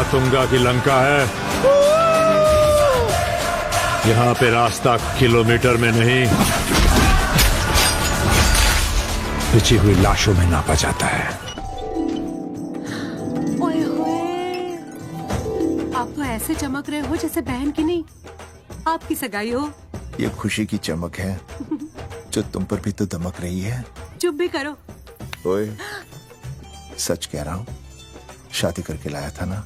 मातुंगा की लंका है। यहाँ पे रास्ता किलोमीटर में नहीं, बिछी हुई लाशों में नापा जाता है। ओए होए, आप तो ऐसे चमक रहे हो जैसे बहन की नहीं, आपकी सगाई हो। ये खुशी की चमक है जो तुम पर भी तो दमक रही है। चुप भी करो। ओए, सच कह रहा हूँ, शादी करके लाया था ना,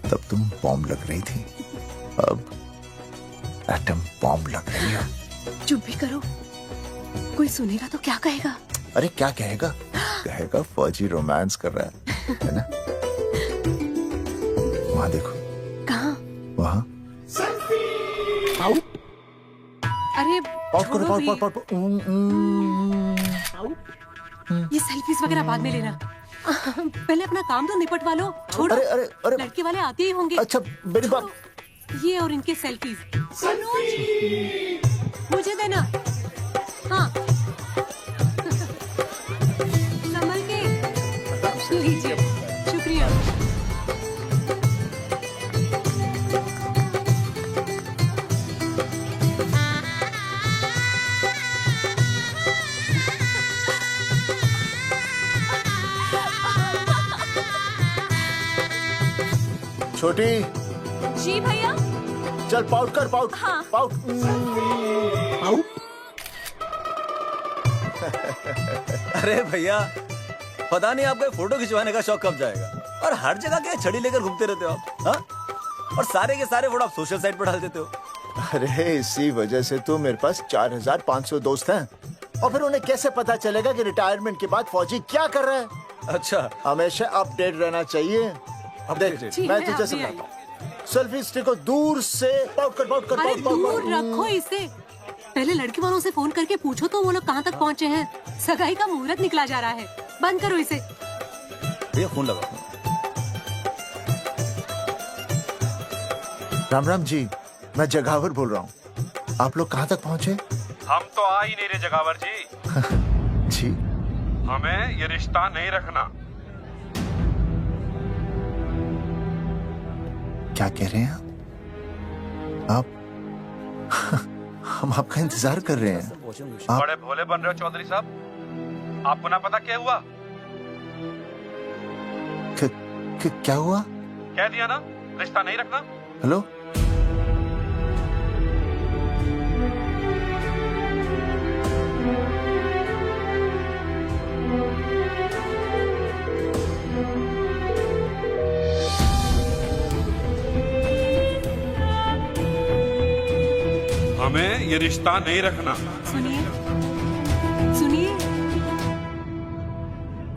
तब तुम बॉम्ब लग रही थी, अब एटम बॉम्ब लग रही हो। चुप भी करो, कोई सुनेगा तो क्या कहेगा? अरे क्या कहेगा? कहेगा फौजी रोमांस कर रहा है ना? वहां देखो। कहाँ? वहां। अरे छोड़ो भी। ये सेल्फीज वगैरह बाद में लेना, पहले अपना काम तो निपटवा लो। छोड़ो। अरे लड़के वाले आते ही होंगे। अच्छा मेरी बात। ये और इनके सेल्फीज मुझे देना। हाँ, संभल के लीजिए। शुक्रिया। छोटी, जी भैया। चल पाउट कर, पाउट। हाँ। पाउट। अरे भैया, पता नहीं आपको फोटो खिंचवाने का शौक कब जाएगा, और हर जगह क्या छड़ी लेकर घूमते रहते हो आप, हाँ? और सारे के सारे फोटो आप सोशल साइट पर डाल देते हो। अरे इसी वजह से तो मेरे पास 4500 दोस्त हैं, और फिर उन्हें कैसे पता चलेगा कि रिटायरमेंट के बाद फौजी क्या कर रहा है? अच्छा, हमेशा अपडेट रहना चाहिए। देख, मैं तुझे समझाता हूँ। सेल्फी स्टिक को दूर से पाउट कर, पाउट कर, अरे पाउट, पाउट, दूर पाउट। रखो इसे। पहले लड़की वालों से फोन करके पूछो तो वो लोग कहाँ तक पहुँचे हैं। सगाई का मुहूर्त निकला जा रहा है, बंद करो इसे। भैया फोन लगाओ। राम राम जी, मैं जगावर बोल रहा हूँ। आप लोग कहाँ तक पहुँचे? हम तो आ ही नहीं रहे जगावर जी। जी, हमें ये रिश्ता नहीं रखना। क्या कह रहे हैं आप? हम आपका इंतजार कर रहे हैं। आप बड़े भोले बन रहे हो चौधरी साहब। आपको ना पता क्या हुआ? क्या हुआ? कह दिया ना, रिश्ता नहीं रखना। हेलो, हमें ये रिश्ता नहीं रखना। सुनिए, सुनिए,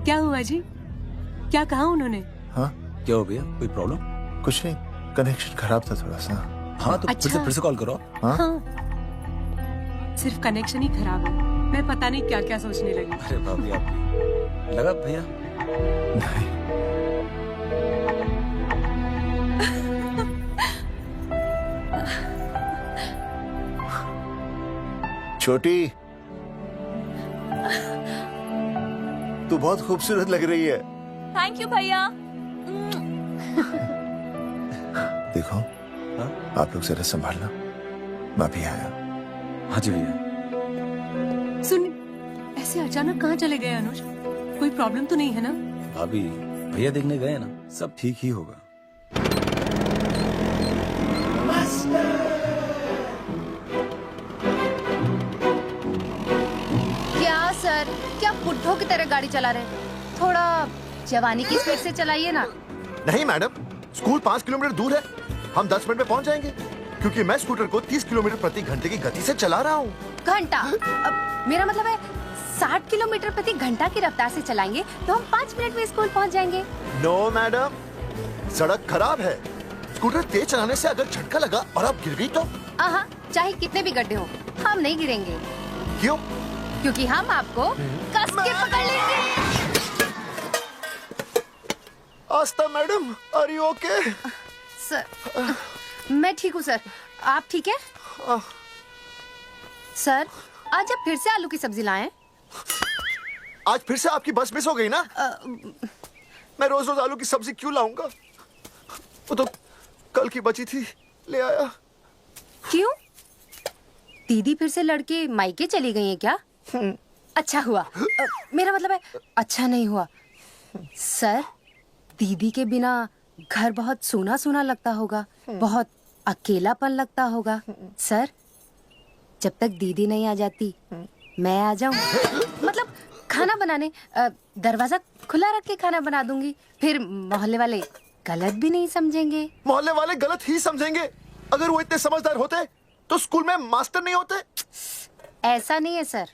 क्या हुआ जी? क्या कहा उन्होंने? हाँ क्या हो भैया, कोई प्रॉब्लम? कुछ नहीं, कनेक्शन खराब था थोड़ा सा। हाँ तो अच्छा। फिर से कॉल करो। हाँ? हाँ, सिर्फ कनेक्शन ही खराब है। मैं पता नहीं क्या क्या सोचने लगी। अरे भाभी, आप लगा भैया? नहीं, छोटी, तू बहुत खूबसूरत लग रही है। थैंक यू भैया। देखो, हाँ? आप लोग जरा संभालना, मैं भी आया। हाँ जी भैया। सुन, ऐसे अचानक कहाँ चले गए अनुज? कोई प्रॉब्लम तो नहीं है ना? भाभी, भैया देखने गए ना, सब ठीक ही होगा। क्या सर, क्या बुड्ढों की तरह गाड़ी चला रहे हैं? थोड़ा जवानी की स्पीड से चलाइए ना। नहीं मैडम, स्कूल 5 किलोमीटर दूर है, हम 10 मिनट में पहुंच जाएंगे, क्योंकि मैं स्कूटर को 30 किलोमीटर प्रति घंटे की गति से चला रहा हूँ। घंटा? अब मेरा मतलब है 60 किलोमीटर प्रति घंटा की रफ्तार से चलाएंगे तो हम 5 मिनट में स्कूल पहुंच जाएंगे। नो मैडम, सड़क खराब है, स्कूटर तेज चलाने से अगर झटका लगा और आप गिर गई तो? आहा, चाहे कितने भी गड्ढे हो, हम नहीं गिरेंगे। क्यों? क्योंकि हम आपको कस के पकड़ लेंगे। Aastha madam, are you okay? Sir, मैं ठीक हूँ सर, आप ठीक है? सर, आज आप फिर से आलू की सब्जी लाएं? आज फिर से आपकी बस मिस हो गई ना? मैं रोज रोज आलू की सब्जी क्यों लाऊंगा? वो तो कल की बची थी, ले आया। क्यों? दीदी फिर से लड़के मायके चली गई हैं क्या? अच्छा हुआ। मेरा मतलब है अच्छा नहीं हुआ। सर, दीदी के बिना घर बहुत सूना सूना लगता होगा, बहुत अकेलापन लगता होगा। सर, जब तक दीदी नहीं आ जाती मैं आ जाऊं। मतलब खाना बनाने दरवाजा खुला रख के खाना बना दूंगी, फिर मोहल्ले वाले गलत भी नहीं समझेंगे। मोहल्ले वाले गलत ही समझेंगे। अगर वो इतने समझदार होते तो स्कूल में मास्टर नहीं होते। ऐसा नहीं है सर,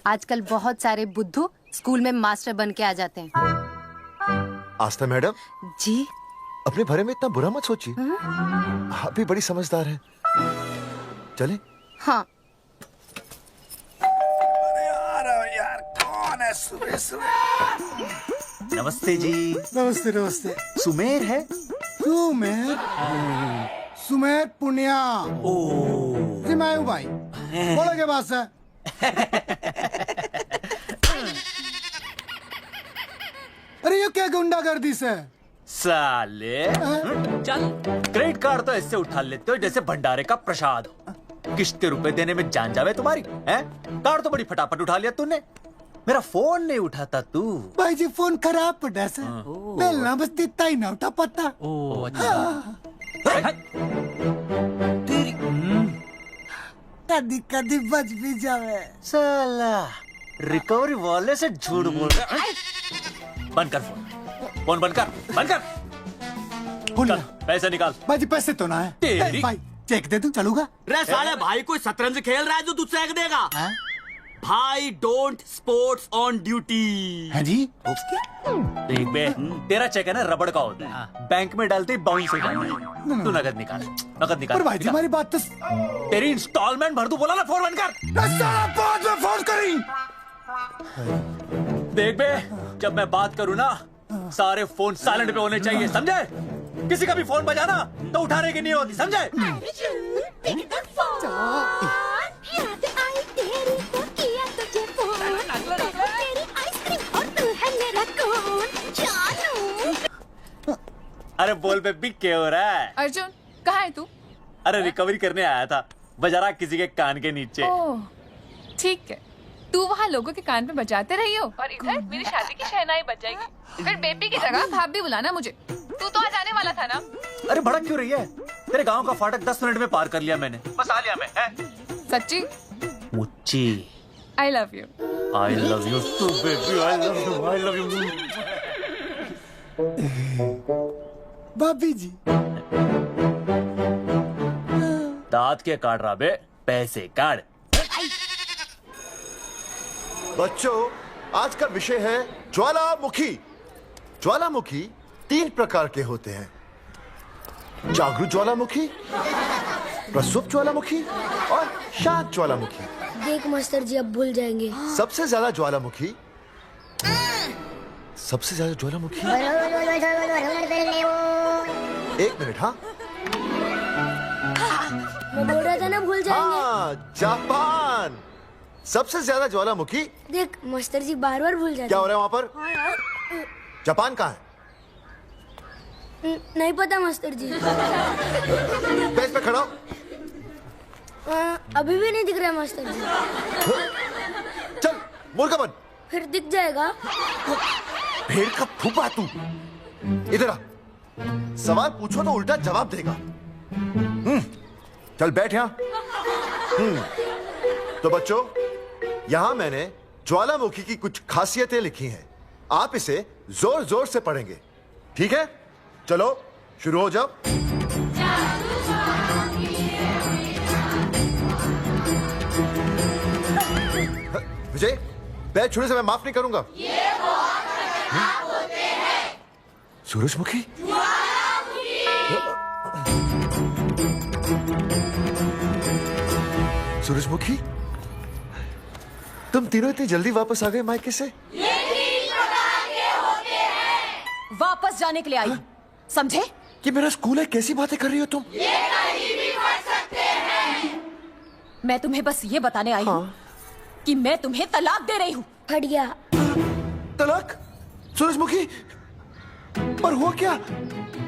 आजकल बहुत सारे बुद्धू स्कूल में मास्टर बन के आ जाते हैं। आस्था मैडम जी? अपने भरे में इतना बुरा मत सोचिए, आप भी बड़ी समझदार हैं। चले? हाँ। यार कौन है सुबह सुबह? नमस्ते जी। नमस्ते नमस्ते। सुमेर है? सुमेर? सुमेर पुनिया। ओ जी मैं हूँ भाई, बोलो के बात है। अरे ये क्या गुंडागर्दी से? साले चल, क्रेडिट कार्ड तो ऐसे उठा लेते हो जैसे भंडारे का प्रसाद हो। किश्त के रुपए देने में जान जावे तुम्हारी हैं? कार्ड तो बड़ी फटाफट उठा लिया तूने, मेरा फोन नहीं उठाता तू। भाई जी फोन खराब पड़ा से, बेलना बस इतना ही ना उठा पाता। ओ अच्छा। कदी कदी बच भी जावे। साला रिकवरी वाले से झूठ बोल रहा है। बंद कर फोन बंद कर। चल पैसे निकाल। भाई जी पैसे तो ना है। तेरी- भाई चेक दे दूं, चलूगा? रे साले भाई कोई शतरंज खेल रहा है जो तू चेक देगा? भाई डोंट स्पोर्ट्स ऑन ड्यूटी। है जी? देख बे, तेरा चेक है ना रबड़ का होता है, बैंक में डालते ही बाउंस हो जाता है। तू नकद निकाल। पर भाई जी हमारी बात तो। तेरी इंस्टॉलमेंट भर दूं, बोला ना फोन बंद कर। साला बाद में फोन करी। देख बे, जब मैं बात करूं ना सारे फोन साइलेंट पे होने चाहिए, समझे? किसी का भी फोन बजाना तो उठाने की नहीं होती, समझे? अरे बोल बेबी क्या हो रहा है? अर्जुन कहाँ है तू? अरे रिकवरी करने आया था, बजा रहा किसी के कान के नीचे। ओह ठीक है, तू वहाँ लोगों के कान पे बजाते रही हो और इधर मेरी शादी की शहनाई बज जाएगी। फिर बेबी की जगह भाभी बुलाना मुझे। तू तो आज आने वाला था ना? अरे भड़क क्यों रही है? तेरे गांव का फाटक 10 मिनट में पार कर लिया मैंने, बस आ लिया मैं। सच्ची? मुच्ची I love you. I love you too baby, I love you. भाभी जी दांत के काट रहा बे, पैसे काट। बच्चों, आज का विषय है ज्वालामुखी। ज्वालामुखी 3 प्रकार के होते हैं, जागरूक ज्वालामुखी, प्रसुप्त ज्वालामुखी और शांत ज्वालामुखी। देख मास्टर जी अब भूल जाएंगे। सबसे ज्यादा ज्वालामुखी एक मिनट। हाँ मैं बोल रहा था ना भूल जाएंगे। हाँ, जापान सबसे ज्यादा ज्वालामुखी। देख मास्टर जी बार बार भूल जाते। क्या हो रहा है वहाँ पर? जापान कहाँ है? नहीं पता मास्टर जी। बेंच पे खड़ा हो। अभी भी नहीं दिख रहा मास्टर जी। चल मुर्गा बन। फिर दिख जाएगा। भेड़ का फूफा तू, इधर आ। सवाल पूछो तो उल्टा जवाब देगा। चल बैठ यहाँ। तो बच्चों, यहाँ मैंने ज्वालामुखी की कुछ खासियतें लिखी हैं, आप इसे जोर जोर से पढ़ेंगे, ठीक है? चलो शुरू हो जाओ। विजय, बैच छूने से मैं माफ नहीं करूंगा। सूरजमुखी? सूरजमुखी, तुम तीनों इतनी जल्दी वापस आ गए मायके से? वापस जाने के लिए आई, समझे? ये मेरा स्कूल है, कैसी बातें कर रही हो तुम? मैं तुम्हें बस ये बताने आई हूँ कि मैं तुम्हें तलाक दे रही हूँ। फट गया। तलाक? सूरजमुखी, पर हुआ क्या?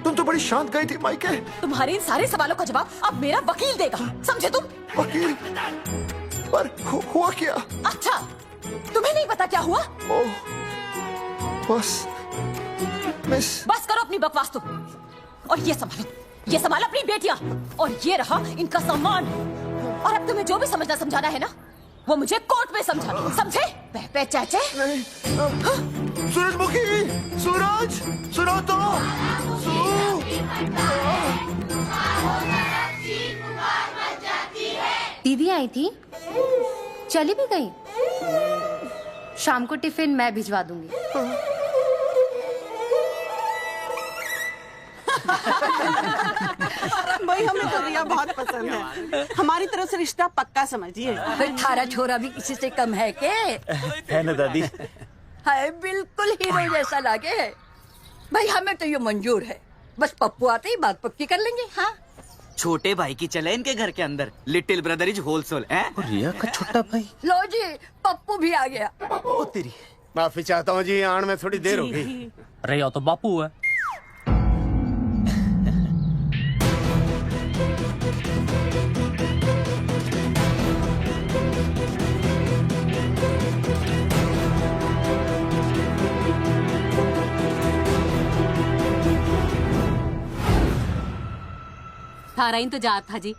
तुम तो बड़ी शांत गई थी मायके। तुम्हारे इन सारे सवालों का जवाब अब मेरा वकील देगा, समझे तुम? वकील? पर हुआ क्या? अच्छा, तुम्हें नहीं पता क्या हुआ? ओह, बस मिस। बस करो अपनी बकवास तुम, और ये संभालो अपनी बेटियां, और ये रहा इनका सामान। और अब तुम्हें जो भी समझना समझाना है ना, वो मुझे कोर्ट में समझाना, समझे? पे चाचे। सूरजमुखी, सूरज, सुनो तो। दीदी आई थी, चली भी गई। शाम को टिफिन मैं भिजवा दूंगी। भाई हमें तो रिया बहुत पसंद है, हमारी तरफ से रिश्ता पक्का समझिए। फिर थारा छोरा भी किसी से कम है के? है ना दादी? है, बिल्कुल हीरो जैसा लागे है। भाई हमें तो ये मंजूर है, बस पप्पू आते ही बात पक्की कर लेंगे। हाँ, छोटे भाई की चले इनके घर के अंदर, लिटिल ब्रदर इज होलसेल है। रिया का छोटा भाई। लो जी, पप्पू भी आ गया। ओ तेरी। माफी चाहता हूँ जी, आने में थोड़ी देर हो गई। अरे या तो बापू है। थारा इंतजार था जी,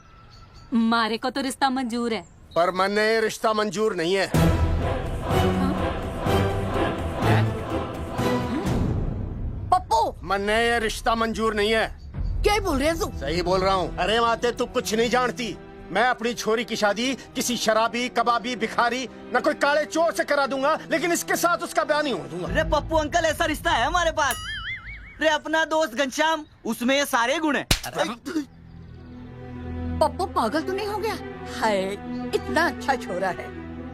मारे को तो रिश्ता मंजूर है। पर मैंने ये रिश्ता मंजूर नहीं है। पप्पू, मैंने ये रिश्ता मंजूर नहीं है। क्या बोल रहे हैं तू? सही बोल रहा हूँ। अरे माते, तू कुछ नहीं जानती। मैं अपनी छोरी की शादी किसी शराबी, कबाबी, भिखारी, न कोई काले चोर से करा दूंगा, लेकिन इसके साथ उसका ब्याह नहीं हो दूंगा। अरे पप्पू अंकल, ऐसा रिश्ता है हमारे पास। अरे अपना दोस्त घनश्याम, उसमें ये सारे गुण है। पप्पू पागल तो नहीं हो गया? हाय, इतना अच्छा छोरा है,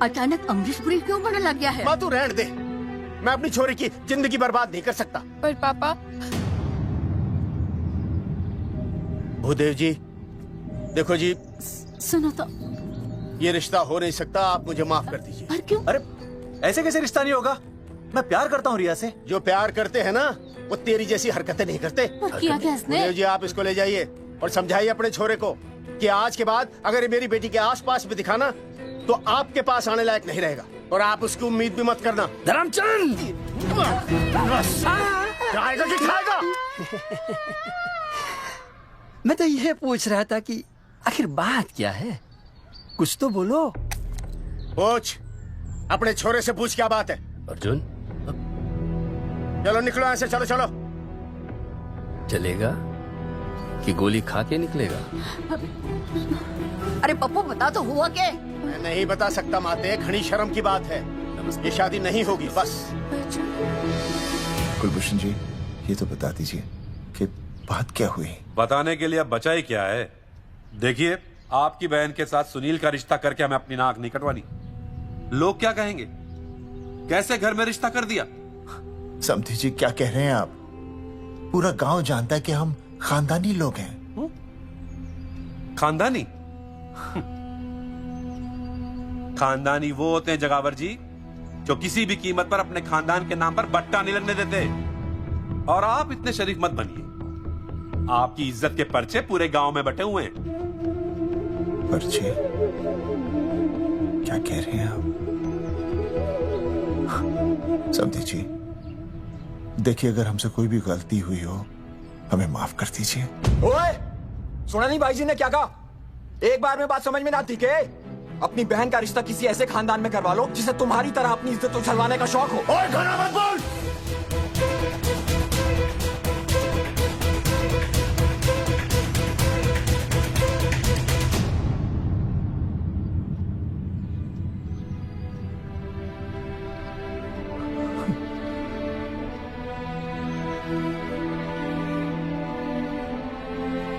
अचानक अमरीशपुरी क्यों बनने लग गया है? माँ तू रहने दे, मैं अपनी छोरी की जिंदगी बर्बाद नहीं कर सकता। पर पापा। भूदेव जी, देखो जी, सुनो तो। ये रिश्ता हो नहीं सकता, आप मुझे माफ कर दीजिए। पर क्यों? अरे ऐसे कैसे रिश्ता नहीं होगा? मैं प्यार करता हूँ रिया से। जो प्यार करते हैं ना, वो तेरी जैसी हरकतें नहीं करते। किया क्या इसने? भूदेव जी, आप इसको ले जाइए और समझाइए अपने छोरे को कि आज के बाद अगर ये मेरी बेटी के आसपास भी दिखाना, तो आपके पास आने लायक नहीं रहेगा, और आप उसकी उम्मीद भी मत करना। धर्मचंद, खाएगा कि खाएगा? मैं तो ये पूछ रहा था कि आखिर बात क्या है, कुछ तो बोलो। पूछ, अपने छोरे से पूछ क्या बात है। अर्जुन, चलो निकलो यहाँ से, चलो चलो। चलेगा कि गोली खा के निकलेगा? अरे पप्पू, बता तो हुआ क्या? मैं नहीं बता सकता माते, घनी शर्म की बात है। ये शादी नहीं होगी, बस। कुलभूषण जी, ये तो बता दीजिए कि बात क्या हुई। बताने के लिए अब बचा ही क्या है। देखिए, आपकी बहन के साथ सुनील का रिश्ता करके हमें अपनी नाक नहीं कटवानी। लोग क्या कहेंगे, कैसे घर में रिश्ता कर दिया। समधी जी, क्या कह रहे हैं आप? पूरा गांव जानता है कि हम खानदानी लोग हैं। खानदानी? खानदानी वो होते हैं जगावर जी, जो किसी भी कीमत पर अपने खानदान के नाम पर बट्टा नहीं लगने देते। और आप इतने शरीफ मत बनिए, आपकी इज्जत के पर्चे पूरे गांव में बटे हुए हैं। पर्चे? क्या कह रहे हैं आप? समधी जी, देखिए, अगर हमसे कोई भी गलती हुई हो, हमें माफ कर दीजिए। ओए, सुना नहीं भाई जी ने क्या कहा? एक बार में बात समझ में ना आती के? अपनी बहन का रिश्ता किसी ऐसे खानदान में करवा लो जिसे तुम्हारी तरह अपनी इज्जत उछलवाने का शौक हो। ओए, घना मत बोल।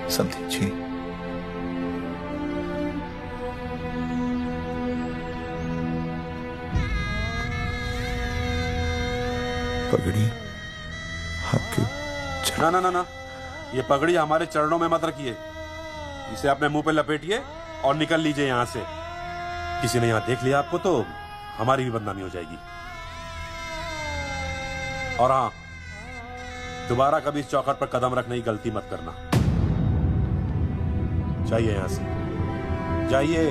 समधी जी, पगड़ी आपके ना ना ना ना, ये पगड़ी हमारे चरणों में मत रखिए। इसे अपने मुंह पे लपेटिए और निकल लीजिए यहाँ से। किसी ने यहाँ देख लिया आपको तो हमारी भी बदनामी हो जाएगी। और हाँ, दोबारा कभी इस चौखट पर कदम रखने की गलती मत करना। जाइए यहां से, जाइए।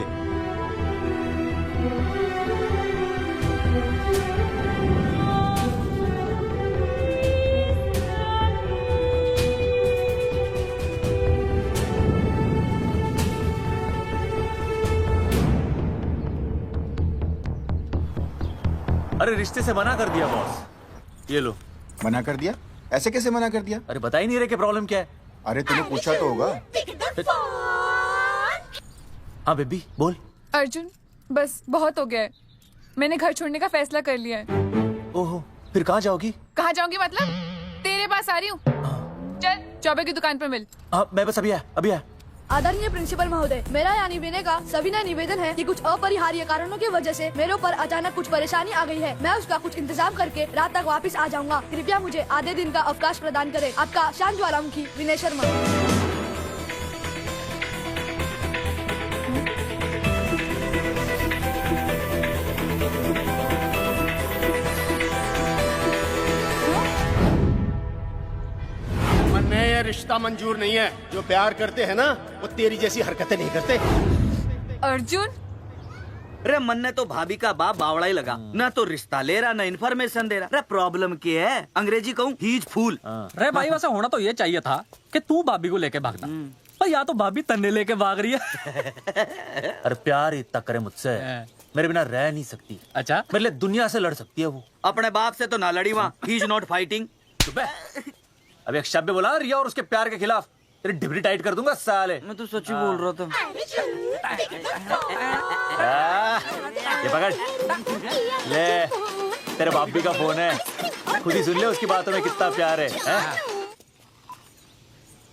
अरे रिश्ते से मना कर दिया बॉस। ये लो। मना कर दिया? ऐसे कैसे मना कर दिया? अरे बता ही नहीं रहे कि प्रॉब्लम क्या है। अरे तूने पूछा तो होगा। हाँ बेबी बोल। अर्जुन बस बहुत हो गया है, मैंने घर छोड़ने का फैसला कर लिया है। ओहो, फिर कहाँ जाओगी? कहाँ जाऊंगी मतलब? तेरे पास आ रही हूँ। चल चौबे की दुकान पर मिल। हाँ मैं बस अभी आया। आदरणीय प्रिंसिपल महोदय, मेरा यानी विनय का सविनय निवेदन है कि कुछ अपरिहार्य कारणों की वजह से मेरे ऊपर अचानक कुछ परेशानी आ गई है। मैं उसका कुछ इंतजाम करके रात तक वापस आ जाऊंगा। कृपया मुझे आधे दिन का अवकाश प्रदान करें। आपका शांत ज्वालामुखी विनय शर्मा। ये रिश्ता मंजूर नहीं है। जो प्यार करते हैं ना वो तेरी जैसी हरकतें नहीं करते। अर्जुन अरे मन ने तो भाभी का बाप बावड़ा ही लगा, ना तो रिश्ता ले रहा ना इन्फॉर्मेशन दे रहा। अरे प्रॉब्लम क्या है? अंग्रेजी कहूँ हीज फूल। अरे भाई वैसे होना तो ये चाहिए था कि तू भाभी को लेके भागता, पर या तो भाभी तन्ने लेके भाग रही है। अरे प्यार इतना करे मुझसे, मेरे बिना रह नहीं सकती। अच्छा मेरे लिए दुनिया से लड़ सकती है वो। अपने बाप से तो ना लड़ी वहाँ, ही इज नॉट फाइटिंग। अब एक शब्द बोला रिया और उसके प्यार के खिलाफ, तेरी डिबरी टाइट कर दूंगा साले। मैं तो सच्ची बोल रहा था। ये पकड़ ले, तेरे भाभी का फोन है, खुद ही सुन ले उसकी बातों में कितना प्यार है,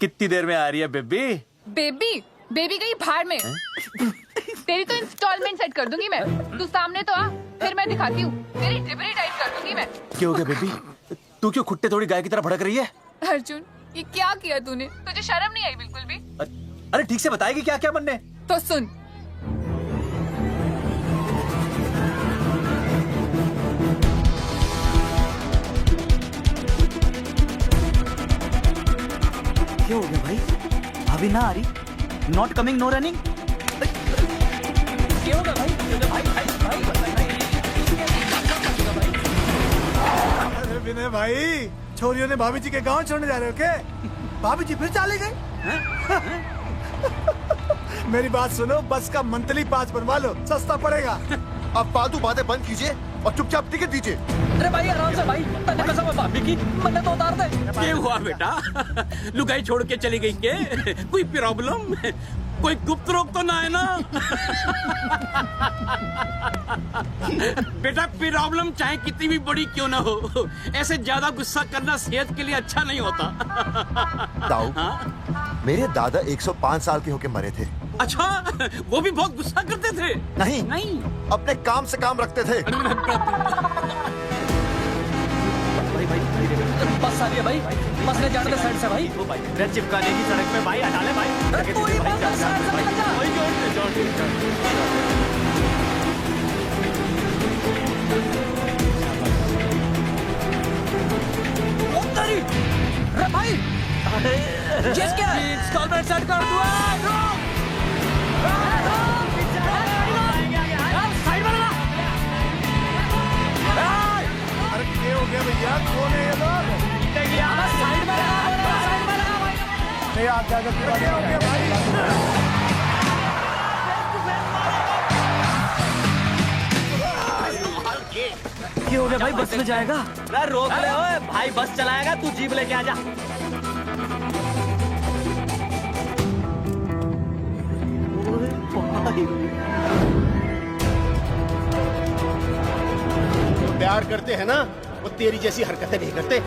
कितनी देर में आ रही है बेबी? बेबी गई भाड़ में। तेरी तो इंस्टॉलमेंट सेट कर दूंगी मैं। तू सामने तो आ, फिर मैं दिखाती हूँ। तेरी डिबरी टाइट कर दूंगी मैं। क्या हो गया बेबी? तू क्यों खुट्टे थोड़ी गाय की तरह भड़क रही है? अर्जुन ये क्या किया तूने? तुझे शर्म नहीं आई बिल्कुल भी? अरे ठीक से बताएगी क्या क्या बनने? तो सुन, क्या हो गया भाई? भाभी ना आ रही? Not coming no running? क्या होगा भाई? अरे विनय भाई, छोरियों ने भाभी जी के गांव छोड़ने जा रहे हो क्या? भाभी जी फिर चले गए? मेरी बात सुनो, बस का मंथली पास बनवा लो, सस्ता पड़ेगा। अब फालतू बातें बंद कीजिए और चुपचाप टिकट दीजिए। अरे भाई आराम से भाई, तन्ने कसम है भाभी की, मन्ने तो उतार दे। क्या हुआ बेटा? लुगाई छोड़ के चली गई के? कोई प्रॉब्लम? कोई गुप्त रोग तो ना है ना? बेटा प्रॉब्लम चाहे कितनी भी बड़ी क्यों ना हो, ऐसे ज्यादा गुस्सा करना सेहत के लिए अच्छा नहीं होता। ताऊ, मेरे दादा 105 साल के होके मरे थे। अच्छा, वो भी बहुत गुस्सा करते थे? नहीं, अपने काम से काम रखते थे। बस आ रही है भाई, बस ले जाने दे साइड से भाई। रेड चिपकाने की सड़क पे भाई, हटा ले भाई। अरे भाई ये क्या है? इंस्टॉलमेंट सेट कर दो। अरे क्या हो गया भैया? कौन है ये लोग? साइड में नहीं आता क्या हो गया भाई? क्या हो गया भाई? बस में जाएगा? अरे रोक ले ओए भाई, बस चलाएगा, तू जीप लेके आ जा। जो प्यार करते हैं ना वो तेरी जैसी हरकतें नहीं करते।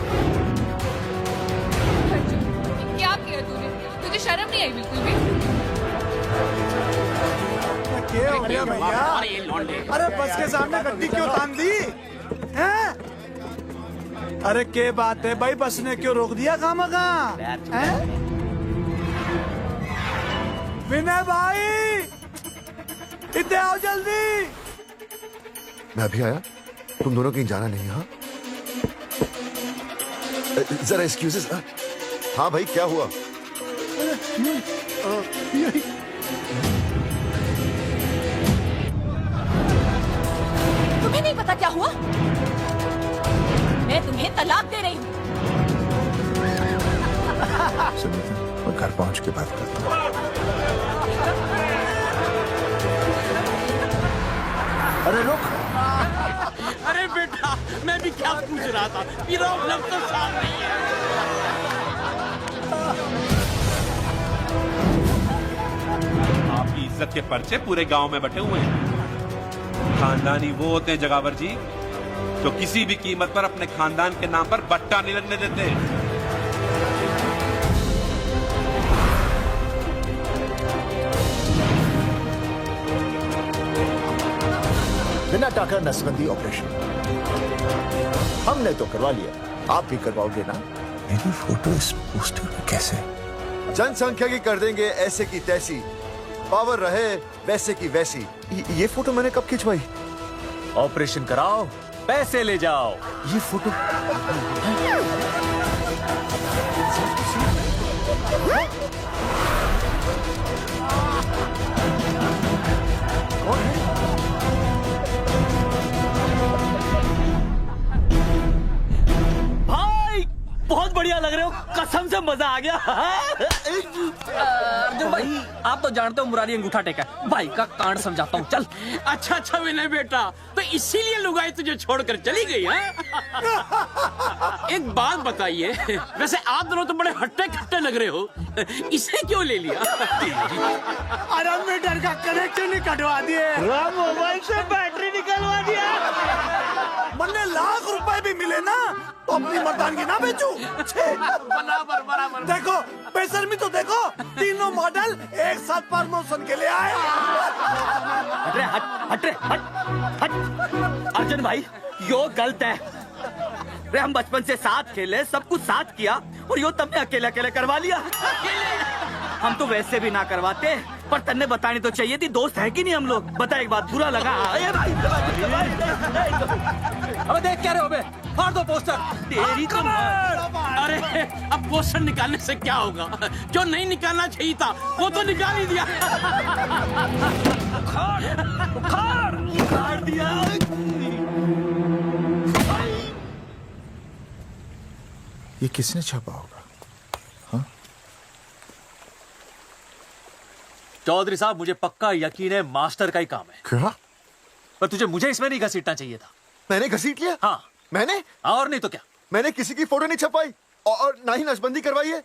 क्या किया तूने? तुझे शर्म नहीं आई बिल्कुल भी? क्या हो गया भैया? अरे बस के सामने गड्डी क्यों तान दी हैं? अरे क्या बात है भाई, बस ने क्यों रोक दिया खामखा? विनय भाई इधर आओ जल्दी। मैं अभी आया, तुम दोनों कहीं जाना नहीं। हाँ जरा एक्सक्यूजेस। हाँ भाई, क्या हुआ? तुम्हें नहीं पता क्या हुआ? मैं तुम्हें तलाक दे रही हूँ। सुनीता, मैं घर पहुंच के बात करता हूँ। अरे रुक। अरे बेटा, मैं भी क्या पूछ रहा था, मेरा मतलब तो साफ नहीं है। आपकी इज्जत के पर्चे पूरे गांव में बटे हुए हैं। खानदानी वो होते हैं जगावर जी जो किसी भी कीमत पर अपने खानदान के नाम पर बट्टा नहीं लगने देते। बिना टाका नसबंदी ऑपरेशन हमने तो करवा लिया, आप भी करवाओगे ना? मेरी फोटो इस पोस्टर में कैसे? जनसंख्या की कर देंगे ऐसे की तैसी, पावर रहे वैसे की वैसी। ये फोटो मैंने कब खिंचवाई? ऑपरेशन कराओ, पैसे ले जाओ। ये फोटो भाई बहुत बढ़िया लग रहे हो, कसम से मजा आ गया। अर्जुन भाई, आप तो जानते हो मुरारी अंगूठा टेका, भाई का कांड समझाता हूँ, चल। अच्छा विनय बेटा, तो इसीलिए लुगाई तुझे छोड़कर चली गई है? एक बात बताइए, वैसे आप दोनों तो बड़े हट्टे खट्टे लग रहे हो, इसे क्यों ले लिया? अरे मीटर का कनेक्शन ही कटवा दिए, मोबाइल से बैटरी निकलवा दिया। मन्ने लाख रुपए भी मिले ना तो अपनी मर्दानगी ना बेचू। बराबर। देखो बेशर्मी तो देखो, तीनों मॉडल एक साथ प्रमोशन के लिए आए। हट। अर्जुन भाई, यो गलत है। रे हम बचपन से साथ खेले, सब कुछ साथ किया, और यो तुमने अकेले अकेले करवा लिया। हम तो वैसे भी ना करवाते, पर तन्ने बतानी तो चाहिए थी, दोस्त है कि नहीं हम लोग? बता एक बात, बुरा लगा? अबे देख क्या रहे हो बे? फाड़ दो पोस्टर। तेरी तो अरे अब पोस्टर निकालने से क्या होगा? जो नहीं निकालना चाहिए था वो तो निकाल ही दिया। उखाड़ दिया। ये किसने छापा होगा? चौधरी साहब, मुझे पक्का यकीन है मास्टर का ही काम है। क्या? पर तुझे मुझे इसमें नहीं घसीटना चाहिए था। मैंने घसीट लिया? हाँ। मैंने? और नहीं तो क्या? मैंने किसी की फोटो नहीं छपाई और ना ही नसबंदी करवाई है।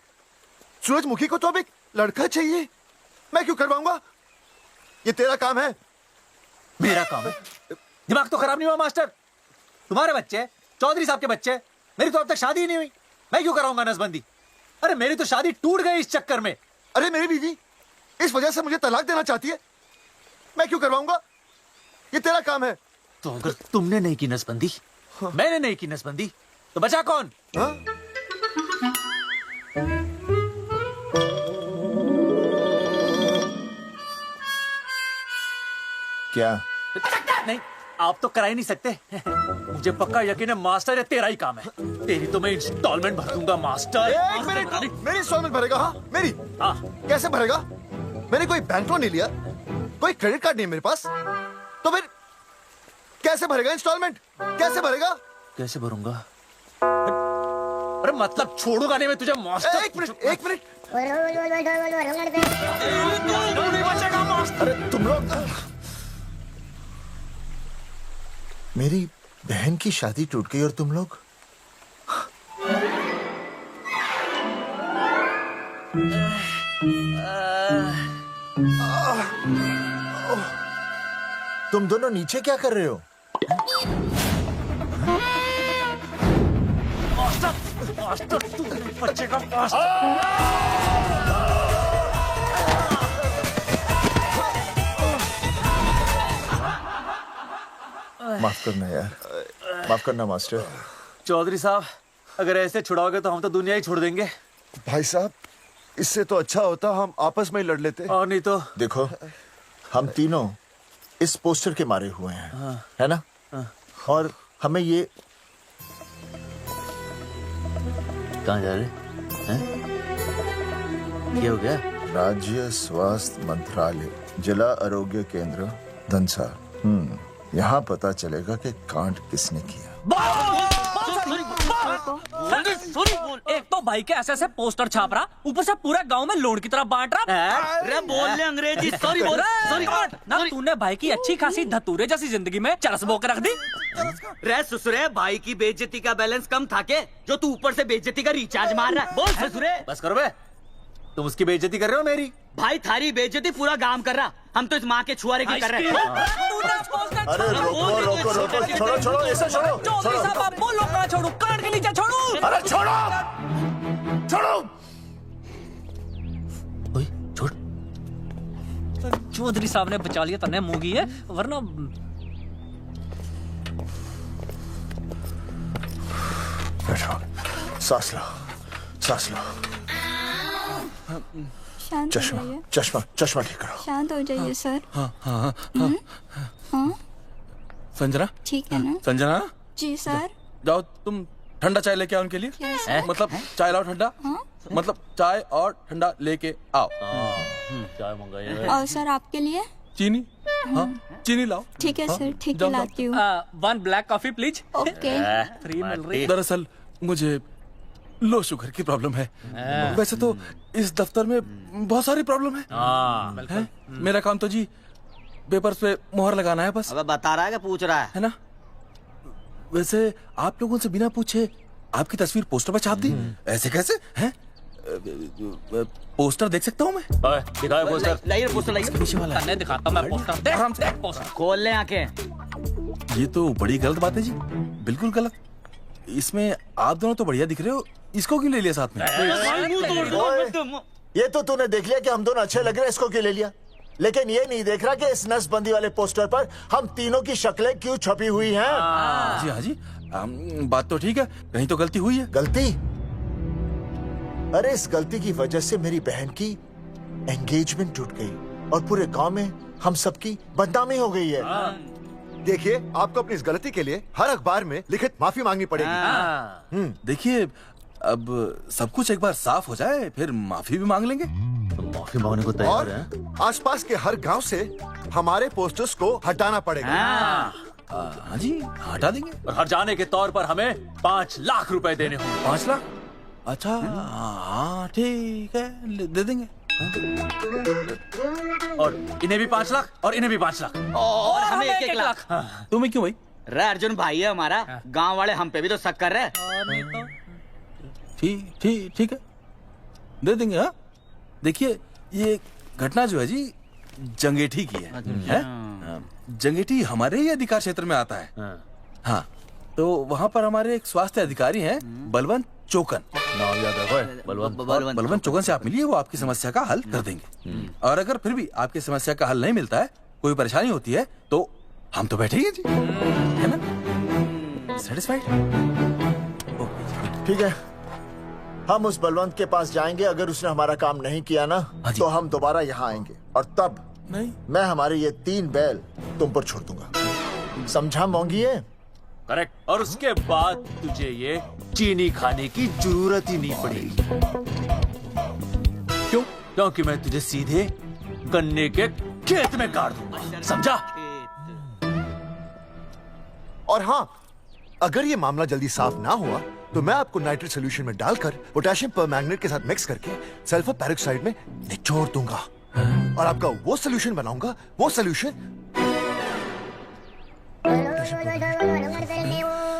सूरजमुखी को तो अब एक लड़का चाहिए, मैं क्यों करवाऊंगा? ये तेरा काम है। मेरा काम है? दिमाग तो खराब नहीं हुआ मास्टर? तुम्हारे बच्चे, चौधरी साहब के बच्चे, मेरी तो अब तक शादी ही नहीं हुई, मैं क्यों कराऊंगा नसबंदी? अरे मेरी तो शादी टूट गई इस चक्कर में। अरे मेरी बीवी इस वजह से मुझे तलाक देना चाहती है, मैं क्यों करवाऊंगा? ये तेरा काम है। तो अगर तुमने नहीं की नसबंदी, मैंने नहीं की नसबंदी, तो बचा कौन? क्या? नहीं, आप तो करा ही नहीं सकते। मुझे पक्का यकीन है मास्टर, ये तेरा ही काम है। तेरी तो मैं इंस्टॉलमेंट भर दूंगा मास्टर। एक मिनट, मेरी इंस्टॉलमेंट भरेगा? हाँ मेरी। हाँ। कैसे भरेगा? मैंने कोई बैंक लोन नहीं लिया, कोई क्रेडिट कार्ड नहीं मेरे पास, तो फिर कैसे भरेगा इंस्टॉलमेंट? कैसे भरेगा? कैसे भरूंगा? अरे मतलब छोड़ूंगा नहीं मैं तुझे मास्टर। एक मिनट। अरे तुम लोग, मेरी बहन की शादी टूट गई और तुम लोग तुम दोनों नीचे क्या कर रहे हो? मास्टर तू बच्चे का माफ करना यार, माफ करना मास्टर। चौधरी साहब, अगर ऐसे छुड़ाओगे तो हम तो दुनिया ही छोड़ देंगे। भाई साहब, इससे तो अच्छा होता हम आपस में ही लड़ लेते। और नहीं तो। देखो, हम तीनों इस पोस्टर के मारे हुए हैं, है ना? और हमें ये कहाँ जा रहे हैं? क्या हो गया? राज्य स्वास्थ्य मंत्रालय, जिला आरोग्य केंद्र धनसा। यहाँ पता चलेगा कि कांड किसने किया। एक तो भाई के ऐसे पोस्टर छाप रहा, ऊपर से पूरे गांव में लोड की तरह बांट रहा। अरे बोल ले अंग्रेजी, सॉरी बोल, सॉरी। ना तूने भाई की अच्छी खासी धतूरे जैसी जिंदगी में चरस बो के रख दी। रे ससुरे, भाई की बेइज्जती का बैलेंस कम था के जो तू ऊपर से बेइज्जती का रिचार्ज मार रहा है? बोल ससुरे। बस करो बे, तुम उसकी बेइज्जती कर रहे हो मेरी। भाई थारी बेइज्जती पूरा गांव कर रहा, हम तो इस माँ के छुआरे की कर रहे हैं। अरे रोको रोको रोको, छोड़ो छोड़ो, ऐसा छोड़ो छोड़ो। बोलो कहाँ छोड़ू? काट के नीचे छोड़ू। अरे छोड़ो छोड़ो। छोड़। चौधरी साहब ने बचा लिया, तन्ने मूंगी है, वरना बैठो, सांस लो, सांस लो। शांत हो चश्मा जाइए। चश्मा चश्मा ठीक करो। शांत हो जाइए सर। हाँ हाँ हाँ हाँ। हाँ संजना, ठीक है ना? संजना जी सर। जाओ तुम ठंडा चाय लेके आओ उनके लिए। Yes, sir. मतलब चाय लाओ ठंडा। मतलब चाय और ठंडा लेके आओ। चाय मंगाई। और सर आपके लिए? चीनी, हाँ चीनी लाओ। ठीक है सर, ठीक है जाओ, लाती हूँ। 1 black coffee please. Okay. Free मिल रही। दरअसल मुझे लो शुगर की प्रॉब्लम है। वैसे तो इस दफ्तर में बहुत सारी प्रॉब्लम है। मेरा काम तो जी पेपर्स पे मोहर लगाना है बस। अबे बता रहा है कि पूछ रहा है ना? वैसे आप लोगों से बिना पूछे आपकी तस्वीर पोस्टर पर छाप दी, ऐसे कैसे हैं? पोस्टर देख सकता हूँ मैं? दिखाओ पोस्टर। लाइए पोस्टर, लाइए। पीछे वाला है। दिखाता मैं पोस्टर। देख पोस्टर। खोल ले आंखें। ये तो बड़ी गलत बात है जी, बिल्कुल गलत। इसमें आप दोनों तो बढ़िया दिख रहे हो, इसको क्यों ले लिया साथ में? ये तो तूने देख लिया कि हम दोनों अच्छे लग रहे हैं, इसको क्यों ले लिया? लेकिन ये नहीं देख रहा कि इस नसबंदी वाले पोस्टर पर हम तीनों की शक्लें क्यों छपी हुई हैं? जी हाँ जी, बात तो ठीक है, कहीं तो गलती हुई है। गलती? अरे इस गलती की वजह से मेरी बहन की एंगेजमेंट टूट गई और पूरे गांव में हम सबकी बदनामी हो गई है। देखिए, आपको अपनी इस गलती के लिए हर अखबार में लिखित माफी मांगनी पड़ेगी। देखिए, अब सब कुछ एक बार साफ हो जाए, फिर माफी भी मांग लेंगे। माफी मांगने को तैयार है। और आसपास के हर गांव से हमारे पोस्टर्स को हटाना पड़ेगा। हाँ जी, हटा देंगे। और हर जाने के तौर पर हमें 5 लाख रुपए देने होंगे। 5 लाख? अच्छा, हाँ ठीक है, दे देंगे। और इन्हें भी 5 लाख और इन्हें भी 5 लाख और हमें 1-1 लाख। तुम्हें क्यों भाई? रे अर्जुन भाई है हमारा, गांव वाले हम पे भी तो शक कर रहे हैं। ठीक है, दे देंगे। हाँ, देखिए, ये घटना जो है जी जंगेठी की है? जंगेठी हमारे ही अधिकार क्षेत्र में आता है। हाँ, तो वहाँ पर हमारे एक स्वास्थ्य अधिकारी हैं, बलवंत चौकन। नाम याद रखो, बलवंत चौकन से आप मिलिए, वो आपकी समस्या का हल कर देंगे। और अगर फिर भी आपकी समस्या का हल नहीं मिलता है, कोई परेशानी होती है, तो हम तो बैठेंगे जी, है ना? सेटिस्फाइड? ठीक है, हम उस बलवंत के पास जाएंगे। अगर उसने हमारा काम नहीं किया ना, तो हम दोबारा यहाँ आएंगे और तब नहीं, मैं हमारे ये 3 बैल तुम पर छोड़ दूंगा। समझा मोंगी? है करेक्ट। और उसके बाद तुझे ये चीनी खाने की जरूरत ही नहीं पड़ेगी। क्यों? क्योंकि मैं तुझे सीधे गन्ने के खेत में गाड़ दूंगा, समझा? और हाँ, अगर ये मामला जल्दी साफ ना हुआ तो मैं आपको नाइट्रेट सोल्यूशन में डालकर पोटेशियम परमैंगनेट के साथ मिक्स करके सल्फर पेरोक्साइड में निचोड़ दूंगा और आपका वो सोल्यूशन बनाऊंगा, वो सोल्यूशन।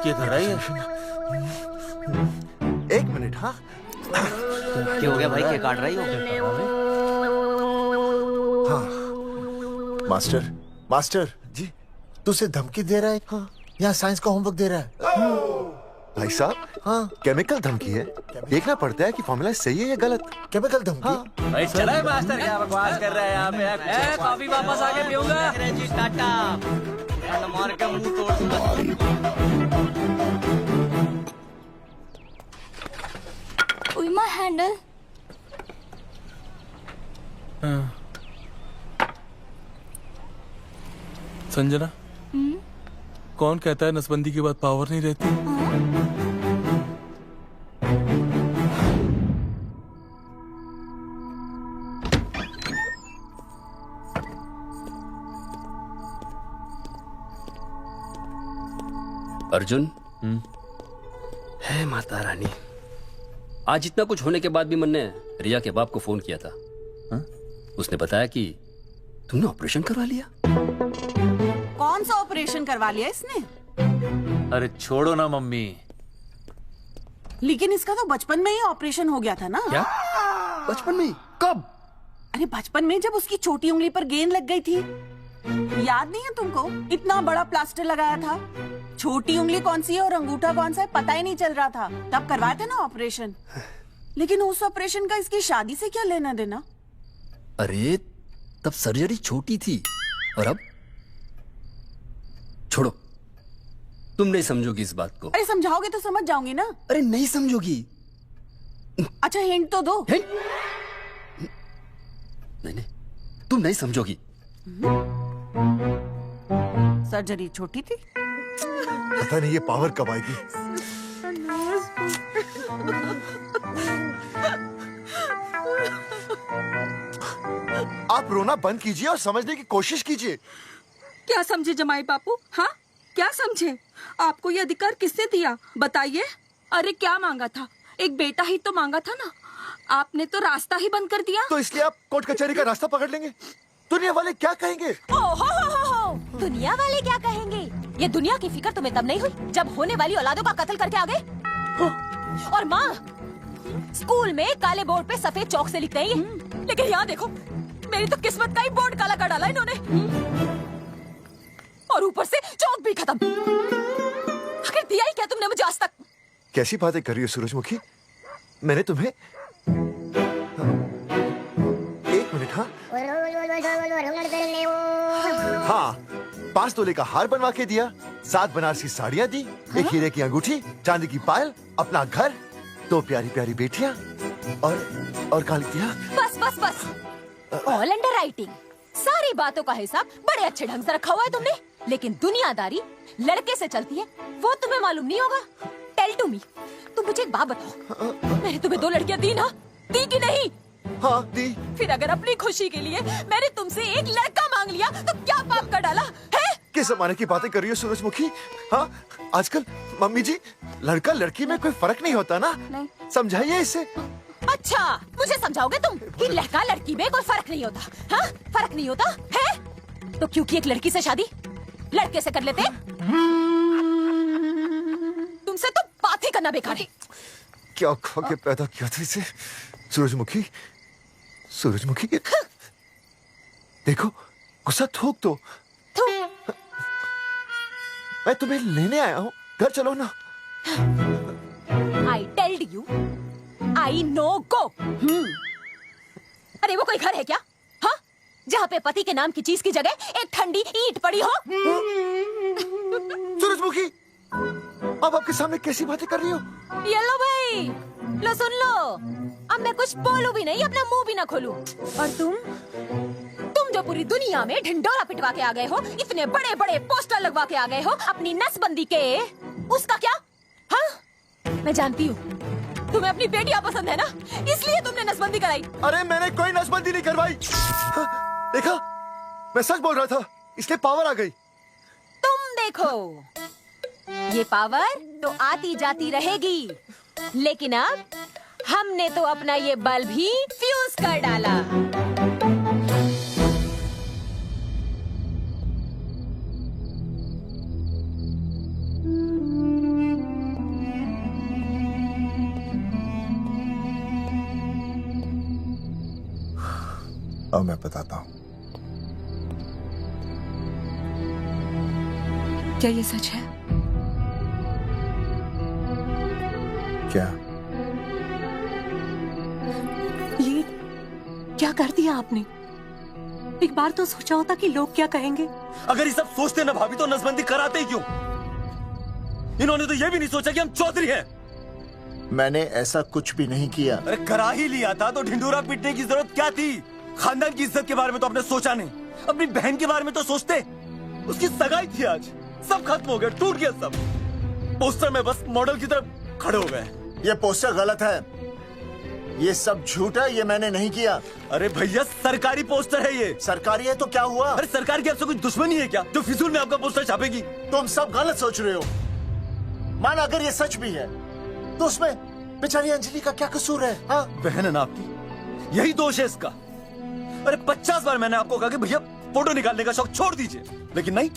क्या कर रही है? 1 मिनट। हाँ, क्या हो गया भाई, क्या काट रही हो? हाँ, मास्टर जी, तुझे धमकी दे रहा है? हाँ, यहाँ साइंस का होमवर्क दे रहा है। भाई साहब, हाँ, केमिकल धमकी है, देखना पड़ता है कि फॉर्मूला सही है या गलत। केमिकल धमकी? हाँ। भाई चला है मास्टर, क्या बकवास कर रहा है यहाँ पे? कॉफी वापस आके पीऊंगा। टाटा, मार के मुंह तोड़ दूंगा। उइमा हैंडल। संजना, कौन कहता है नसबंदी के बाद पावर नहीं रहती? अर्जुन, है माता रानी, आज इतना कुछ होने के बाद भी मन ने रिया के बाप को फोन किया था। उसने बताया कि तुमने ऑपरेशन करवा लिया। कौन सा ऑपरेशन करवा लिया इसने? अरे छोड़ो ना मम्मी। लेकिन इसका तो बचपन में ही ऑपरेशन हो गया था ना। क्या? बचपन में? कब? अरे बचपन में, जब उसकी छोटी उंगली पर गेंद लग गई थी। याद नहीं है तुमको? इतना बड़ा प्लास्टर लगाया था। छोटी उंगली कौन सी है और अंगूठा कौन सा है पता ही नहीं चल रहा था। तब करवाया था ना ऑपरेशन। लेकिन उस ऑपरेशन का इसकी शादी से क्या लेना देना? अरे तब सर्जरी छोटी थी, और अब? छोड़ो, तुम नहीं समझोगी इस बात को। अरे समझाओगे तो समझ जाऊंगी ना। अरे नहीं समझोगी। अच्छा हिंट तो दो। नहीं, तुम नहीं समझोगी। सर्जरी छोटी थी। पता नहीं ये पावर कब आएगी। आप रोना बंद कीजिए और समझने की कोशिश कीजिए। क्या समझे जमाई बापू? हाँ, क्या समझे? आपको ये अधिकार किसने दिया बताइए? अरे क्या मांगा था? एक बेटा ही तो मांगा था ना। आपने तो रास्ता ही बंद कर दिया। तो इसलिए आप कोर्ट कचहरी का रास्ता पकड़ लेंगे? दुनिया वाले क्या कहेंगे? हो। दुनिया वाले क्या कहेंगे? ये दुनिया की फिक्र तुम्हें तब नहीं हुई जब होने वाली औलादों का कत्ल करके आ गए। और माँ, स्कूल में काले बोर्ड पे सफेद चौक से लिखते हैं, लेकिन यहाँ देखो, मेरी तो किस्मत का ही बोर्ड काला कर डाला इन्होंने। और ऊपर से चौक भी खत्म। आखिर दिया ही क्या तुमने मुझे आज तक? कैसी बातें कर रही हो सूरजमुखी? मैंने तुम्हें एक मिनट। हाँ, 5 तोले का हार बनवा के दिया, 7 बनारसी साड़ियाँ दी, एक हीरे की अंगूठी, चांदी की पायल, अपना घर, 2 प्यारी प्यारी बेटियाँ और क्या लिख दिया? बस। All under writing. सारी बातों का हिसाब बड़े अच्छे ढंग से रखा हुआ है तुमने, लेकिन दुनियादारी लड़के से चलती है वो तुम्हें मालूम नहीं होगा। टेल टू मी, तुम मुझे एक बात बताओ, मैंने तुम्हें 2 लड़कियां दी ना? दी कि नहीं? हाँ दी। फिर अगर अपनी खुशी के लिए मैंने तुमसे एक लड़का मांग लिया तो क्या पाप कर डाला है? किस जमाने की बातें कर रही हो सूरजमुखी? हाँ, आजकल मम्मी जी, लड़का लड़की में कोई फर्क नहीं होता ना। नहीं। समझाइए इसे। अच्छा, मुझे समझाओगे तुम कि लड़का लड़की में कोई फर्क नहीं होता? हाँ, फर्क नहीं होता है? तो क्योंकि एक लड़की से शादी लड़के से कर लेते? तुमसे तो बात ही करना बेकार है। क्या खा के पैदा किया था इसे? सूरजमुखी, सूरजमुखी, देखो, गुस्सा थूक दो। मैं तुम्हें लेने आया हूँ, घर चलो ना। I told you, I know go। अरे वो कोई घर है क्या? हाँ, जहाँ पे पति के नाम की चीज की जगह एक ठंडी ईंट पड़ी हो। सूरजमुखी, अब आपके सामने कैसी बातें कर रही हो? ये लो भाई, लो सुन लो। अब मैं कुछ बोलूं भी नहीं, अपना मुंह भी ना खोलूं। और तुम जो पूरी दुनिया में ढिंडोरा पिटवा के आ गए हो, इतने बड़े बड़े पोस्टर लगवा के आ गए हो अपनी नसबंदी के, उसका क्या? हाँ, मैं जानती हूँ तुम्हें अपनी बेटियां पसंद है ना, इसलिए तुमने नसबंदी कराई। अरे मैंने कोई नसबंदी नहीं करवाई। देखा, मैं सच बोल रहा था, इसलिए पावर आ गई। तुम देखो, ये पावर तो आती जाती रहेगी, लेकिन अब हमने तो अपना ये बल्ब ही फ्यूज कर डाला। अब मैं बताता हूँ। क्या ये सच है? क्या? ये क्या कर दिया आपने? एक बार तो सोचा होता कि लोग क्या कहेंगे। अगर ये सब सोचते ना भाभी तो नसबंदी कराते ही क्यों? इन्होंने तो ये भी नहीं सोचा कि हम चौधरी हैं। मैंने ऐसा कुछ भी नहीं किया। अरे करा ही लिया था तो ढिंडोरा पीटने की जरूरत क्या थी? खानदान की इज्जत के बारे में तो आपने सोचा नहीं, अपनी बहन के बारे में तो सोचते। उसकी सगाई थी आज, सब खत्म हो गया, टूट गया सब। पोस्टर में बस मॉडल की तरफ खड़े हो गए। ये पोस्टर गलत है, ये सब झूठ है, ये मैंने नहीं किया। अरे भैया सरकारी पोस्टर है ये। सरकारी है तो क्या हुआ? अरे सरकार की आपसे कोई दुश्मनी है क्या जो फिजूल में आपका पोस्टर छापेगी? तुम सब गलत सोच रहे हो। माना अगर ये सच भी है तो उसमें बेचारी अंजलि का क्या कसूर है? हाँ? बहन है ना आपकी, यही दोष है इसका। अरे 50 बार मैंने आपको कहा कि भैया फोटो निकालने का शौक छोड़ दीजिए, लेकिन नहीं।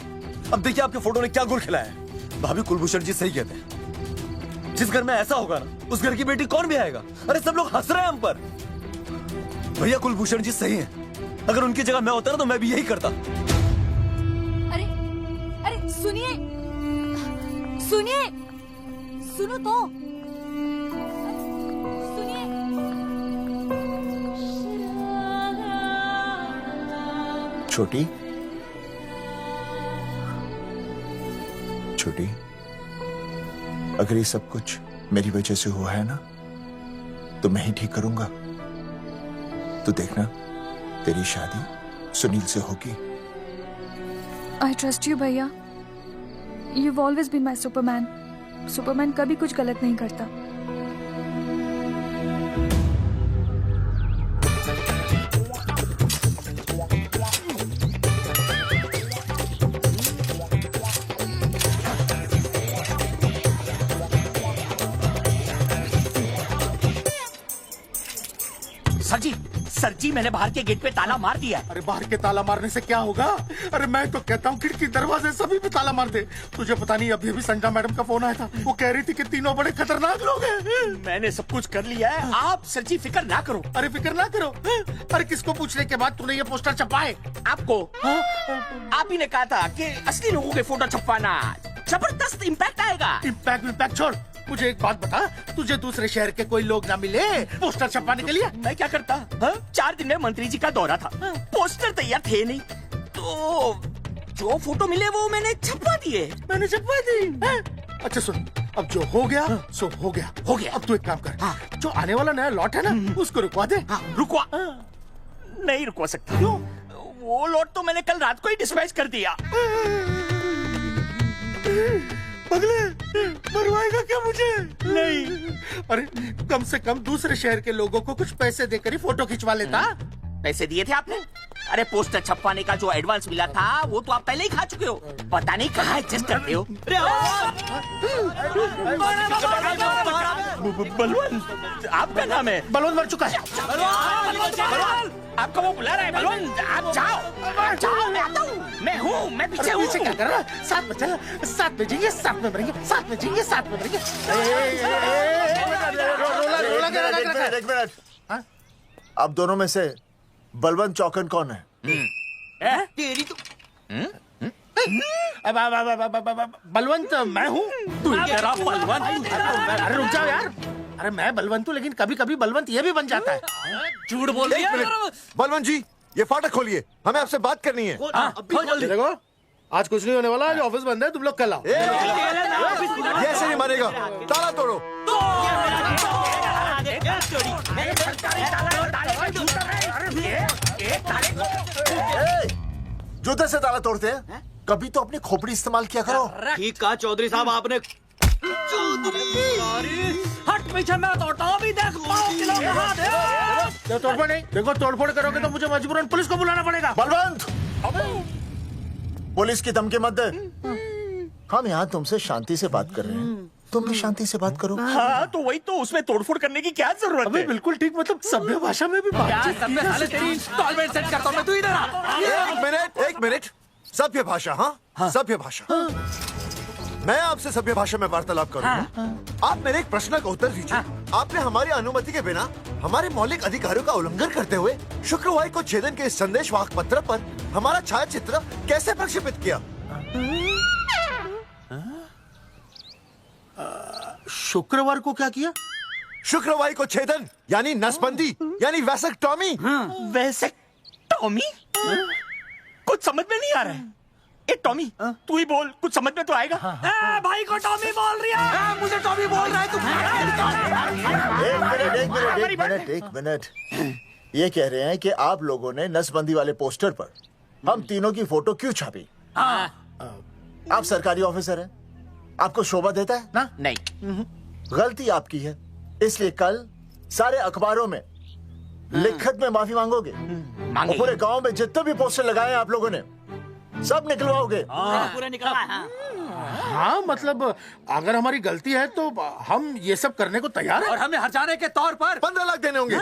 अब देखिए आपके फोटो ने क्या गुल खिलाया है। भाभी कुलभूषण जी सही कहते हैं, जिस घर में ऐसा होगा ना उस घर की बेटी कौन भी आएगा। अरे सब लोग हंस रहे हैं हम पर। भैया कुलभूषण जी सही हैं, अगर उनकी जगह मैं होता ना तो मैं भी यही करता। अरे अरे सुनिए सुनिए, सुनो तो सुनिए। छोटी छोटी, अगर ये सब कुछ मेरी वजह से हुआ है ना तो मैं ही ठीक करूंगा। तो देखना तेरी शादी सुनील से होगी। आई ट्रस्ट यू भैया। You've always been my Superman. Superman कभी कुछ गलत नहीं करता। सर जी मैंने बाहर के गेट पे ताला मार दिया है। अरे बाहर के ताला मारने से क्या होगा? अरे मैं तो कहता हूँ खिड़की दरवाजे सभी पे ताला मार दे। तुझे पता नहीं अभी अभी संजना मैडम का फोन आया था, वो कह रही थी कि तीनों बड़े खतरनाक लोग हैं। मैंने सब कुछ कर लिया है, आप सर जी फिक्र ना करो। अरे फिक्र ना करो। अरे किसको पूछने के बाद तूने ये पोस्टर छपाए? आपको आप ही ने कहा था कि असली लोगों के फोटो छपवाना जबरदस्त इम्पैक्ट आएगा। इम्पैक्ट छोड़, मुझे एक बात बता, तुझे दूसरे शहर के कोई लोग ना मिले पोस्टर छपवाने के लिए? मैं क्या करता? 4 दिन में मंत्री जी का दौरा था, पोस्टर तैयार थे नहीं, तो जो फोटो मिले वो मैंने छपवा दिए। मैंने छपवा दी? अच्छा सुन, अब जो हो गया सो हो गया। अब तू एक काम कर, जो आने वाला नया लॉट है ना उसको रुकवा दे। रुकवा? नहीं रुकवा सकता। क्यों? वो लॉट तो मैंने कल रात को ही डिस्पैच कर दिया। पगले, मरवाएगा क्या मुझे? नहीं। अरे कम से कम दूसरे शहर के लोगों को कुछ पैसे देकर ही फोटो खिंचवा लेता। पैसे दिए थे आपने? अरे पोस्टर छपवाने का जो एडवांस मिला था वो तो आप पहले ही खा चुके हो, पता नहीं कहाँ एडजस्ट करते हो। बलवंत, आपका नाम है? बलवंत मर चुका है। आपको वो बुला रहा है बलवंत, आप जाओ, मैं आता हूँ, मैं हूँ, मैं पीछे हूँ। क्या कर रहा है? साथ में चल, साथ में जिएंगे, साथ में मरेंगे, साथ में जिएंगे, साथ में मरेंगे। एक मिनट। अब दोनों में से बलवंत चौकन कौन है? तेरी तो बलवंत मैं हूँ। तू कह रहा बलवंत? अरे रुक जाओ यार। अरे मैं बलवंत हूँ, लेकिन कभी कभी बलवंत ये भी बन जाता है। झूठ बोल रही है। बलवंत जी, ये फाटक खोलिए, हमें आपसे बात करनी है। देखो आज कुछ नहीं होने वाला, आज ऑफिस बंद है, तुम लोग कल आओ। ये ऐसे नहीं मारेगा, ताला तोड़ो। जूते से ताला तोड़ते हैं, कभी तो अपनी खोपड़ी इस्तेमाल किया करो। ठीक कहा चौधरी साहब आपने। हट पीछे, मैं तोड़ता हूँ, अभी देख पाओ किलो के हाथ है। तोड़फोड़ नहीं, देखो तोड़फोड़ करोगे तो मुझे मजबूरन पुलिस को बुलाना पड़ेगा। बलवंत, पुलिस की धमकी मत दे। हम यहाँ तुमसे शांति से बात कर रहे हैं, तुम भी शांति से बात करो। हाँ तो वही तो, उसमें तोड़फोड़ करने की क्या जरूरत है? बिल्कुल ठीक, मतलब सभ्य भाषा में भी बातचीत। तेरी इंस्टॉलमेंट सेट करता हूँ मैं, तू इधर आ। एक मिनट, सभ्य भाषा? हाँ, सभ्य भाषा। मैं आपसे सभ्य भाषा में वार्तालाप करूंगा। आप मेरे एक प्रश्न का उत्तर दीजिए। आपने हमारी अनुमति के बिना हमारे मौलिक अधिकारों का उल्लंघन करते हुए शुक्रवार को छेदन के इस संदेशवाहक पत्र पर हमारा छायाचित्र कैसे प्रक्षेपित किया? शुक्रवार को क्या किया? शुक्रवार को छेदन यानी नसबंदी यानी वैसेक्टॉमी। वैसेक्टॉमी? कुछ समझ में नहीं आ रहा है। ए टॉमी, तू ही बोल, कुछ समझ में तो आएगा। भाई को टॉमी बोल रही है, मुझे टॉमी बोल रहा है तू। एक मिनट। ये कह रहे हैं कि आप लोगों ने नसबंदी वाले पोस्टर पर हम तीनों की फोटो क्यों छापी? आप सरकारी ऑफिसर हैं, आपको शोभा देता है ना? नहीं। गलती आपकी है, इसलिए कल सारे अखबारों में लिखत में माफी मांगोगे। पूरे गांव में जितने भी पोस्टर लगाए हैं आप लोगों ने, सब निकलवाओगे? पूरा निकला। हाँ मतलब अगर हमारी गलती है तो हम ये सब करने को तैयार हैं। और हमें हर्जाने के तौर पर 15 लाख देने होंगे।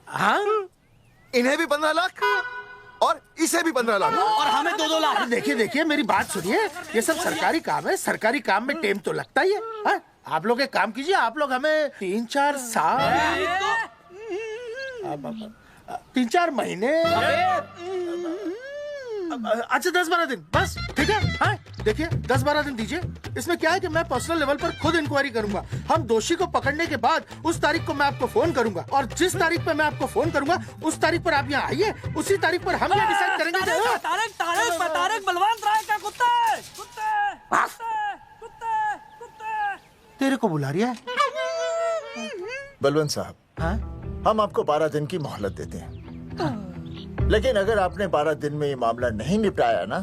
हाँ इन्हें भी 15 लाख और इसे भी 15 लाख और हमें 2-2 लाख। देखिए देखिए मेरी बात सुनिए, ये सब सरकारी काम है, सरकारी काम में टेम तो लगता ही है। हाँ? आप लोग एक काम कीजिए, आप लोग हमें 3-4 साल 3-4 महीने, अच्छा 10-12 दिन बस, ठीक है। हाँ देखिए 10-12 दिन दीजिए। इसमें क्या है कि मैं पर्सनल लेवल पर खुद इंक्वायरी करूंगा। हम दोषी को पकड़ने के बाद उस तारीख को मैं आपको फोन करूंगा, और जिस तारीख पे मैं आपको फोन करूंगा उस तारीख पर आप यहाँ आइए। उसी तारीख पर हम ये डिसाइड करेंगे। तारक बलवंत राय का कुत्ता है। तेरे को बुला रहा है बलवंत साहब। हाँ? हम आपको 12 दिन की मोहलत देते हैं, लेकिन अगर आपने 12 दिन में ये मामला नहीं निपटाया ना,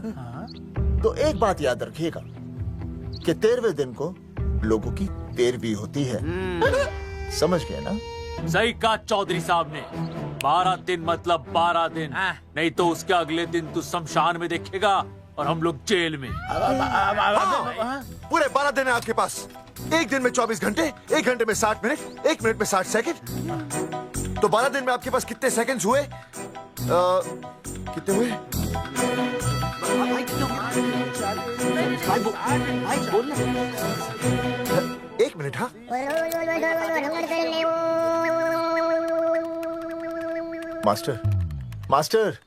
तो एक बात याद रखिएगा कि 13वें दिन को लोगों की 13वीं होती है। समझ गए ना? सही कहा चौधरी साहब ने। 12 दिन मतलब 12 दिन, नहीं तो उसके अगले दिन तू शमशान में देखेगा और हम लोग जेल में। पूरे 12 दिन है आपके पास। एक दिन में 24 घंटे, 1 घंटे में 60 मिनट, 1 मिनट में 60 सेकंड। तो 12 दिन में आपके पास कितने सेकंड्स हुए? कितने हुए? एक मिनट। हाँ मास्टर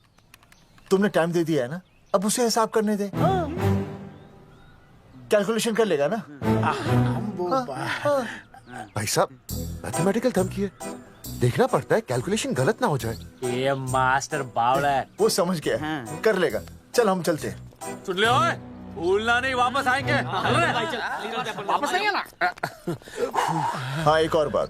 तुमने टाइम दे दिया है ना, अब उसे हिसाब करने दे। कैलकुलेशन कर लेगा ना? भाई साहब मैथमेटिकल धमकी है, देखना पड़ता है कैलकुलेशन गलत ना हो जाए। ये मास्टर बावड़ा है। वो समझ गया, कर लेगा। चल हम चलते हैं। सुन ले ओए, भूलना नहीं, वापस आएंगे। वापस नहीं आना। हाँ एक और बात,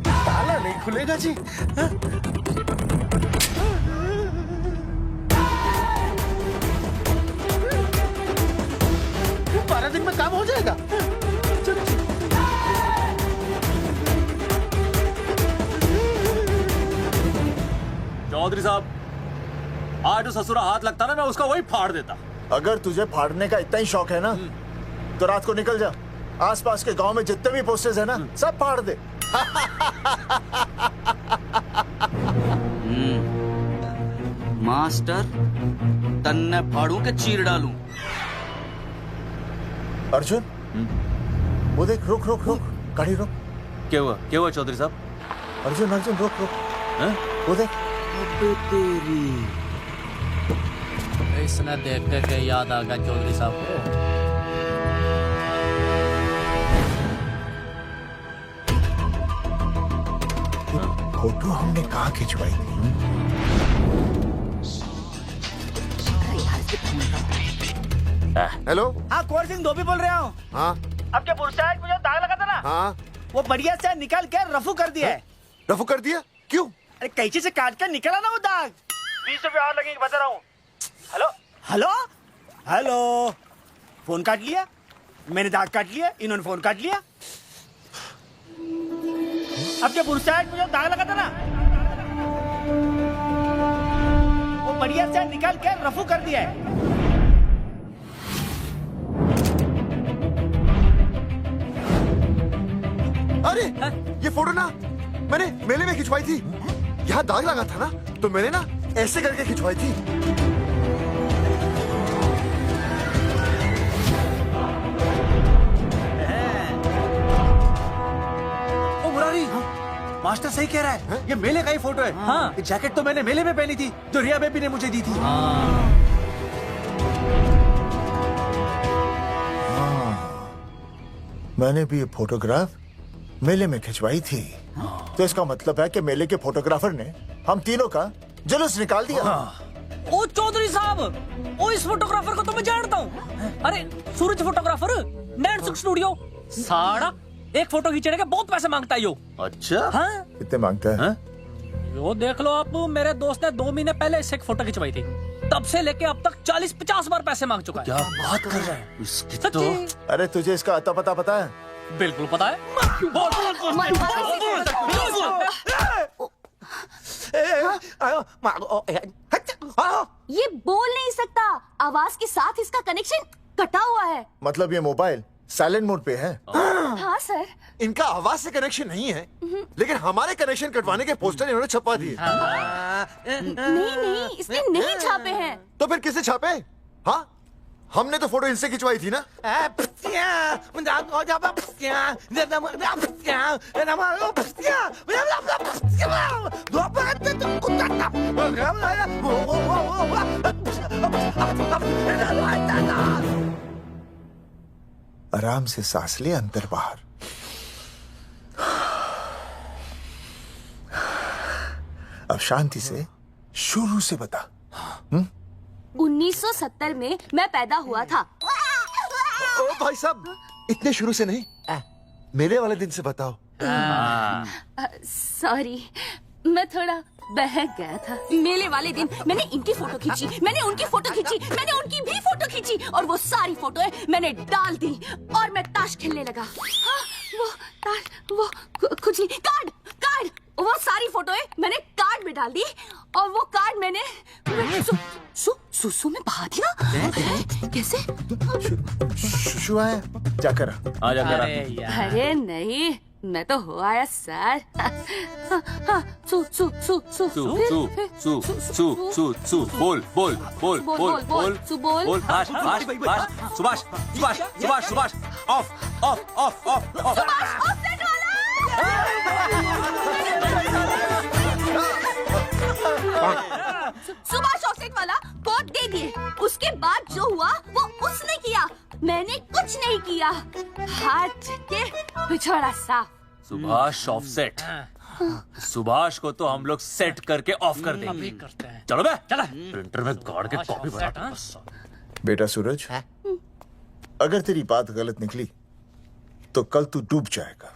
ताला नहीं खुलेगा जी। हाँ? 12 दिन में काम हो जाएगा। चौधरी साहब, आज जो ससुरा हाथ लगता ना, मैं उसका वही फाड़ देता। अगर तुझे फाड़ने का इतना ही शौक है ना, तो रात को निकल जा, आसपास के गांव में जितने भी पोस्टर्स है ना, सब फाड़ दे। मास्टर तन्ने फाड़ू के चीर डालूं। अर्जुन वो देख, रुक रुक रुक, गाड़ी रुक। क्या हुआ चौधरी साहब? अर्जुन अर्जुन रुक रुक, वो देख। तेरी इसने देख के याद आ गया चौधरी साहब को। फोटो हमने कहाँ खिंचवाई थी? हेलो। हाँ कुंवर सिंह धोबी बोल रहा हूँ। हाँ अब क्या पुरसाद मुझे दाग लगा था ना, हाँ वो बढ़िया से निकाल के रफू कर दिया है। रफू कर दिया? क्यों? अरे कैंची से काट कर निकला ना वो दाग। 20 रुपए और लगेंगे, बता रहा हूँ। हेलो हेलो हेलो, फोन काट लिया, मैंने दाग काट लिया, इन्होंने फोन काट लिया। अब क्या पुरसाद मुझे दाग लगा था ना, वो बढ़िया से निकाल के रफू कर दिया है। अरे ये फोटो ना मैंने मेले में खिंचवाई थी। यहाँ दाग लगा था ना, तो मैंने ना ऐसे करके खिंचवाई थी। ओ मुरारी, मास्टर सही कह रहा है, ये मेले का ही फोटो है। हाँ, जैकेट तो मैंने मेले में पहनी थी, जो रिया बेबी ने मुझे दी थी। मैंने भी ये फोटोग्राफ मेले में खिंचवाई थी। तो इसका मतलब है कि मेले के फोटोग्राफर ने हम तीनों का जुलूस निकाल दिया। ओ चौधरी साहब, ओ इस फोटोग्राफर को तो मैं जानता हूँ। अरे सूरज फोटोग्राफर, नैनसुख स्टूडियो। साड़ा एक फोटो खींचने के बहुत पैसे मांगता है यो। अच्छा हाँ? कितने मांगता है? यो देख लो आप, मेरे दोस्त ने 2 महीने पहले इससे एक फोटो खिंचवाई थी, तब से लेके अब तक 40-50 बार पैसे मांग चुका है। क्या बात कर रहा है? अरे तुझे इसका अता पता है? बिल्कुल पता है। ये बोल नहीं सकता, आवाज के साथ इसका कनेक्शन कटा हुआ है। मतलब ये मोबाइल साइलेंट मोड पे है। हाँ सर। इनका आवाज से कनेक्शन नहीं है, लेकिन हमारे कनेक्शन कटवाने के पोस्टर इन्होंने छपवा दिए। नहीं, इसने नहीं छापे हैं। तो फिर किसे छापे? हाँ, हमने तो फोटो इनसे खिंचवाई थी ना। आराम से सांस ले, अंदर बाहर। अब शांति से शुरू से बता। 1970 में मैं पैदा हुआ था। ओ भाई साहब, इतने शुरू से नहीं, मेले वाले दिन से बताओ। सॉरी, मैं थोड़ा बहक गया था। मेले वाले दिन मैंने इनकी फोटो खींची, मैंने उनकी फोटो खींची, मैंने उनकी भी फोटो खींची, और वो सारी फोटोएं मैंने डाल दी और मैं ताश खेलने लगा। वो ताश, वो कुछ नहीं, कार्ड, वो सारी फोटोएं मैंने कार्ड में डाल दी, और वो कार्ड मैंने सुसु में बहा दिया। कैसे? शुशु है, जाकर आ जाकर। अरे नहीं, मैं तो हो आया सर। बोल। सुभाष ऑफ। सुभाष ऑफसेट वाला कोड दे दिए। उसके बाद जो हुआ वो उसने किया, मैंने कुछ नहीं किया। हाथ के पिछड़ा साफ। सुभाष ऑफसेट। सुभाष को तो हम लोग सेट करके ऑफ कर देंगे। चलो बे, चला प्रिंटर में गाड़ के कॉपी बनाता हूं। बेटा सूरज, अगर तेरी बात गलत निकली तो कल तू डूब जाएगा।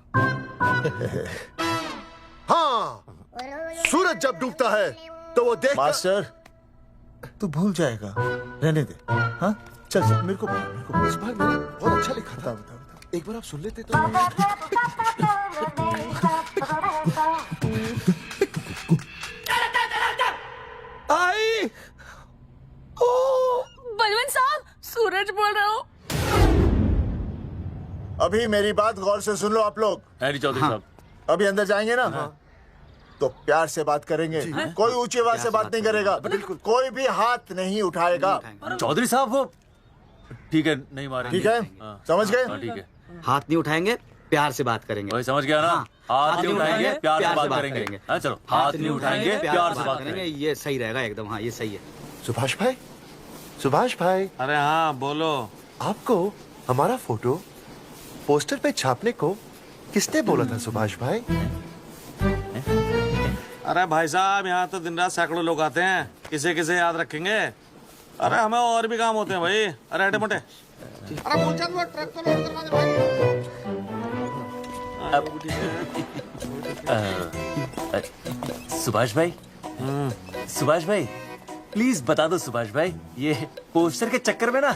हाँ, सूरज जब डूबता है तो वो देख। मास्टर, तू भूल जाएगा, रहने दे। हाँ, चल मेरे को इस बार मैंने बहुत अच्छा लिखा था। बता, एक बार आप सुन लेते तो। आई, बलवंत साहब, सूरज बोल रहा हूँ। अभी मेरी बात गौर से सुन लो आप लोग। चौधरी साहब, अभी अंदर जाएंगे ना, तो प्यार से बात करेंगे। कोई ऊंची आवाज से बात नहीं करेगा, बिल्कुल। कोई भी हाथ नहीं उठाएगा। चौधरी साहब, वो ठीक है, नहीं मारेंगे। ठीक है, समझ गए? ठीक है, हाथ नहीं उठाएंगे, प्यार से बात करेंगे। वही समझ गया ना? हाथ नहीं उठाएंगे, प्यार से बात करेंगे। चलो, हाथ नहीं उठाएंगे, प्यार से बात करेंगे। ये सही रहेगा एकदम। हाँ, ये सही है। सुभाष भाई, सुभाष भाई। अरे हाँ, बोलो। आपको हमारा फोटो पोस्टर पे छापने को किसने बोला था सुभाष भाई? अरे भाई साहब, यहाँ तो दिन रात सैकड़ों लोग आते हैं, किसे किसे याद रखेंगे। अरे हमें और भी काम होते हैं भाई। अरे हटे मोटे। अरे मूलचंद, वो ट्रक तो लोड करवा दे भाई। सुभाष भाई, सुभाष भाई, प्लीज बता दो सुभाष भाई, ये पोस्टर के चक्कर में ना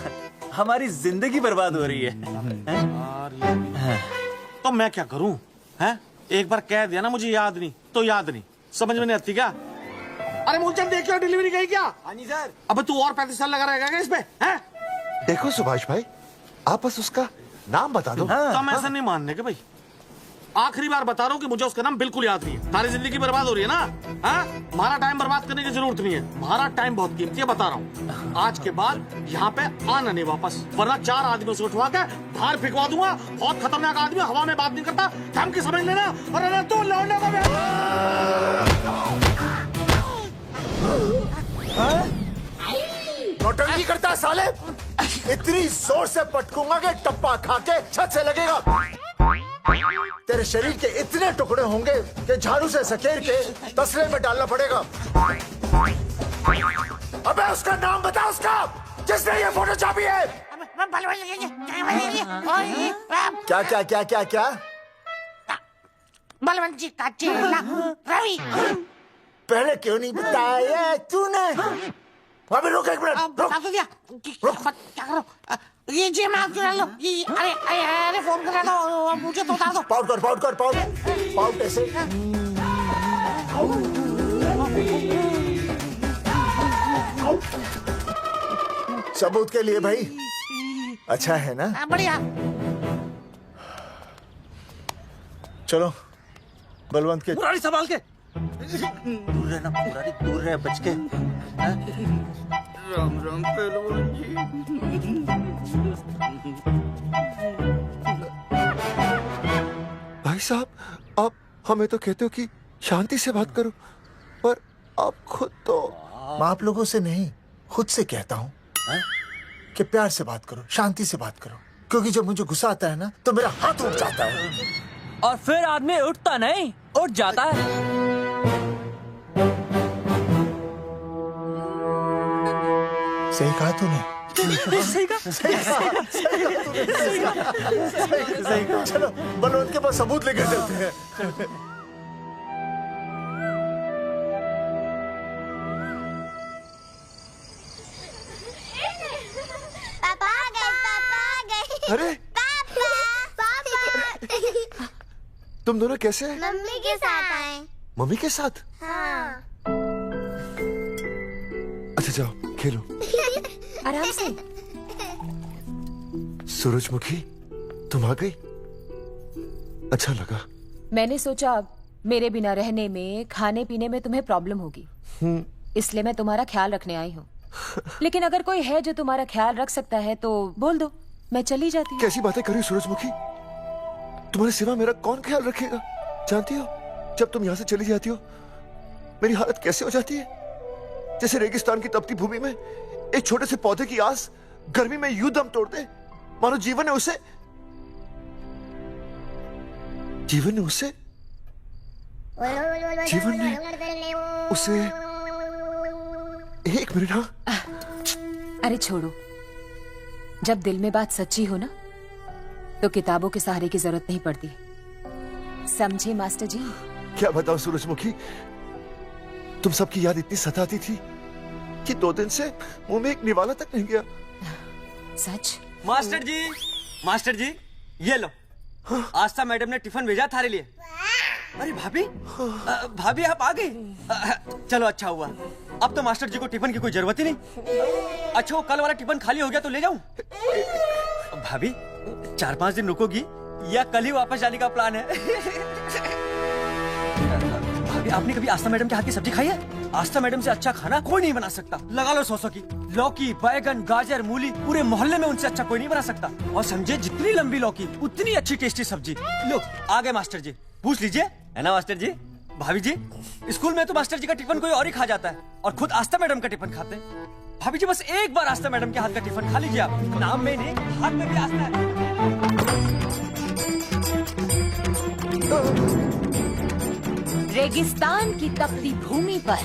हमारी जिंदगी बर्बाद हो रही है। तो मैं क्या करूं? हैं? एक बार कह दिया ना मुझे याद नहीं तो याद नहीं, समझ में नहीं आती क्या? अरे मूलचंद, देखियो डिलीवरी गई क्या? हाँ जी सर। अब तू और 35 साल लगा रहेगा क्या इसमें? हैं? देखो सुभाष भाई, आप बस उसका नाम बता दो। तो हम ऐसा नहीं मानने के भाई। आखिरी बार बता रहा हूँ कि मुझे उसका नाम बिल्कुल याद नहीं है। सारी जिंदगी बर्बाद हो रही है ना। हाँ? हमारा टाइम बर्बाद करने की जरूरत नहीं है। हमारा टाइम बहुत कीमती है, बता रहा हूँ। आज के बाद यहाँ पे आना नहीं वापस, वरना 4 आदमियों से उठवा के बाहर फेंकवा दूंगा। बहुत खतरनाक आदमी, हवा में बात नहीं करता, धमकी समझ लेना। और अरे तू लौंडे नौटंकी करता है साले। इतनी जोर से पटकूंगा कि टप्पा खा के छत से लगेगा। तेरे शरीर के इतने टुकड़े होंगे कि झाड़ू से सकेर के तसले में डालना पड़ेगा। अबे उसका नाम बता, उसका जिसने ये फोटो छापी है। क्या क्या क्या क्या क्या? बलवंत जी का चेला रवि। पहले क्यों नहीं बताया तूने? अबे रुक एक मिनट, रुक। बता तो दिया। रुक। क्या करो? ये जी मैं चुरा लो। अरे अरे अरे फोन करा दो, मुझे तो उतार दो। पाउट ऐसे। सबूत के लिए भाई, अच्छा है ना? बढ़िया। चलो बलवंत के। मुरारी संभाल के। दूर रहना मुरारी, दूर रह, बच के। राम राम पहलवान जी। भाई साहब, आप हमें तो कहते हो कि शांति से बात करो, पर आप खुद तो। मैं आप लोगों से नहीं, खुद से कहता हूँ कि प्यार से बात करो, शांति से बात करो, क्योंकि जब मुझे गुस्सा आता है ना तो मेरा हाथ उठ जाता है। और फिर आदमी उठता नहीं, उठ जाता है। सही कहा तूने। सही कहा। चलो बलवंत के पास सबूत लेकर चलते हैं। पापा आ गए। अरे पापा तुम दोनों कैसे हैं? मम्मी के साथ आए। मम्मी के साथ? हाँ। अच्छा जाओ खेलो। आराम से। सूरजमुखी तुम आ गई, अच्छा लगा। मैंने सोचा मेरे बिना रहने में, खाने पीने में तुम्हें प्रॉब्लम होगी, इसलिए मैं तुम्हारा ख्याल रखने आई हूँ। लेकिन अगर कोई है जो तुम्हारा ख्याल रख सकता है तो बोल दो, मैं चली जाती हूँ। कैसी बातें कर रही हो सूरजमुखी? तुम्हारे सिवा मेरा कौन ख्याल रखेगा? जानती हो जब तुम यहाँ से चली जाती हो मेरी हालत कैसे हो जाती है? जैसे रेगिस्तान की तपती भूमि में एक छोटे से पौधे की आस गर्मी में यूं दम तोड़ दे, मानो जीवन ने उसे एक मिनट। हाँ अरे छोड़ो, जब दिल में बात सच्ची हो ना तो किताबों के सहारे की जरूरत नहीं पड़ती, समझे मास्टर जी? क्या बताओ सूरजमुखी, तुम सबकी याद इतनी सताती थी कि 2 दिन से मुंह में एक निवाला तक नहीं गया। सच? मास्टर जी ये लो, आस्था मैडम ने टिफिन भेजा थारे लिए। अरे भाभी, भाभी आप आ गई। चलो अच्छा हुआ, अब तो मास्टर जी को टिफिन की कोई जरूरत ही नहीं। अच्छा वो कल वाला टिफिन खाली हो गया तो ले जाऊं? भाभी 4-5 दिन रुकोगी या कल ही वापस जाने का प्लान है? भाभी आपने कभी आस्था मैडम के हाथ की सब्जी खाई है? आस्था मैडम से अच्छा खाना कोई नहीं बना सकता। लगा लो 100 की। लौकी, बैगन, गाजर, मूली, पूरे मोहल्ले में उनसे अच्छा कोई नहीं बना सकता। और समझे जितनी लंबी लौकी उतनी अच्छी टेस्टी सब्जी। लो आ गए मास्टर जी, पूछ लीजिए, है ना मास्टर जी? भाभी जी स्कूल में तो मास्टर जी का टिफिन कोई और ही खा जाता है और खुद आस्था मैडम का टिफिन खाते हैं। भाभी जी बस एक बार आस्था मैडम के हाथ का टिफिन खा लीजिए आप, नाम में नहीं हाथ में भी आस्था है। रेगिस्तान की तपती भूमि पर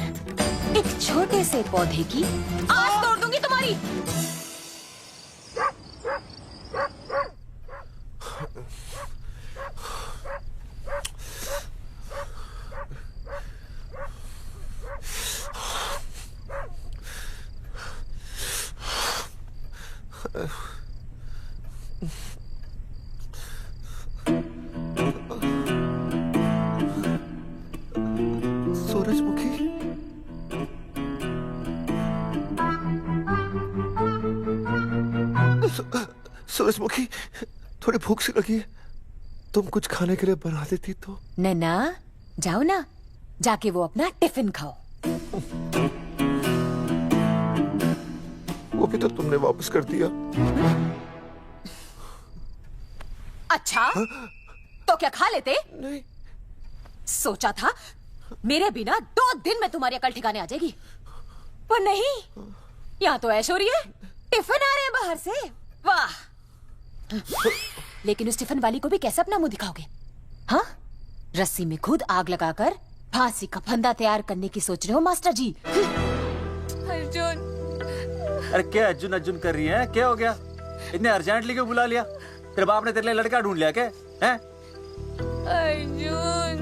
एक छोटे से पौधे की आस तोड़ दूंगी तुम्हारी। सूरजमुखी सूरजमुखी थोड़ी भूख सी लगी है, तुम कुछ खाने के लिए बना देती तो। नैना जाओ ना, जाके वो अपना टिफिन खाओ। वो भी तो तुमने वापस कर दिया। अच्छा तो क्या खा लेते? नहीं। सोचा था मेरे बिना 2 दिन में तुम्हारी अकल ठिकाने आ जाएगी, पर नहीं, यहाँ तो ऐश हो रही है। टिफिन आ रहे हैं बाहर से, वाह। लेकिन उस टिफिन वाली को भी कैसे अपना मुंह दिखाओगे? हाँ, रस्सी में खुद आग लगाकर फांसी का फंदा तैयार करने की सोच रहे हो मास्टर जी? अर्जुन, अरे क्या अर्जुन अर्जुन कर रही है? क्या हो गया? इतने अर्जेंटली क्यों बुला लिया? तेरे बाप ने तेरे लिए लड़का ढूंढ लिया क्या? हैं? अर्जुन,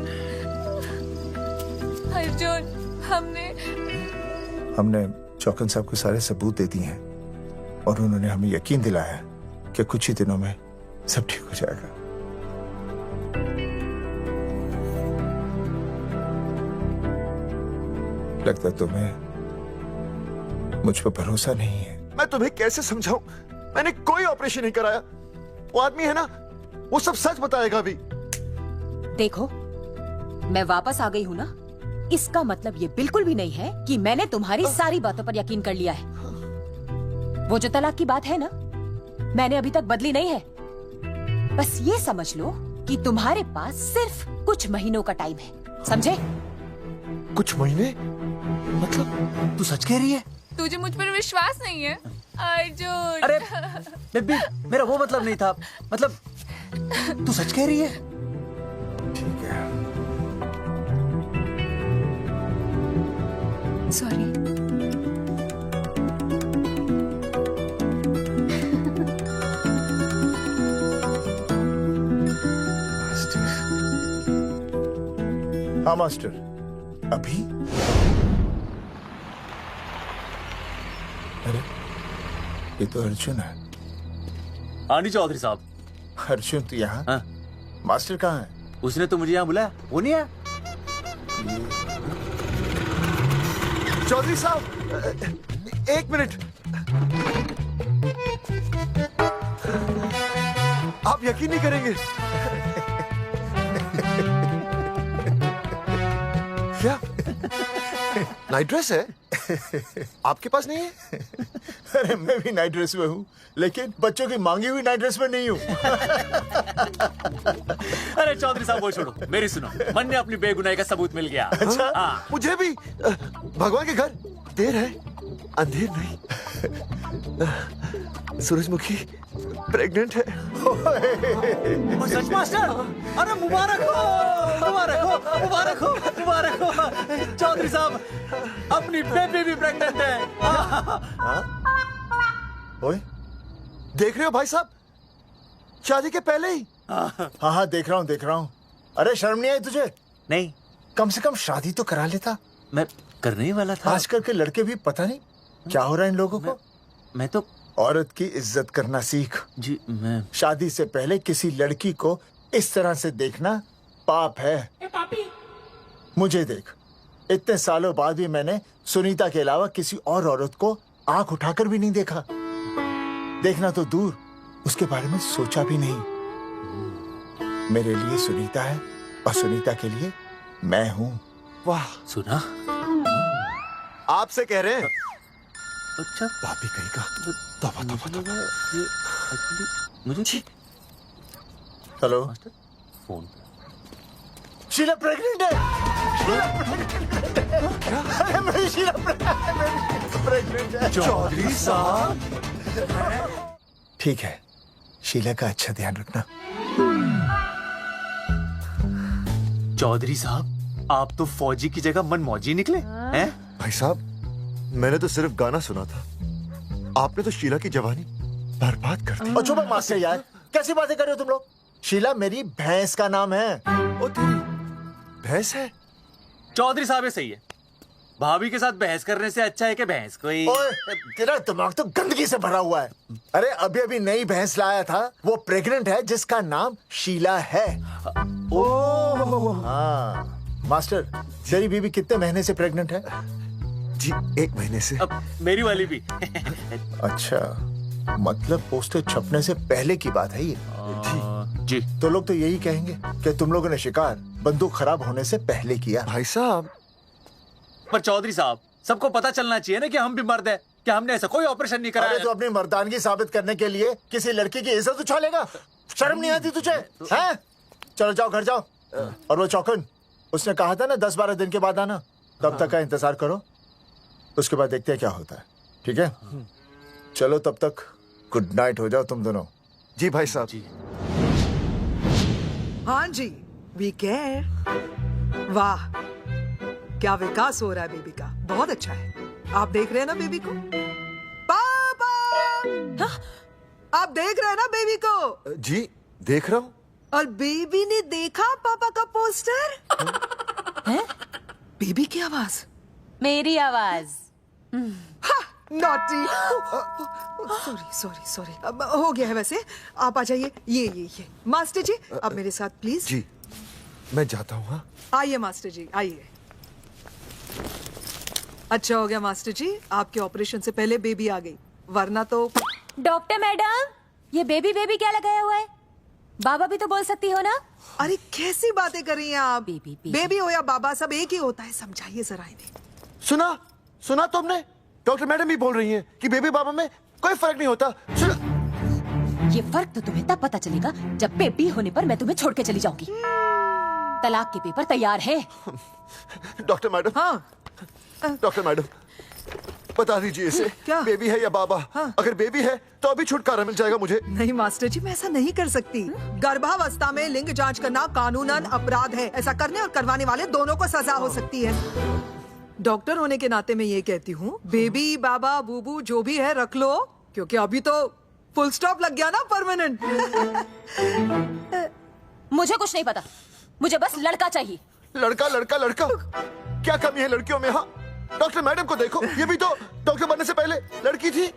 अर्जुन, हमने चौकन साहब को सारे सबूत दे दिए हैं और उन्होंने हमें यकीन दिलाया कि कुछ ही दिनों में सब ठीक हो जाएगा। लगता तुम्हें मुझ पर भरोसा नहीं है। मैं तुम्हें कैसे समझाऊं? मैंने कोई ऑपरेशन नहीं कराया। वो आदमी है ना, वो सब सच बताएगा अभी। देखो, मैं वापस आ गई हूँ ना, इसका मतलब ये बिल्कुल भी नहीं है कि मैंने तुम्हारी सारी बातों पर यकीन कर लिया है। वो जो तलाक की बात है ना, मैंने अभी तक बदली नहीं है। बस ये समझ लो कि तुम्हारे पास सिर्फ कुछ महीनों का टाइम है, समझे? कुछ महीने? मतलब तू सच कह रही है? तुझे मुझ पर विश्वास नहीं है अर्जुन? अरे बेबी, मेरा वो मतलब नहीं था। मतलब तू सच कह रही है? ठीक है। सॉरी। हाँ मास्टर, अभी? अरे ये तो अर्जुन है। आनी चौधरी साहब। अर्जुन तू यहाँ? हाँ। मास्टर कहाँ है? उसने तो मुझे यहाँ बुलाया, वो नहीं आया। चौधरी साहब, एक मिनट। आप यकीन नहीं करेंगे। क्या नाइट ड्रेस है? आपके पास नहीं है? अरे मैं भी नाइट ड्रेस में हूँ, लेकिन बच्चों की मांगी हुई नाइट ड्रेस में नहीं हूँ। अरे चौधरी साहब वो छोड़ो, मेरी सुनो। मन ने अपनी बेगुनाही का सबूत मिल गया। अच्छा? हाँ। मुझे भी। भगवान के घर देर है, अंधेर नहीं। सूरजमुखी प्रेग्नेंट है। सच मास्टर? अरे मुबारक हो, मुबारक हो, मुबारक हो, मुबारक हो। चौधरी साहब, अपनी बेबी भी प्रेग्नेंट है। ओए, देख रहे हो भाई साहब, शादी के पहले ही? हाँ हाँ देख रहा हूँ, देख रहा हूँ। अरे शर्म नहीं आई तुझे? नहीं। कम से कम शादी तो करा लेता। मैं करने ही वाला था। आजकल के लड़के भी पता नहीं क्या हो रहा है इन लोगों को। मैं तो औरत की इज्जत करना सीख। जी मैं शादी से पहले किसी लड़की को इस तरह से देखना पाप है। मुझे देख, इतने सालों बाद भी मैंने सुनीता के अलावा किसी और औरत को आंख उठाकर भी नहीं देखा। देखना तो दूर, उसके बारे में सोचा भी नहीं। मेरे लिए सुनीता है और सुनीता के लिए मैं हूँ। वाह। सुना? आपसे कह रहे हैं। अच्छा। भाभी कहीं का। तौबा तौबा तौबा। मुझे हेलो। फोन। शीला प्रेग्नेंट है। शीला मेरी शीला प्रेग्नेंट है। चौधरी साहब। ठीक है, शीला का अच्छा ध्यान रखना। चौधरी साहब, आप तो फौजी की जगह मनमौजी निकले हैं? भाई साहब, मैंने तो सिर्फ गाना सुना था, आपने तो शीला की जवानी बर्बाद कर दी। और चुप मास्टर यार, कैसी बातें कर रहे हो तुम लोग? शीला मेरी भैंस का नाम है। ओ तेरी भैंस है? चौधरी साहब ये सही है। भाभी के साथ बहस करने से अच्छा है कि भैंस कोई। ओए, तेरा दिमाग तो गंदगी से भरा हुआ है। अरे अभी अभी नई भैंस लाया था, वो प्रेग्नेंट है, जिसका नाम शीला है। ओह हाँ मास्टर, तेरी बीवी कितने महीने से प्रेग्नेंट है? जी 1 महीने से। अब मेरी वाली भी। अच्छा, मतलब पोस्टर छपने से पहले की बात है ये। जी। तो लोग तो यही कहेंगे कि तुम लोगों ने शिकार बंदूक खराब होने से पहले किया। भाई साहब, पर चौधरी साहब, सबको पता चलना चाहिए ना कि हम भी मर्द है, कि हमने ऐसा कोई ऑपरेशन नहीं कराया। अरे तो अपनी मर्दानगी साबित करने के लिए किसी लड़की की इज्जत उछालेगा? शर्म नहीं आती तुझे? हैं? चलो जाओ, घर जाओ। और वो चौकन, उसने कहा था ना 10-12 दिन के बाद आना, तब तक का इंतजार करो, उसके बाद देखते हैं क्या होता है। ठीक है? चलो तब तक गुड नाइट हो जाओ तुम दोनों। जी भाई साहब। जी। हाँ जी, वी केयर। वाह, क्या विकास हो रहा है बेबी का, बहुत अच्छा है। आप देख रहे हैं ना बेबी को? पापा! आप देख रहे हैं ना बेबी को? जी देख रहा हूँ। और बेबी ने देखा पापा का पोस्टर? हैं? बेबी की आवाज? मेरी आवाज। नॉटी। सॉरी सॉरी सॉरी, अब हो गया है वैसे। आप आ जाइए। ये मास्टर जी अब मेरे साथ प्लीज। जी मैं जाता हूँ। हाँ आइए मास्टर जी आइए। अच्छा हो गया मास्टर जी, आपके ऑपरेशन से पहले बेबी आ गई, वरना तो। डॉक्टर मैडम, ये बेबी बेबी क्या लगाया हुआ है? बाबा भी तो बोल सकती हो ना। अरे कैसी बातें कर रही हैं आप? बेबी हो या बाबा सब एक ही होता है, समझाइए जरा इन्हें। सुना तुमने? डॉक्टर मैडम भी बोल रही हैं कि बेबी बाबा में कोई फर्क नहीं होता। सुना? ये फर्क तो तुम्हें तब पता चलेगा जब बेबी होने पर मैं तुम्हें छोड़ के चली जाऊंगी। तलाक के पेपर तैयार है। Doctor madam. हाँ डॉक्टर मैडम बता दीजिए इसे, क्या बेबी है या बाबा? अगर बेबी है तो अभी छुटकारा मिल जाएगा मुझे। नहीं मास्टर जी, मैं ऐसा नहीं कर सकती। गर्भावस्था में लिंग जांच करना कानूनन अपराध है। ऐसा करने और करवाने वाले दोनों को सजा हो सकती है। डॉक्टर होने के नाते मैं ये कहती हूँ, बेबी बाबा बूबू जो भी है रख लो, क्योंकि अभी तो फुल स्टॉप लग गया ना परमानेंट। मुझे कुछ नहीं पता, मुझे बस लड़का चाहिए। लड़का लड़का लड़का, क्या कमी है लड़कियों में? हाँ डॉक्टर मैडम को देखो, ये भी तो डॉक्टर बनने से पहले लड़की थी।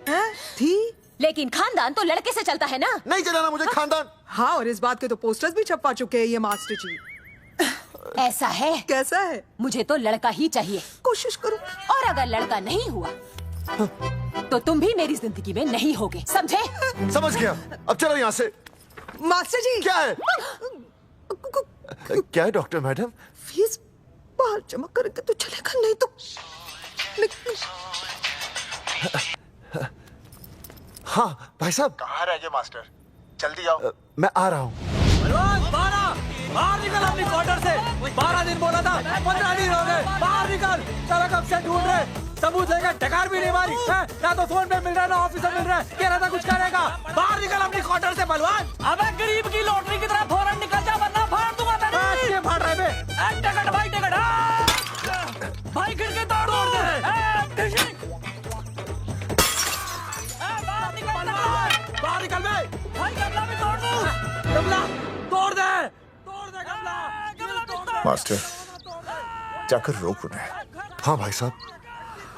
थी, लेकिन खानदान तो लड़के से चलता है ना। नहीं चलाना मुझे खानदान। हाँ और इस बात के तो पोस्टर्स भी छपवा चुके हैं ये मास्टर जी। ऐसा है? कैसा है? मुझे तो लड़का ही चाहिए। कोशिश करो। और अगर लड़का नहीं हुआ तो तुम भी मेरी जिंदगी में नहीं होगे, समझे? समझ गया, अब चलो यहाँ से। मास्टर जी क्या है? क्या है डॉक्टर मैडम? फीस बाहर जमा करेंगे तो चलेगा, नहीं तो। हाँ भाई साहब। कहाँ रह गए मास्टर? जल्दी आओ। मैं आ रहा हूँ। बाहर निकल अपनी क्वार्टर से। 12 दिन बोला था, 15 दिन हो गए। बाहर निकल, सारा कब से ढूंढ रहे, सबूत लेकर डकार भी नहीं मारी है? ना तो फोन पे मिल रहा है ना ऑफिस में मिल रहा है। कह रहा था कुछ करेगा। बाहर निकल अपनी क्वार्टर से बलवान। अबे गरीब की लॉटरी की तरह फौरन निकल जा, वरना फाड़ दूंगा तेरे। ये फाड़ रहे बे। टिकट भाई टिकट। भाई खिड़की तोड़ दे। बाहर निकल बे। भाई गमला भी तोड़ दूं। गमला तोड़ दे। मास्टर जाकर रोक उन्हें। हाँ भाई साहब,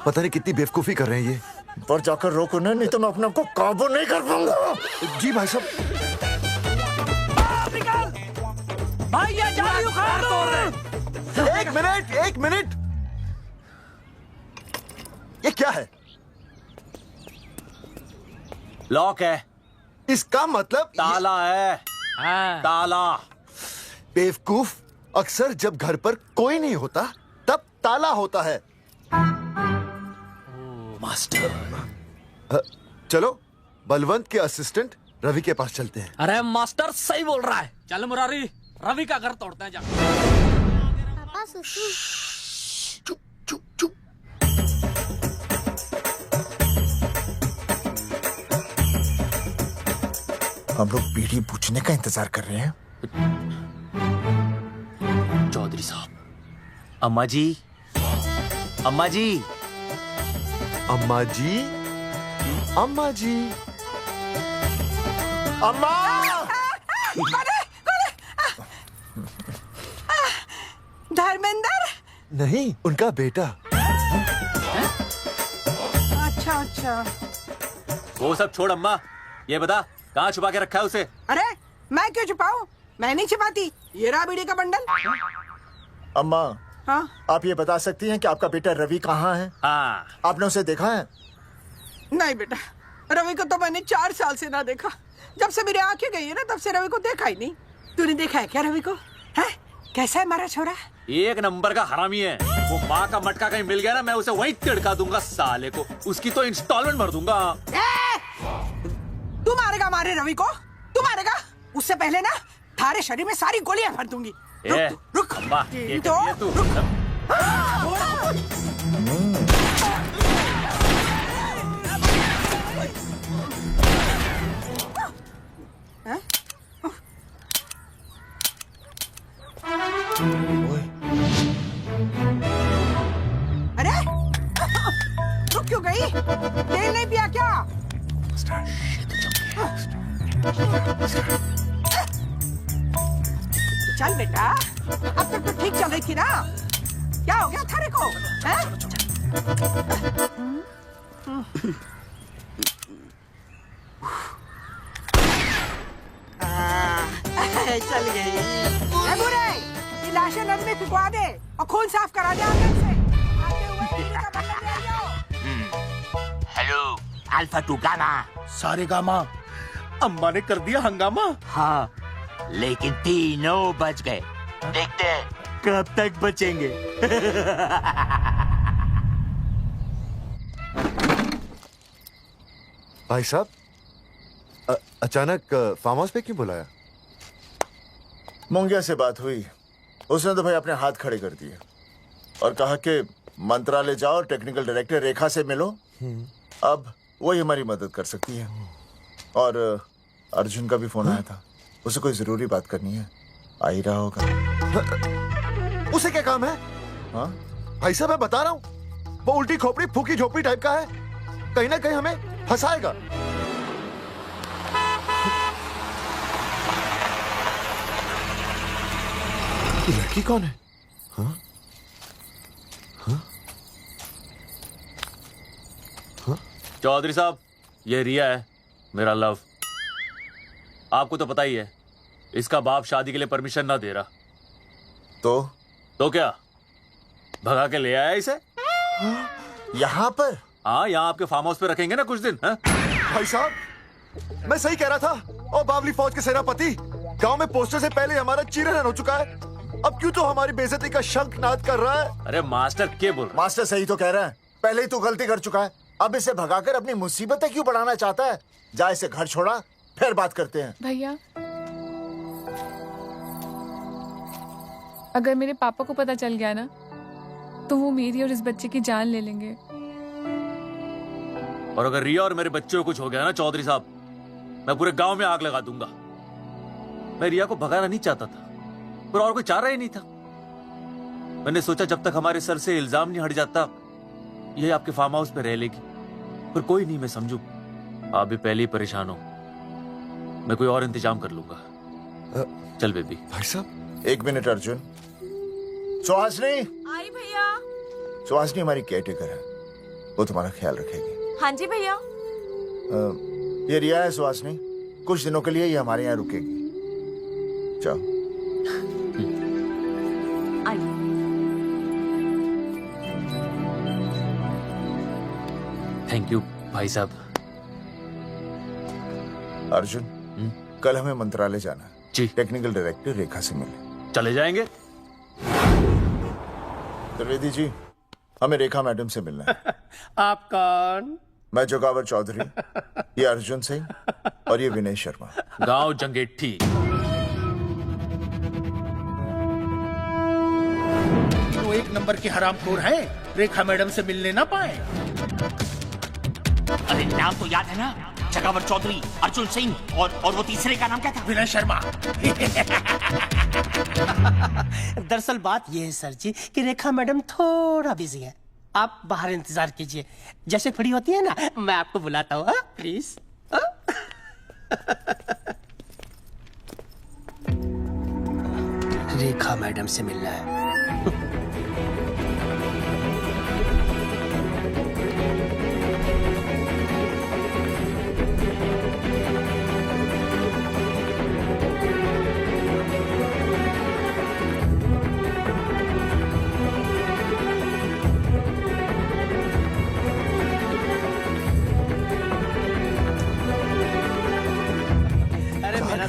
पता नहीं कितनी बेवकूफी कर रहे हैं ये। पर जाकर रोक उन्हें, नहीं तो मैं अपने आप को काबू नहीं कर पाऊंगा। जी भाई साहब। भाई ये जाली उखाड़ दो। एक मिनट। ये क्या है? लॉक है। इसका मतलब ताला है। ताला। बेवकूफ, अक्सर जब घर पर कोई नहीं होता तब ताला होता है। मास्टर चलो बलवंत के असिस्टेंट रवि के पास चलते हैं। अरे मास्टर सही बोल रहा है। चल मुरारी, रवि का घर तोड़ते हैं। जा पापा सुसु। हम लोग बीड़ी पूछने का इंतजार कर रहे हैं। चौधरी साहब। अम्मा जी, अम्मा जी, अम्मा जी, अम्मा जी, अम्मा। धर्मेंद्र? नहीं, उनका बेटा। अच्छा। वो सब छोड़ अम्मा, ये बता कहाँ छुपा के रखा है उसे? अरे मैं क्यों छुपाऊं? मैं नहीं छिपाती। ये रहा बीड़ी का बंडल। अम्मा, हाँ? आप ये बता सकती हैं कि आपका बेटा रवि कहाँ है? हाँ। आपने उसे देखा है? नहीं बेटा, रवि को तो मैंने 4 साल से ना देखा। जब से मेरी आंखें गई है ना, तब से रवि को देखा ही नहीं। तूने देखा है क्या रवि को? है? कैसा है हमारा छोरा? एक नंबर का हरामी है। वो माँ का मटका कहीं मिल गया ना, मैं उसे वहीं तिड़का दूंगा साले को। उसकी तो इंस्टॉलमेंट भर दूंगा। तू मारेगा मारे रवि को? तू मारेगा? उससे पहले ना थारे शरीर में सारी गोलियां भर दूंगी। रुक अम्मा, ये करती है तू। अरे रुक क्यों गई? तेल नहीं पिया क्या? चल बेटा, अब तक तो ठीक चल रही थी ना। क्या हो गया थारे को? हैं? चल गई। ए बुरे, ये लाशें नदी में फिकवा दे और खून साफ करा दे आंगन से। आते हुए टीवी का बटन ले जाओ। Hello alpha two gamma. सारे गामा अम्मा ने कर दिया हंगामा। हाँ, लेकिन तीनों बच गए। देखते हैं कब तक बचेंगे। भाई साहब, अचानक फार्म हाउस पे क्यों बुलाया? मोंगिया से बात हुई, उसने तो भाई अपने हाथ खड़े कर दिए और कहा कि मंत्रालय जाओ और टेक्निकल डायरेक्टर रेखा से मिलो, अब वही हमारी मदद कर सकती है। और अर्जुन का भी फोन आया था, उसे कोई जरूरी बात करनी है, आ ही रहा होगा। उसे क्या काम है? हाँ भाई साहब, मैं बता रहा हूँ, वो उल्टी खोपड़ी फूकी झोपड़ी टाइप का है, कहीं ना कहीं हमें फंसाएगा। लड़की कौन है? हाँ? हाँ? हाँ? चौधरी साहब, ये रिया है, मेरा लव। आपको तो पता ही है, इसका बाप शादी के लिए परमिशन ना दे रहा। तो क्या भगा के ले आया इसे? यहाँ पर? हाँ, यहाँ आपके फार्म हाउस पे रखेंगे ना कुछ दिन। हाँ? भाई साहब, मैं सही कह रहा था। और बावली फौज के सेनापति, गांव में पोस्टर से पहले हमारा चीरहरण हो चुका है, अब क्यों तो हमारी बेइज्जती का शंखनाद कर रहा है? अरे मास्टर क्या बोल रहा है? मास्टर सही तो कह रहा है, पहले ही तो गलती कर चुका है, अब इसे भगाकर अपनी मुसीबतें क्यों बढ़ाना चाहता है? जा इसे घर छोड़ा, फिर बात करते हैं। भैया, अगर मेरे पापा को पता चल गया ना, तो वो मेरी और इस बच्चे की जान ले लेंगे। और अगर रिया और मेरे बच्चे को कुछ हो गया ना चौधरी साहब, मैं पूरे गांव में आग लगा दूंगा। मैं रिया को भगाना नहीं चाहता था, पर और कोई चारा ही नहीं था। मैंने सोचा जब तक हमारे सर से इल्जाम नहीं हट जाता, ये आपके फार्म हाउस पे रह लेगी। पर कोई नहीं, मैं समझू आप भी पहले ही परेशान हो, मैं कोई और इंतजाम कर लूंगा। चल बेबी। भाई साहब, 1 मिनट अर्जुन। सुहासनी। आई भैया। सुहासनी हमारी केयरटेकर है, वो तुम्हारा ख्याल रखेगी। हाँ जी भैया। ये रिया है सुहासनी, कुछ दिनों के लिए ये हमारे यहाँ रुकेगी। जाओ। थैंक यू भाई साहब। अर्जुन, कल हमें मंत्रालय जाना है जी। टेक्निकल डायरेक्टर रेखा से मिलने चले जाएंगे। त्रिवेदी जी, हमें रेखा मैडम से मिलना है। आप कौन? मैं जोगावर चौधरी, ये अर्जुन सिंह और ये विनय शर्मा। गांव जंगेठी। वो 1 नंबर के हरामखोर हैं, रेखा मैडम से मिलने ना पाए। अरे नाम तो याद है ना, जगावर चौधरी, अर्जुन सिंह और वो तीसरे का नाम क्या था? विनय शर्मा। दरअसल बात यह है सर जी कि रेखा मैडम थोड़ा बिजी है, आप बाहर इंतजार कीजिए, जैसे फ्री होती है ना मैं आपको बुलाता हूँ, प्लीज। रेखा मैडम से मिलना है।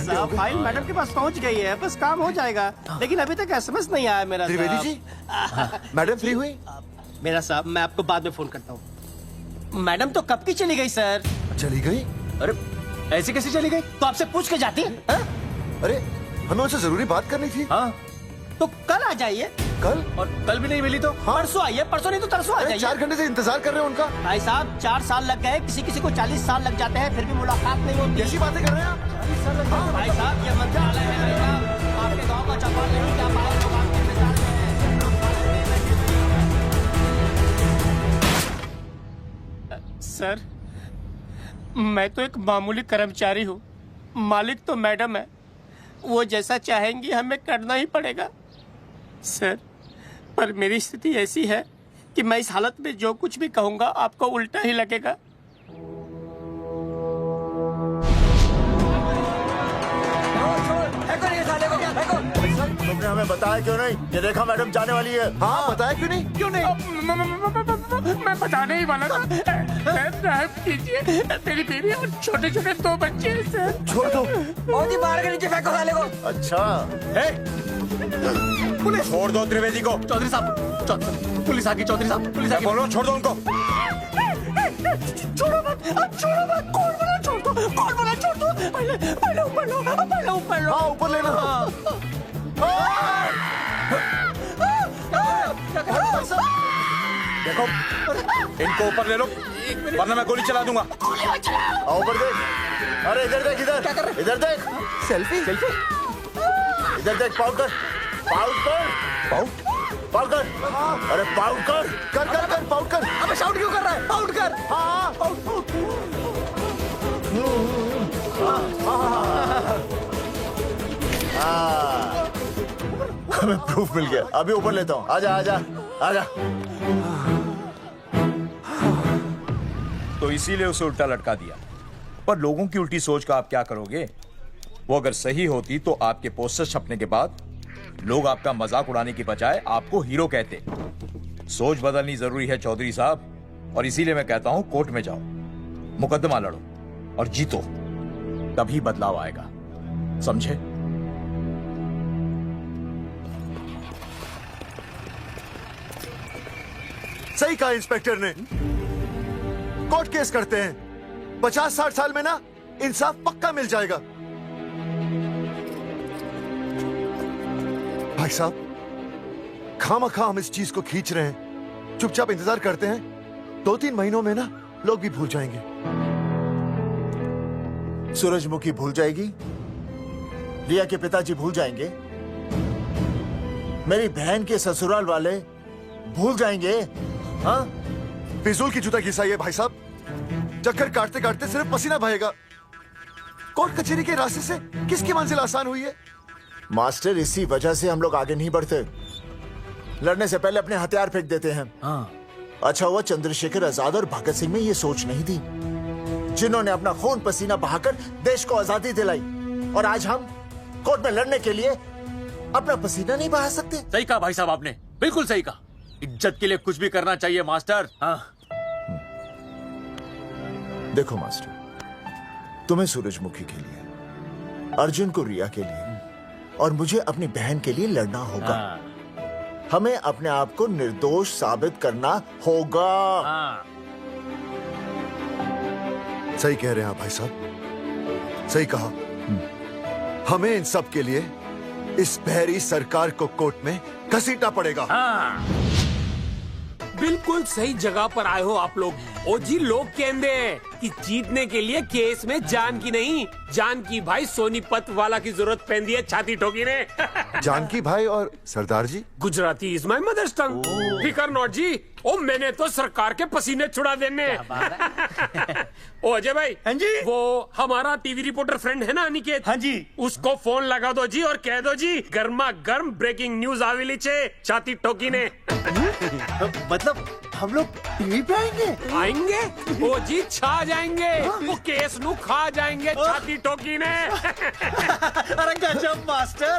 साहब, फाइल मैडम के पास पहुंच गई है, बस काम हो जाएगा, लेकिन अभी तक एसएमएस नहीं आया मेरा। त्रिवेदी जी, मैडम फ्री हुई? मेरा साहब, मैं आपको बाद में फोन करता हूँ। मैडम तो कब की चली गई सर। चली गई? अरे ऐसे कैसे चली गई? तो आपसे पूछ के जाती है? अरे हमें उनसे जरूरी बात करनी थी। हाँ, तो कल आ जाइए। कल? और कल भी नहीं मिली तो? हाँ? परसों आइए, परसों नहीं तो तरसों आ जाइए। 4 घंटे से इंतजार कर रहे हैं उनका। भाई साहब, 4 साल लग गए, किसी किसी को 40 साल लग जाते हैं, फिर भी मुलाकात नहीं होती। कैसी बातें कर रहे हैं आप? 40 साल लग जाते हैं। भाई साहब, ये मंत्रालय है भाई साहब, आपके गाँव का चौपाल नहीं क्या पाए लोग आपके इंतजार में। सर, मैं तो एक मामूली कर्मचारी हूँ, मालिक तो मैडम है, वो जैसा चाहेंगी हमें करना ही पड़ेगा। सर, पर मेरी स्थिति ऐसी है कि मैं इस हालत में जो कुछ भी कहूंगा आपको उल्टा ही लगेगा। ये सारी तुमने हमें बताया क्यों नहीं ये रेखा मैडम जाने वाली है? हाँ बताया क्यों नहीं? क्यों नहीं? मैं बताने ही वाला था। रहम कीजिए, मेरी बीवी और छोटे छोटे 2 बच्चे हैं सर। छोड़ दो। और जी बाहर के नीचे फेंको साले को। अच्छा पुलिस छोड़ दो त्रिवेदी को। चौधरी साहब, पुलिस आ गई। चौधरी साहब, पुलिस आ गई। बोलो छोड़ दो उनको। छोड़ो मत, कौन बोला छोड़ दो, कौन बोला छोड़ दो। पहले ऊपर लो, पहले ऊपर लो। हाँ ऊपर लेना। देखो इनको ऊपर ले लो वरना मैं गोली चला दूंगा। आओ ऊपर देख। अरे इधर देख, इधर इधर देख। सेल्फी इधर देख, पाउट कर, पाउट कर, पाउट कर। अरे पाउट कर, कर पाउट कर। अबे शाउट क्यों कर रहा है? पाउट कर। हाँ पाउट। हमें प्रूफ मिल गया। अभी ऊपर लेता हूँ। आजा आजा आजा। तो इसीलिए उसे उल्टा लटका दिया। पर लोगों की उल्टी सोच का आप क्या करोगे? वो अगर सही होती तो आपके पोस्टर छपने के बाद लोग आपका मजाक उड़ाने की बजाय आपको हीरो कहते। सोच बदलनी जरूरी है चौधरी साहब, और इसीलिए मैं कहता हूं कोर्ट में जाओ, मुकदमा लड़ो और जीतो, तभी बदलाव आएगा। समझे? सही कहा इंस्पेक्टर ने। कोर्ट केस करते हैं, 50-60 साल में ना इंसाफ पक्का मिल जाएगा। भाई साहब खामखा हम इस चीज को खींच रहे हैं, चुपचाप इंतजार करते हैं, 2-3 महीनों में ना लोग भी भूल जाएंगे। सूरजमुखी भूल जाएगी, रिया के पिताजी भूल जाएंगे, मेरी बहन के ससुराल वाले भूल जाएंगे। हाँ फिजूल की जूता घिसाई है भाई साहब, चक्कर काटते काटते सिर्फ पसीना बहेगा। कोर्ट कचहरी के रास्ते से किसकी मंजिल आसान हुई है? मास्टर इसी वजह से हम लोग आगे नहीं बढ़ते, लड़ने से पहले अपने हथियार फेंक देते हैं। अच्छा हुआ चंद्रशेखर आजाद और भगत सिंह में ये सोच नहीं थी, जिन्होंने अपना खून पसीना बहाकर देश को आजादी दिलाई, और आज हम कोर्ट में लड़ने के लिए अपना पसीना नहीं बहा सकते। सही कहा भाई साहब आपने, बिल्कुल सही कहा। इज्जत के लिए कुछ भी करना चाहिए मास्टर। हाँ देखो मास्टर, तुम्हें सूरजमुखी के लिए, अर्जुन को रिया के लिए, और मुझे अपनी बहन के लिए लड़ना होगा। हमें अपने आप को निर्दोष साबित करना होगा। सही कह रहे हैं आप भाई साहब, सही कहा। हमें इन सब के लिए इस बहरी सरकार को कोर्ट में घसीटना पड़ेगा। बिल्कुल सही जगह पर आए हो आप लोग। ओ जी लोग कहते हैं कि जीतने के लिए केस में जान की नहीं, जान की भाई सोनीपत वाला की जरूरत पैंदी है छाती ठोकी ने। जानकी भाई और सरदार जी? गुजराती इज माय मदर्स टंग। फिकर नॉट जी, ओ मैंने तो सरकार के पसीने छुड़ा देने। ओ अजय भाई, हाँ जी, वो हमारा टीवी रिपोर्टर फ्रेंड है ना अनिकेत, हाँ जी, उसको फोन लगा दो जी और कह दो जी गर्मा गर्म ब्रेकिंग न्यूज आवेली छे छाती ठोकी ने। मतलब हम लोग टीवी पे आएंगे? ओ जी छा जाएंगे, वो केस नु खा जाएंगे छाती ठोकी ने। अरे गजब मास्टर।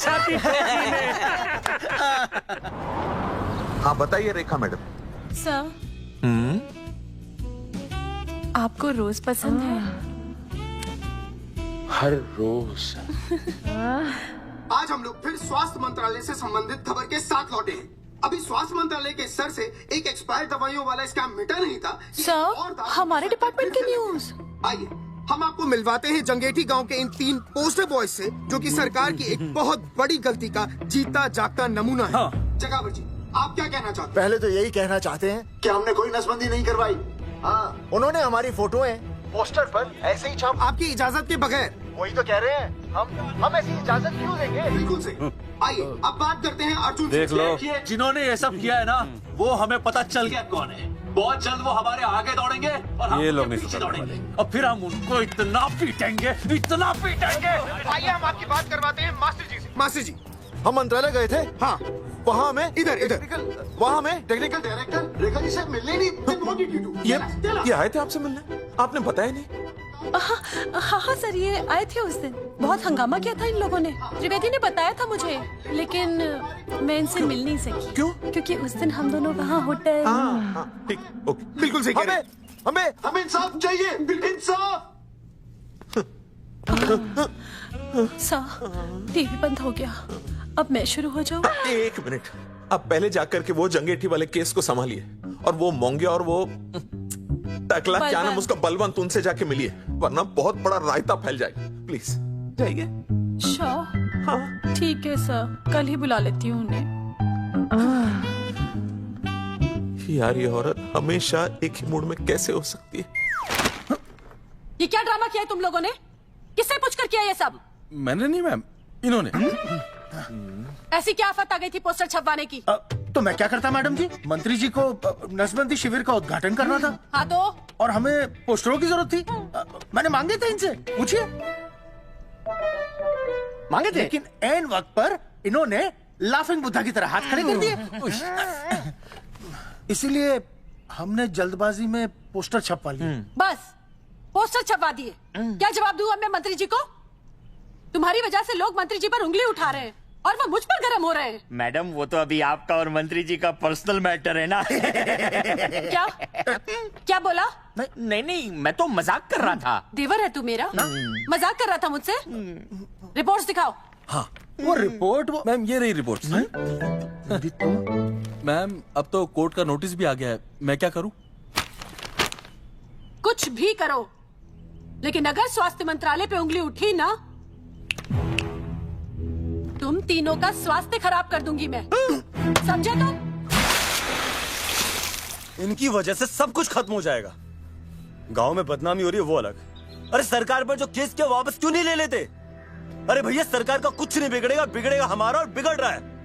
छाती ठोकी ने। हाँ बताइए रेखा मैडम। सर आपको रोज पसंद है? हर रोज। आज हम लोग फिर स्वास्थ्य मंत्रालय से संबंधित खबर के साथ लौटे हैं। अभी स्वास्थ्य मंत्रालय के सर से एक एक्सपायर्ड दवाइयों वाला स्कैम मिटा नहीं था। सर हमारे डिपार्टमेंट की न्यूज। आइए हम आपको मिलवाते हैं जंगेठी गांव के इन 3 पोस्टर बॉयज से, जो कि सरकार की एक बहुत बड़ी गलती का जीता जागता नमूना है। जगावर जी, आप क्या कहना चाहते हैं? पहले तो यही कहना चाहते हैं कि हमने कोई नसबंदी नहीं करवाई। हाँ, उन्होंने हमारी फोटोएं पोस्टर पर ऐसे ही छाप, आपकी इजाजत के बगैर। वही तो कह रहे हैं, हम ऐसी इजाजत क्यों देंगे? बिल्कुल सही। आइए अब बात करते हैं अर्जुन। देख लो, जिन्होंने ये सब किया है ना, वो हमें पता चल गया कौन है। बहुत जल्द वो हमारे आगे दौड़ेंगे और हम उनके पीछे दौड़ेंगे, और फिर हम उनको इतना पीटेंगे, इतना पीटेंगे। आइए हम आपकी बात करवाते हैं मास्टर जी से। मास्टर जी, हम मंत्रालय गए थे। हाँ, वहाँ में इधर वहाँ में टेक्निकल डायरेक्टर रेखा जी से मिलने नहीं। ये आए थे आपसे मिलने, आपने बताया नहीं। हाँ सर, ये आए थे उस दिन। बहुत हंगामा किया था इन लोगों ने। त्रिवेदी ने बताया था मुझे, लेकिन मैं इनसे मिल नहीं सकी। क्यों? क्योंकि उस दिन हम दोनों वहाँ होटल। ठीक, ओके, बिल्कुल सही कह रहे हैं। हमें इंसाफ चाहिए, इंसाफ। सर, टीवी बंद हो गया, अब मैं शुरू हो जाऊँ? 1 मिनट, अब पहले जाकर के वो जंगेठी वाले केस को संभालिए, और वो मोंगे और वो टकला क्या नाम उसका बलवंत, उनसे जाके मिलिए, वरना बहुत बड़ा रायता फैल जाएगा। प्लीज जाइए। हाँ ठीक है सर, कल ही बुला लेती हूँ उन्हें। यार ये औरत हमेशा एक ही मूड में कैसे हो सकती है? ये क्या ड्रामा किया है तुम लोगों ने? किससे पूछकर किया ये सब? मैंने नहीं मैम, इन्होंने। ऐसी क्या आफत आ गई थी पोस्टर छपवाने की? तो मैं क्या करता मैडम जी? मंत्री जी को नसबंदी शिविर का उद्घाटन करना था। हाँ तो? और हमें पोस्टरों की जरूरत थी। मैंने मांगे थे इनसे, पूछिए। मांगे थे, लेकिन एन वक्त पर इन्होंने लाफिंग बुद्धा की तरह हाथ खड़े कर दिए। इसीलिए हमने जल्दबाजी में पोस्टर छपवा लिए। बस पोस्टर छपवा दिए। क्या जवाब दूं अब मैं मंत्री जी को? तुम्हारी वजह से लोग मंत्री जी पर उंगली उठा रहे हैं और वो मुझ पर गर्म हो रहे हैं। मैडम वो तो अभी आपका और मंत्री जी का पर्सनल मैटर है ना। क्या क्या बोला? नहीं, मैं तो मजाक कर रहा था। देवर है तू मेरा? मजाक कर रहा था मुझसे? रिपोर्ट्स दिखाओ। हाँ वो रिपोर्ट, वो मैम ये रही रिपोर्ट। मैम अब तो कोर्ट का नोटिस भी आ गया है, मैं क्या करूं? कुछ भी करो, लेकिन अगर स्वास्थ्य मंत्रालय पे उंगली उठी ना, तुम तीनों का स्वास्थ्य खराब कर दूंगी मैं। समझे तुम? इनकी वजह से सब कुछ खत्म हो जाएगा। गांव में बदनामी हो रही है वो अलग, अरे सरकार पर जो केस किया वापस क्यों नहीं ले लेते? अरे भैया सरकार का कुछ नहीं बिगड़ेगा, बिगड़ेगा हमारा, और बिगड़ रहा है।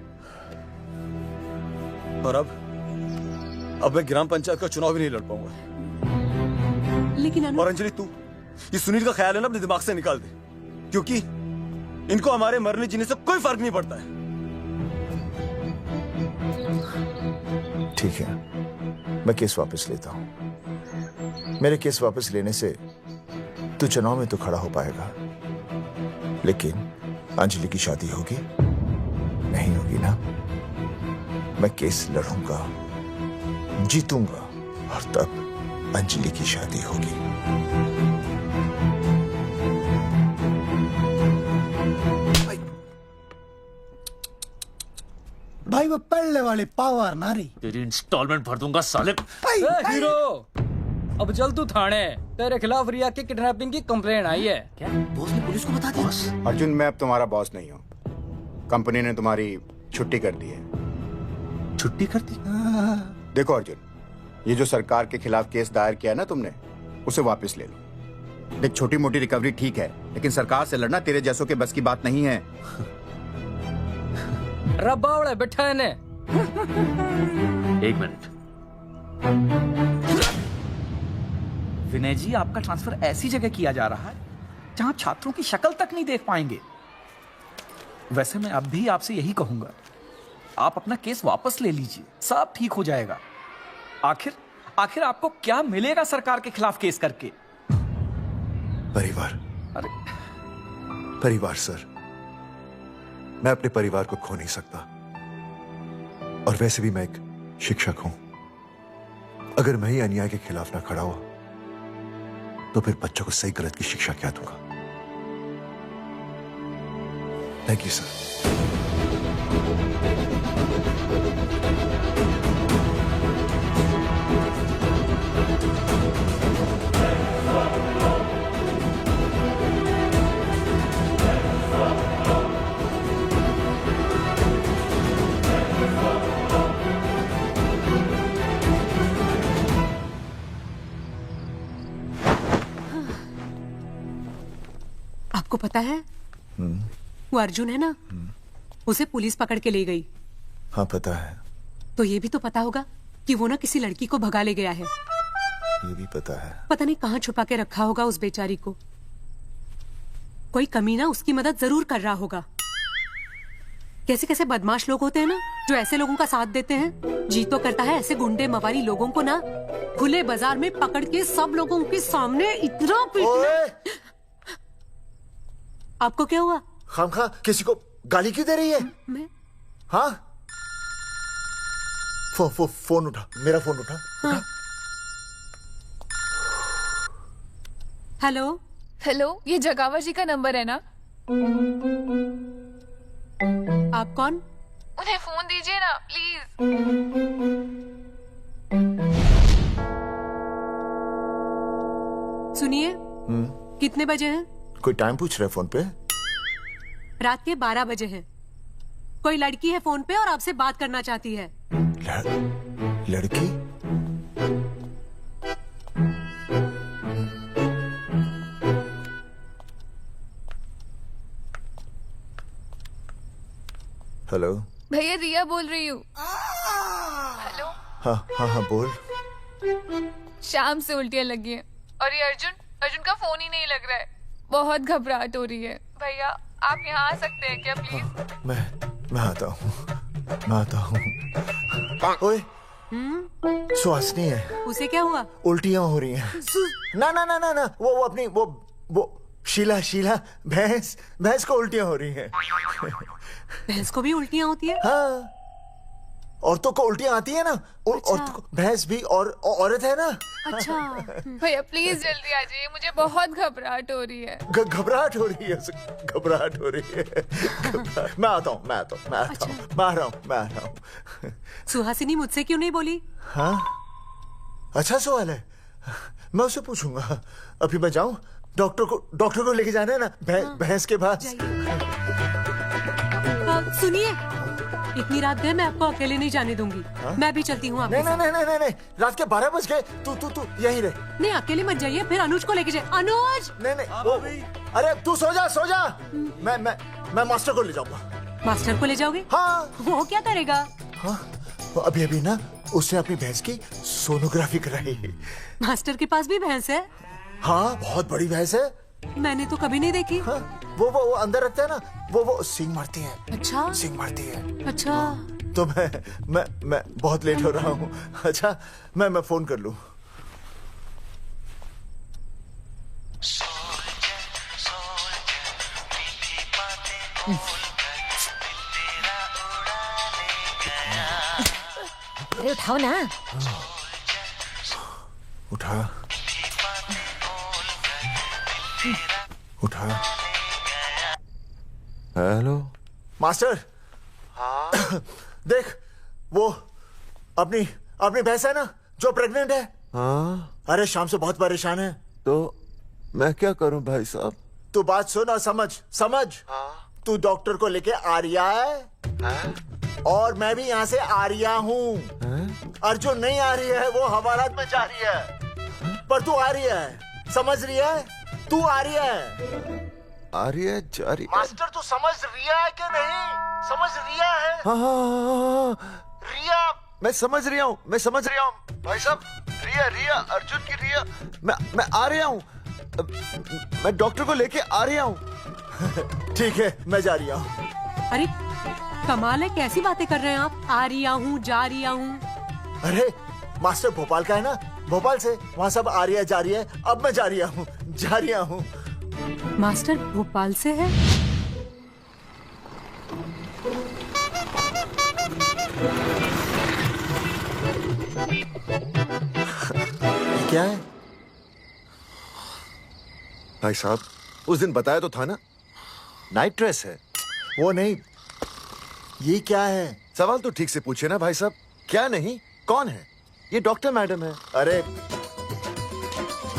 और अब मैं ग्राम पंचायत का चुनाव भी नहीं लड़ पाऊंगा। लेकिन और अंजलि तू ये सुनील का ख्याल है ना अपने दिमाग से निकाल दे, क्योंकि इनको हमारे मरने जीने से कोई फर्क नहीं पड़ता है। ठीक है, मैं केस वापस लेता हूं। मेरे केस वापस लेने से तू चुनाव में तो खड़ा हो पाएगा, लेकिन अंजलि की शादी होगी नहीं होगी ना? मैं केस लड़ूंगा, जीतूंगा, और तब अंजलि की शादी होगी। भाई वो पहले वाली पावर नारी। तेरी इंस्टॉलमेंट भर दूंगा साले। हीरो, अब चल तू थाने, तेरे खिलाफ रिया की किडनैपिंग की कंप्लेन आई है। क्या बॉस ने पुलिस को बता दिया? अर्जुन मैं अब तुम्हारा बॉस नहीं हूँ, कंपनी ने तुम्हारी छुट्टी कर दी है। छुट्टी कर दी? देखो अर्जुन, ये जो सरकार के खिलाफ केस दायर किया ना तुमने, उसे वापस ले लो। देख छोटी मोटी रिकवरी ठीक है, लेकिन सरकार से लड़ना तेरे जैसों के बस की बात नहीं है। रब्बावड़े बैठा है ने। 1 मिनट। विनय जी, आपका ट्रांसफर ऐसी जगह किया जा रहा है जहां छात्रों की शक्ल तक नहीं देख पाएंगे। वैसे मैं अब भी आपसे यही कहूंगा, आप अपना केस वापस ले लीजिए, सब ठीक हो जाएगा। आखिर आपको क्या मिलेगा सरकार के खिलाफ केस करके? परिवार। अरे परिवार सर, मैं अपने परिवार को खो नहीं सकता, और वैसे भी मैं एक शिक्षक हूं। अगर मैं ही अन्याय के खिलाफ ना खड़ा हुआ तो फिर बच्चों को सही गलत की शिक्षा क्या दूंगा? Thank you sir. आपको पता है वो अर्जुन है ना, उसे पुलिस पकड़ के ले गई। हाँ पता है। तो ये भी तो पता होगा कि वो ना किसी लड़की को भगा ले गया है। ये भी पता है। पता नहीं कहाँ छुपा के रखा होगा उस बेचारी को। कोई कमीना उसकी मदद जरूर कर रहा होगा। कैसे कैसे बदमाश लोग होते हैं ना, जो ऐसे लोगों का साथ देते हैं। जी तो करता है ऐसे गुंडे मवाली लोगों को ना खुले बाजार में पकड़ के सब लोगों के सामने इतना पीटना। आपको क्या हुआ? खामखा किसी को गाली क्यों दे रही है? मैं? हाँ? फोन उठा, मेरा फोन उठा। हाँ। हेलो हेलो, ये जगावा जी का नंबर है ना? आप कौन? उन्हें फोन दीजिए ना प्लीज। सुनिए, कितने बजे हैं? कोई टाइम पूछ रहे फोन पे? रात के 12 बजे हैं। कोई लड़की है फोन पे और आपसे बात करना चाहती है। लड़की? हेलो भैया, रिया बोल रही हूँ। हेलो। हाँ हाँ हाँ बोल। शाम से उल्टियाँ लगी हैं और ये अर्जुन का फोन ही नहीं लग रहा है। बहुत घबराहट हो रही है। भैया आप यहाँ आ सकते हैं क्या प्लीज? मैं आता हूँ, मैं आता हूँ। ओए, सुहासिनी है। उसे क्या हुआ? उल्टियाँ हो रही हैं। ना ना ना ना ना, वो अपनी वो शीला भैंस को उल्टियाँ हो रही हैं। भैंस को भी उल्टियाँ होती है? हाँ, औरतों को उल्टियाँ आती है ना। औरतों को, भैंस भी और औरत है ना। अच्छा। भैया प्लीज जल्दी आ जाइए, मुझे बहुत घबराहट हो रही है। घबराहट हो रही है, घबराहट हो रही है। मैं आता हूँ, मैं आ रहा हूँ। सुहासिनी मुझसे क्यों नहीं बोली? हाँ, अच्छा सवाल है, मैं उससे पूछूंगा। अभी मैं जाऊँ? डॉक्टर को लेके जाना है ना भैंस के पास। सुनिए, इतनी रात गए मैं आपको अकेले नहीं जाने दूंगी। मैं भी चलती हूँ आपके साथ। नहीं, रात के 12 बज गए। तू यहीं रहे। नहीं, अकेले मत जाइए, फिर अनुज को लेके जाइए। अनुज! नहीं, अरे तू सो जा। मैं मास्टर को ले जाऊंगा। मास्टर को ले जाओगे? हाँ। वो क्या करेगा? हाँ, अभी ना उसने अपनी भैंस की सोनोग्राफी कराई। मास्टर के पास भी भैंस है? हाँ, बहुत बड़ी भैंस है। मैंने तो कभी नहीं देखी। हाँ, वो अंदर रखते हैं ना, वो सींग मारती है। अच्छा, सींग मारती है। अच्छा। तो मैं बहुत लेट हो रहा हूँ। अच्छा, मैं फोन कर लूँ। अरे उठाओ ना। उठा। Hello master. हाँ? देख, वो अपनी भैंस है ना जो प्रेग्नेंट है। हाँ? अरे शाम से बहुत परेशान है। तो मैं क्या करूं भाई साहब? तू बात सुन और समझ। हाँ? तू डॉक्टर को लेके आ रिया है? हाँ? और मैं भी यहाँ से आ रिया हूँ। अर्जुन नहीं आ रही है, वो हवालात में जा रही है। पर तू आ रही है, समझ रही है? तू आ रही है। आ रही है, जा रही है। मास्टर तू समझ रिया है कि नहीं? समझ रिया है? हाँ। रिया, मैं समझ रहा हूँ भाई साहब। रिया अर्जुन की रिया। मैं आ रहा हूँ। मैं डॉक्टर को लेके आ रहा हूँ। ठीक है, मैं जा रही हूँ। अरे कमाल है, कैसी बातें कर रहे हैं आप? आ रही हूँ, जा रही हूँ। अरे मास्टर भोपाल का है ना, भोपाल से वहाँ सब आ रही है, जा रही है। अब मैं जा रही हूँ। मास्टर भोपाल से है? क्या है भाई साहब? उस दिन बताया तो था ना, नाइट ड्रेस है। वो नहीं, ये क्या है? सवाल तो ठीक से पूछे ना भाई साहब। क्या नहीं, कौन है? ये डॉक्टर मैडम है। अरे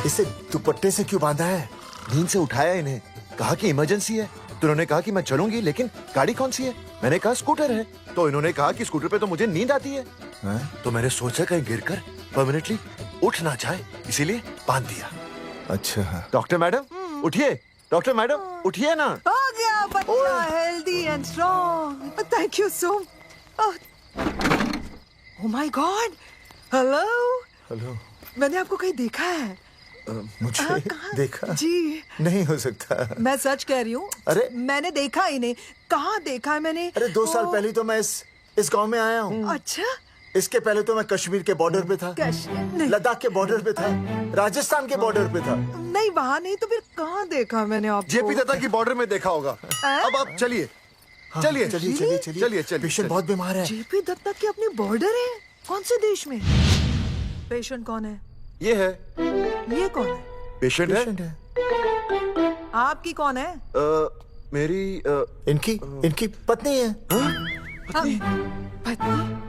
इसे दुपट्टे से क्यों बांधा है? नींद से उठाया इन्हें, कहा कि इमरजेंसी है। तो उन्होंने कहा कि मैं चलूंगी, लेकिन गाड़ी कौन सी है? मैंने कहा स्कूटर है। तो इन्होंने कहा कि स्कूटर पे तो मुझे नींद आती है। तो मैंने सोचा कहीं गिरकर परमानेंटली उठ ना जाए, इसीलिए बांध दिया। अच्छा। डॉक्टर मैडम उठिए, डॉक्टर मैडम उठिए ना। हो गया बच्चा, healthy and strong. Thank you so. Oh my God. Hello. Hello. मैंने आपको कहीं देखा है। मुझे देखा जी नहीं हो सकता। मैं सच कह रही हूँ। अरे मैंने देखा इन्हें। कहाँ देखा है मैंने? अरे 2 साल पहले तो मैं इस गांव में आया हूँ। अच्छा। इसके पहले तो मैं कश्मीर के बॉर्डर पे था, लद्दाख के बॉर्डर पे था, राजस्थान के बॉर्डर पे था। नहीं वहाँ नहीं तो फिर कहाँ देखा मैंने आपको? जेपी दत्ता की बॉर्डर में देखा होगा। अब आप चलिए चलिए चलिए चलिए चलिए। पेशेंट बहुत बीमार है। जेपी दत्ता की अपनी बॉर्डर है? कौन से देश में? पेशेंट कौन है? ये है। ये कौन है? पेशेंट है। आपकी कौन है? मेरी इनकी पत्नी है। पत्नी?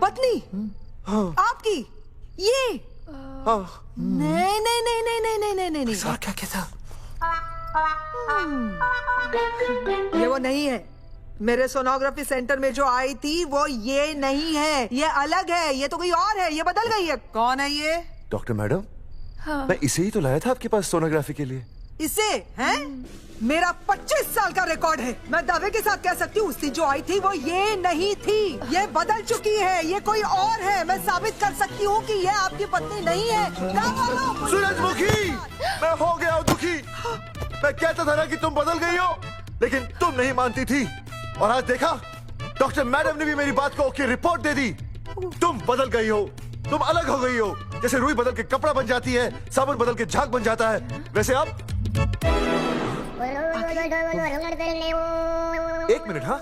पत्नी? आपकी? ये? नहीं नहीं नहीं नहीं नहीं नहीं नहीं नहीं। सर क्या कहता? ये वो नहीं है। मेरे सोनोग्राफी सेंटर में जो आई थी वो ये नहीं है, ये अलग है, ये तो कोई और है, ये बदल गई है। कौन है ये? Doctor madam. हाँ। मैं इसे ही तो लाया था आपके पास सोनोग्राफी के लिए। इसे हैं? मेरा 25 साल का रिकॉर्ड है। मैं दावे के साथ कह सकती हूँ उसकी जो आई थी वो ये नहीं थी, ये बदल चुकी है, ये कोई और है। मैं साबित कर सकती हूँ कि ये आपकी पत्नी नहीं है। सूरजमुखी, मैं हो गया दुखी। मैं कहता था ना कि तुम बदल गई हो, लेकिन तुम नहीं मानती थी। और आज देखा, डॉक्टर मैडम ने भी मेरी बात को ओके रिपोर्ट दे दी। तुम बदल गई हो, तुम अलग हो गई हो। जैसे रुई बदल के कपड़ा बन जाती है, साबुन बदल के झाग बन जाता है, वैसे अब। एक मिनट। हाँ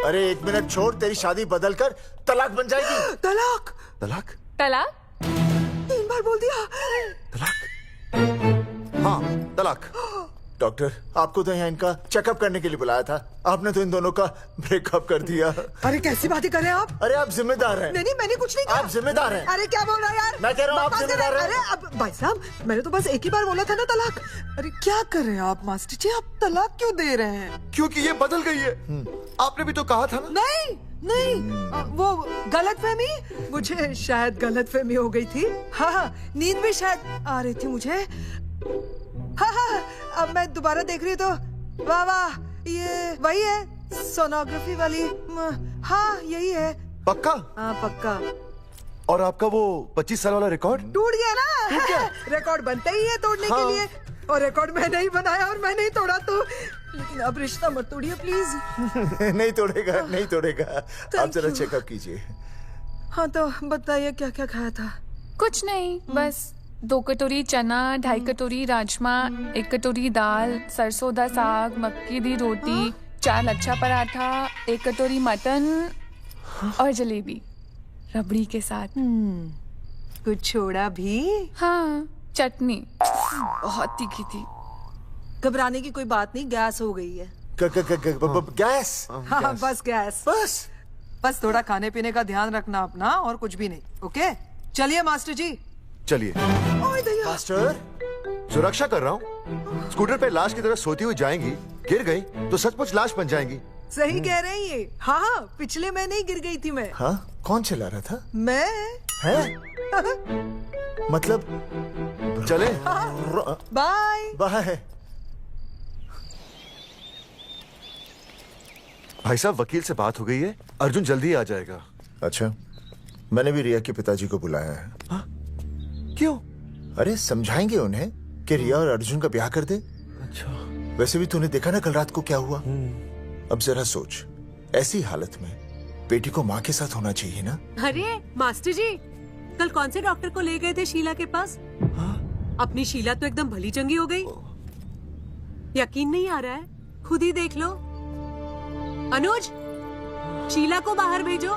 अरे 1 मिनट छोड़, तेरी शादी बदल कर तलाक बन जाएगी। तलाक? तलाक? तलाक? 3 बार बोल दिया। हाँ तलाक। डॉक्टर, आपको तो यहाँ इनका चेकअप करने के लिए बुलाया था, आपने तो इन दोनों का ब्रेकअप कर दिया। अरे कैसी बातें कर रहे हैं आप? अरे आप जिम्मेदार हैं। नहीं मैंने कुछ नहीं कहा। आप जिम्मेदार हैं। अरे क्या बोल रहा है यार? मैं कह रहा हूँ आप जिम्मेदार हैं। अरे अब भाई साहब, मैंने तो बस एक ही बार बोला था ना तलाक। अरे क्या कर रहे हैं आप मास्टर जी? आप तलाक क्यों दे रहे हैं? क्योंकि ये बदल गई है। आपने भी तो कहा था ना। नहीं वो गलतफहमी, मुझे शायद गलतफहमी हो गई थी। हाँ नींद भी शायद आ रही थी मुझे। हाँ अब मैं दोबारा देख रही तो वाह वाह, ये वही है सोनोग्राफी वाली। हाँ यही है। पक्का? हाँ पक्का। और आपका वो 25 साल वाला रिकॉर्ड टूट गया ना? रिकॉर्ड बनता ही है तोड़ने के लिए, और रिकॉर्ड मैंने ही बनाया और मैंने ही तोड़ा। तो लेकिन अब रिश्ता मत तोड़िए प्लीज। नहीं तोड़ेगा, नहीं तोड़ेगा। आप जरा चेकअप कीजिए। हाँ तो बताइए क्या क्या खाया था? कुछ नहीं, बस 2 कटोरी चना, 2.5 कटोरी राजमा, 1 कटोरी दाल, सरसों दा साग, मक्की दी रोटी, 4 लच्छा पराठा, 1 कटोरी मटन और जलेबी रबड़ी के साथ। कुछ छोड़ा भी? हाँ चटनी बहुत तीखी थी। घबराने की कोई बात नहीं, गैस हो गई है। गैस? हाँ बस गैस। बस थोड़ा खाने पीने का ध्यान रखना अपना, और कुछ भी नहीं। ओके चलिए मास्टर जी। चलिए। मास्टर, सुरक्षा कर रहा हूँ। स्कूटर पे लाश की तरह सोती हुई जाएंगी, गिर गई तो सचमुच लाश बन जाएंगी। सही कह रही है। हाँ पिछले महीने ही गिर गई थी मैं। हाँ कौन चला रहा था? मैं। है? मतलब चले? Bye bye. भाई साहब वकील से बात हो गई है, अर्जुन जल्दी आ जाएगा। अच्छा, मैंने भी रिया के पिताजी को बुलाया है। हाँ? क्यों? अरे समझाएंगे उन्हें कि रिया और अर्जुन का ब्याह कर दे। अच्छा। वैसे भी तूने देखा ना कल रात को क्या हुआ। अब जरा सोच, ऐसी हालत में बेटी को माँ के साथ होना चाहिए ना। अरे मास्टर जी, कल कौन से डॉक्टर को ले गए थे शीला के पास? अपनी शीला तो एकदम भली चंगी हो गई। यकीन नहीं आ रहा है? खुद ही देख लो। अनुज, शीला को बाहर भेजो।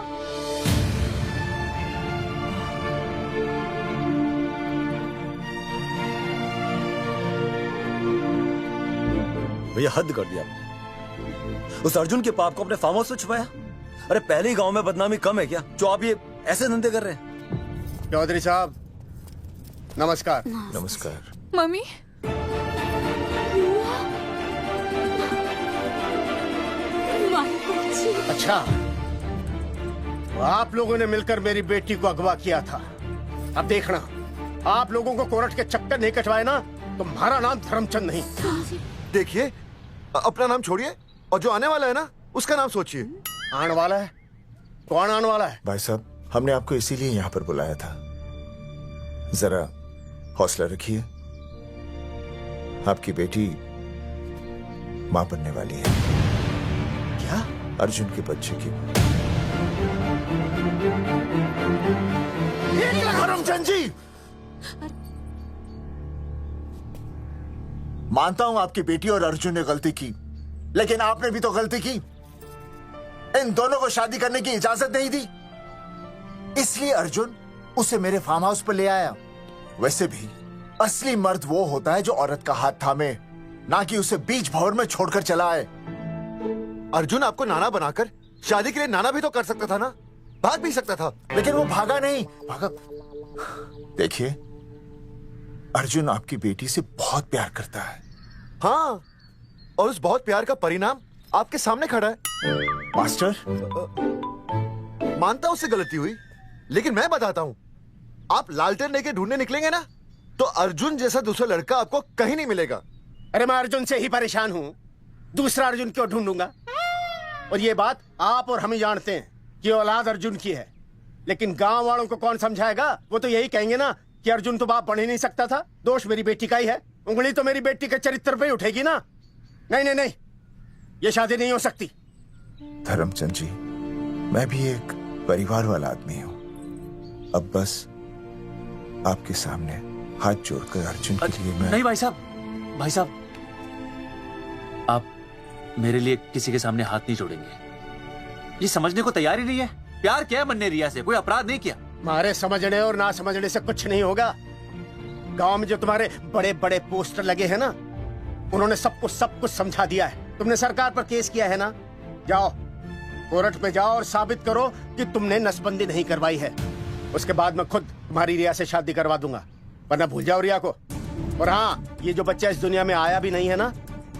भैया हद कर दिया आपने। उस अर्जुन के पाप को अपने फार्म हाउस में छुपाया। अरे पहले ही गांव में बदनामी कम है क्या, जो आप ये ऐसे धंधे कर रहे हैं? चौधरी साहब नमस्कार। नमस्कार। मम्मी अच्छा, आप लोगों ने मिलकर मेरी बेटी को अगवा किया था। अब देखना, आप लोगों को कोर्ट के चक्कर नहीं कटवाए ना, तो हमारा नाम धर्मचंद नहीं। देखिए, अपना नाम छोड़िए और जो आने वाला है ना उसका नाम सोचिए। आने वाला है? कौन आने वाला है? भाई साहब, हमने आपको इसीलिए यहाँ पर बुलाया था। जरा हौसला रखिए, आपकी बेटी मां बनने वाली है। क्या? अर्जुन के बच्चे की। करमचंद जी, मानता हूं आपकी बेटी और अर्जुन ने गलती की, लेकिन आपने भी तो गलती की। इन दोनों को शादी करने की इजाजत नहीं दी, इसलिए अर्जुन उसे मेरे फार्म हाउस पर ले आया। वैसे भी असली मर्द वो होता है जो औरत का हाथ थामे, ना कि उसे बीच भंवर में छोड़कर चला आए। अर्जुन आपको नाना बनाकर शादी के लिए नाना भी तो कर सकता था ना, भाग भी सकता था। लेकिन वो भागा नहीं। भागा। देखिए, अर्जुन आपकी बेटी से बहुत प्यार करता है। हाँ, और उस बहुत प्यार का परिणाम आपके सामने खड़ा है। मास्टर, मानता उससे गलती हुई, लेकिन मैं बताता हूं, आप लालटेन लेके ढूंढने निकलेंगे ना, तो अर्जुन जैसा दूसरा लड़का आपको कहीं नहीं मिलेगा। अरे मैं अर्जुन से ही परेशान हूं, दूसरा अर्जुन क्यों ढूंढूंगा? और ये बात आप और हम ही जानते हैं कि औलाद अर्जुन की है, लेकिन गांव वालों को कौन समझाएगा? वो तो यही कहेंगे ना कि अर्जुन तो बाप बन ही नहीं सकता था, दोष मेरी बेटी का ही है। उंगली तो मेरी बेटी के चरित्र पे ही उठेगी ना। नहीं नहीं नहीं, ये शादी नहीं हो सकती। धर्मचंद जी, मैं भी एक परिवार वाला आदमी हूं। अब बस आपके सामने हाथ जोड़कर अर्जुन के लिए मैं... नहीं भाई साहब, भाई साहब, आप मेरे लिए किसी के सामने हाथ नहीं जोड़ेंगे। ये समझने को तैयार ही नहीं है। प्यार किया मैंने रिया से, कोई अपराध नहीं किया। तुम्हारे समझने और ना समझने से कुछ नहीं होगा। गांव में जो तुम्हारे बड़े बड़े पोस्टर लगे हैं ना, उन्होंने सब कुछ समझा दिया है। तुमने सरकार पर केस किया है ना, जाओ कोर्ट पे जाओ और साबित करो कि तुमने नसबंदी नहीं करवाई है। उसके बाद मैं खुद तुम्हारी रिया से शादी करवा दूंगा, वरना भूल जाओ रिया को। और हाँ, ये जो बच्चा इस दुनिया में आया भी नहीं है ना,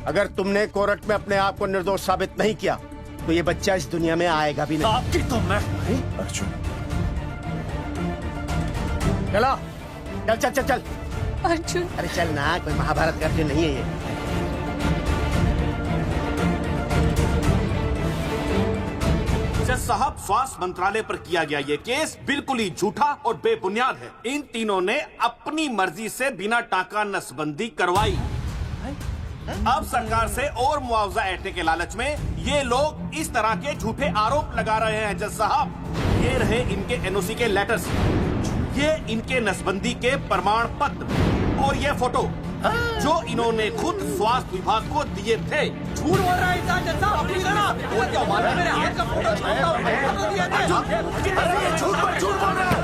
अगर तुमने कोर्ट में अपने आप को निर्दोष साबित नहीं किया तो ये बच्चा इस दुनिया में आएगा भी नहीं। आपकी तो मैं... अर्जुन, चलो चल चल चल चल। अर्जुन, अरे चल ना, कोई महाभारत का अर्जुन नहीं है ये। जज साहब, स्वास्थ्य मंत्रालय पर किया गया ये केस बिल्कुल ही झूठा और बेबुनियाद है। इन तीनों ने अपनी मर्जी से बिना टाका नसबंदी करवाई। अब सरकार से और मुआवजा ऐंठने के लालच में ये लोग इस तरह के झूठे आरोप लगा रहे हैं। जज साहब, ये रहे इनके एनओसी के लेटर्स, ये इनके नसबंदी के प्रमाण पत्र और ये फोटो जो इन्होंने खुद स्वास्थ्य विभाग को दिए थे। झूठ बोल रहा है इंसान जैसा, अपनी तरह। और क्या मालूम मेरे हाथ का फोटो झूठ पर झूठ बोल रहा है।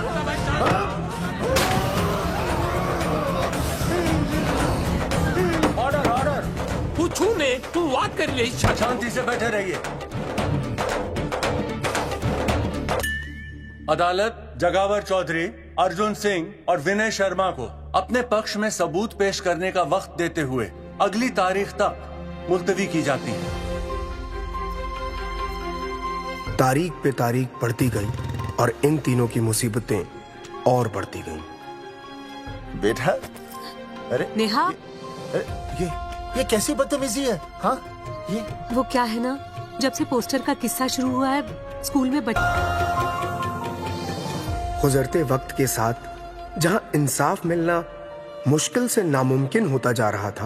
ऑर्डर ऑर्डर, तू छूने तू बात कर रही। शांति से बैठे रहिए। अदालत जगावर चौधरी, अर्जुन सिंह और विनय शर्मा को अपने पक्ष में सबूत पेश करने का वक्त देते हुए अगली तारीख तक मुलतवी की जाती है। तारीख पे तारीख बढ़ती गई और इन तीनों की मुसीबतें और बढ़ती गईं। बेटा, अरे नेहा, ये कैसी बदतमीजी है? हाँ, ये वो क्या है ना, जब से पोस्टर का किस्सा शुरू हुआ है स्कूल में गुजरते वक्त के साथ जहां इंसाफ मिलना मुश्किल से नामुमकिन होता जा रहा था,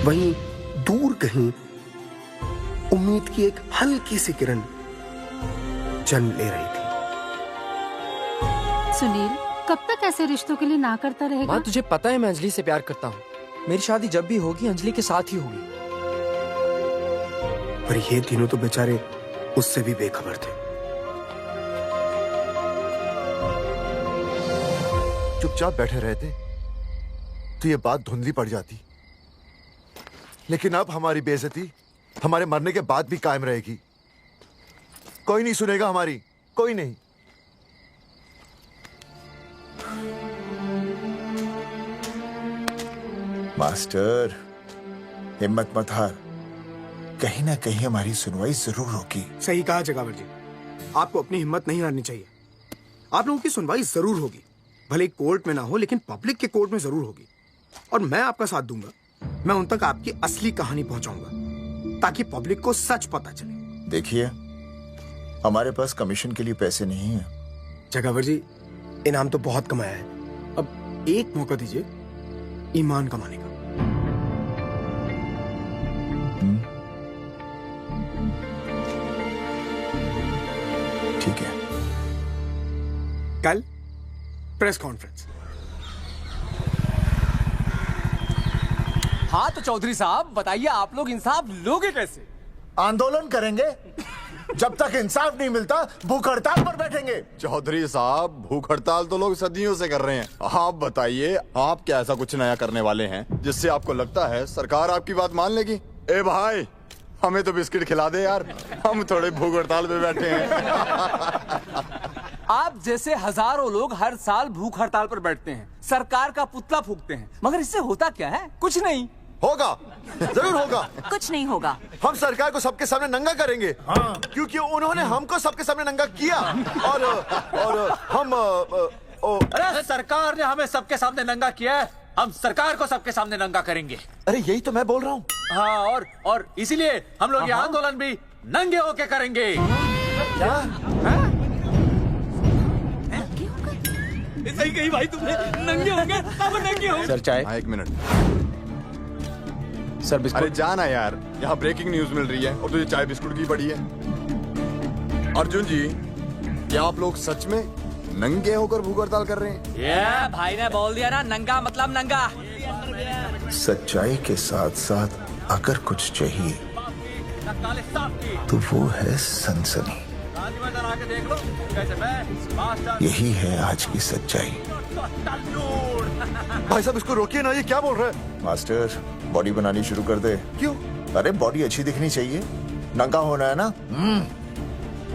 वहीं दूर कहीं उम्मीद की एक हल्की सी किरण जन्म ले रही थी। सुनील, कब तक ऐसे रिश्तों के लिए ना करता रहेगा? माँ, तुझे पता है मैं अंजलि से प्यार करता हूँ। मेरी शादी जब भी होगी अंजलि के साथ ही होगी। पर ये तीनों तो बेचारे उससे भी बेखबर थे। चुपचाप बैठे रहते तो ये बात धुंधली पड़ जाती, लेकिन अब हमारी बेइज्जती हमारे मरने के बाद भी कायम रहेगी। कोई नहीं सुनेगा हमारी, कोई नहीं। मास्टर, हिम्मत मत हार, कहीं ना कहीं हमारी सुनवाई जरूर होगी। सही कहा जगावर जी, आपको अपनी हिम्मत नहीं हारनी चाहिए। आप लोगों की सुनवाई जरूर होगी, भले कोर्ट में ना हो लेकिन पब्लिक के कोर्ट में जरूर होगी। और मैं आपका साथ दूंगा, मैं उन तक आपकी असली कहानी पहुंचाऊंगा ताकि पब्लिक को सच पता चले। देखिए, हमारे पास कमीशन के लिए पैसे नहीं है। जगावर जी, इनाम तो बहुत कमाया है, अब एक मौका दीजिए ईमान कमाने का। ठीक है, कल प्रेस कॉन्फ्रेंस। हाँ तो चौधरी साहब बताइए, आप लोग इंसाफ लोगे कैसे? आंदोलन करेंगे। जब तक इंसाफ नहीं मिलता भूख हड़ताल पर बैठेंगे। चौधरी साहब, भूख हड़ताल तो लोग सदियों से कर रहे हैं। आप बताइए, आप क्या ऐसा कुछ नया करने वाले हैं जिससे आपको लगता है सरकार आपकी बात मान लेगी? ए भाई, हमें तो बिस्किट खिला दे यार, हम थोड़े भूख हड़ताल पे बैठे हैं। आप जैसे हजारों लोग हर साल भूख हड़ताल पर बैठते हैं, सरकार का पुतला फूंकते हैं, मगर इससे होता क्या है? कुछ नहीं होगा, जरूर होगा। कुछ नहीं होगा। हम सरकार को सबके सामने नंगा करेंगे। हाँ। क्योंकि उन्होंने हमको सबके सामने नंगा किया और हम अरे सरकार ने हमें सबके सामने नंगा किया है, हम सरकार को सबके सामने नंगा करेंगे। अरे यही तो मैं बोल रहा हूँ। हाँ, और इसीलिए हम लोग ये आंदोलन भी नंगे होके करेंगे। क्या? सही कही भाई तुमने, नंगे होंगे, अब नंगे होंगे। सर चाय। हाँ, 1 मिनट सर। बिस्कुट। अरे जाना यार, यहाँ ब्रेकिंग न्यूज मिल रही है और तुझे चाय बिस्कुट की पड़ी है। अर्जुन जी, क्या आप लोग सच में नंगे होकर भूख हड़ताल कर रहे हैं? ये भाई ने बोल दिया ना, नंगा मतलब नंगा। सच्चाई के साथ साथ अगर कुछ चाहिए तो वो है सनसनी। यही है आज की सच्चाई। भाई साहब इसको रोकिए ना, ये क्या बोल रहा है? मास्टर, बॉडी बनानी शुरू कर दे। क्यों? अरे बॉडी अच्छी दिखनी चाहिए, नंगा होना है ना।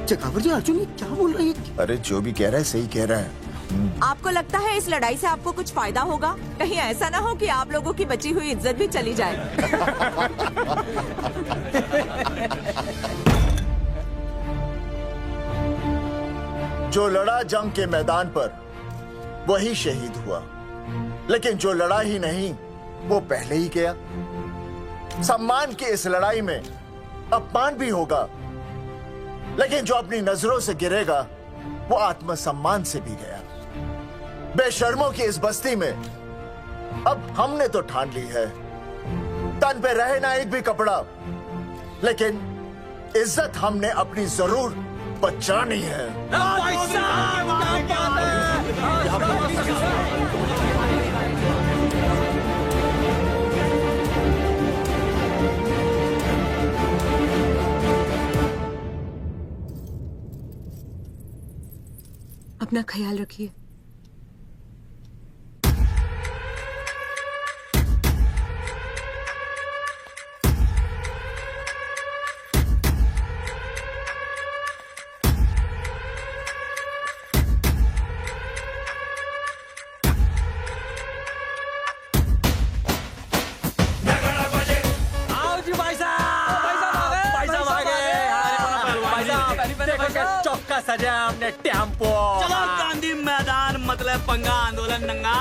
चकावर जी, अर्जुन ये क्या बोल रही है? अरे जो भी कह रहा है सही कह रहा है। आपको लगता है इस लड़ाई से आपको कुछ फायदा होगा? कहीं ऐसा ना हो कि आप लोगों की बची हुई इज्जत भी चली जाए। जो लड़ा जंग के मैदान पर वही शहीद हुआ, लेकिन जो लड़ा ही नहीं वो पहले ही गया। सम्मान की इस लड़ाई में अपमान भी होगा, लेकिन जो अपनी नजरों से गिरेगा वो आत्मसम्मान से भी गया। बेशर्मों की इस बस्ती में अब हमने तो ठान ली है, तन पे रहे ना एक भी कपड़ा, लेकिन इज्जत हमने अपनी जरूर बचानी है। अपना ख्याल रखिए। चौका सजा हमने टेम्पो। चलो गांधी मैदान, मतलब पंगा आंदोलन नंगा।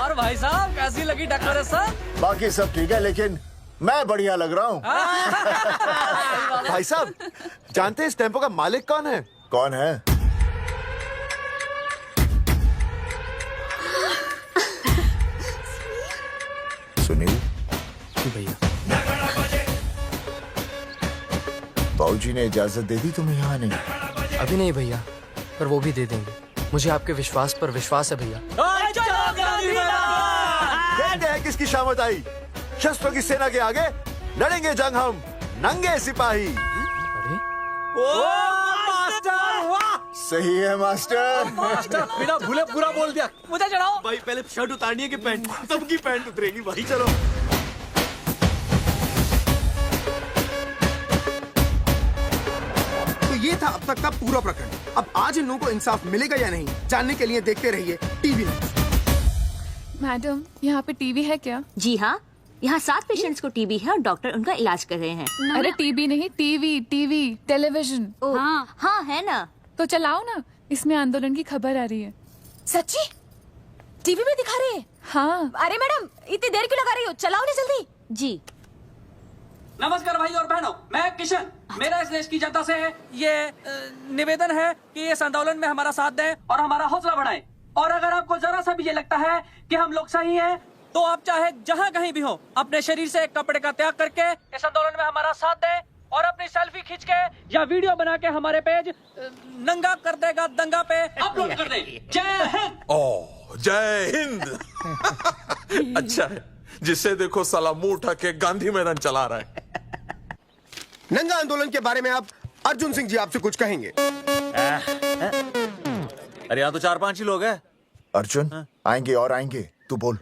और भाई साहब कैसी लगी डेकोरेशन? बाकी सब ठीक है, लेकिन मैं बढ़िया लग रहा हूँ। भाई साहब, जानते हैं इस टेम्पो का मालिक कौन है? कौन है? सुनील। भैया, बाबूजी ने इजाजत दे दी तुम्हें यहाँ आने की? अभी नहीं भैया, पर वो भी दे देंगे। मुझे आपके विश्वास पर विश्वास है भैया। कहते हैं किसकी शामत आई, शस्त्रों की सेना के आगे लड़ेंगे जंग हम नंगे सिपाही। सही है मास्टर। बिना भूले पूरा बोल दिया। मुझे चढ़ाओ भाई, पहले शर्ट उतारनी है कि पैंट? सबकी पैंट उतरेगी भाई। चलो ये था अब तक का पूरा प्रकरण। अब आज इन लोगों को इंसाफ मिलेगा या नहीं, जानने के लिए देखते रहिए टीवी न्यूज़। मैडम, यहाँ पे टीवी है क्या? जी हाँ, यहाँ 7 पेशेंट्स को टीबी है और डॉक्टर उनका इलाज कर रहे हैं। अरे टीबी नहीं, टीवी टेलीविजन। हाँ हाँ है ना। तो चलाओ ना, इसमें आंदोलन की खबर आ रही है। सच्ची? टीवी में दिखा रहे हैं? हाँ। अरे मैडम, इतनी देर क्यों लगा रही हो? चलाओ ना जल्दी। जी। नमस्कार भाई और बहनों, मैं किशन। मेरा इस देश की जनता से ये निवेदन है कि इस आंदोलन में हमारा साथ दें और हमारा हौसला बढ़ाएं। और अगर आपको जरा सा भी ये लगता है कि हम लोग सही हैं, तो आप चाहे जहाँ कहीं भी हो, अपने शरीर से एक कपड़े का त्याग करके इस आंदोलन में हमारा साथ दें और अपनी सेल्फी खींच के या वीडियो बना के हमारे पेज नंगा कर देगा दंगा पे अपलोड कर दे। जय हिंद। ओह जय हिंद। अच्छा है, जिससे देखो साला मुंह उठा के गांधी मैदान चला रहा है। नंगा आंदोलन के बारे में आप अर्जुन सिंह जी आपसे कुछ कहेंगे। अरे यहाँ तो 4-5 ही लोग हैं। अर्जुन आएंगे और आएंगे, तू बोल।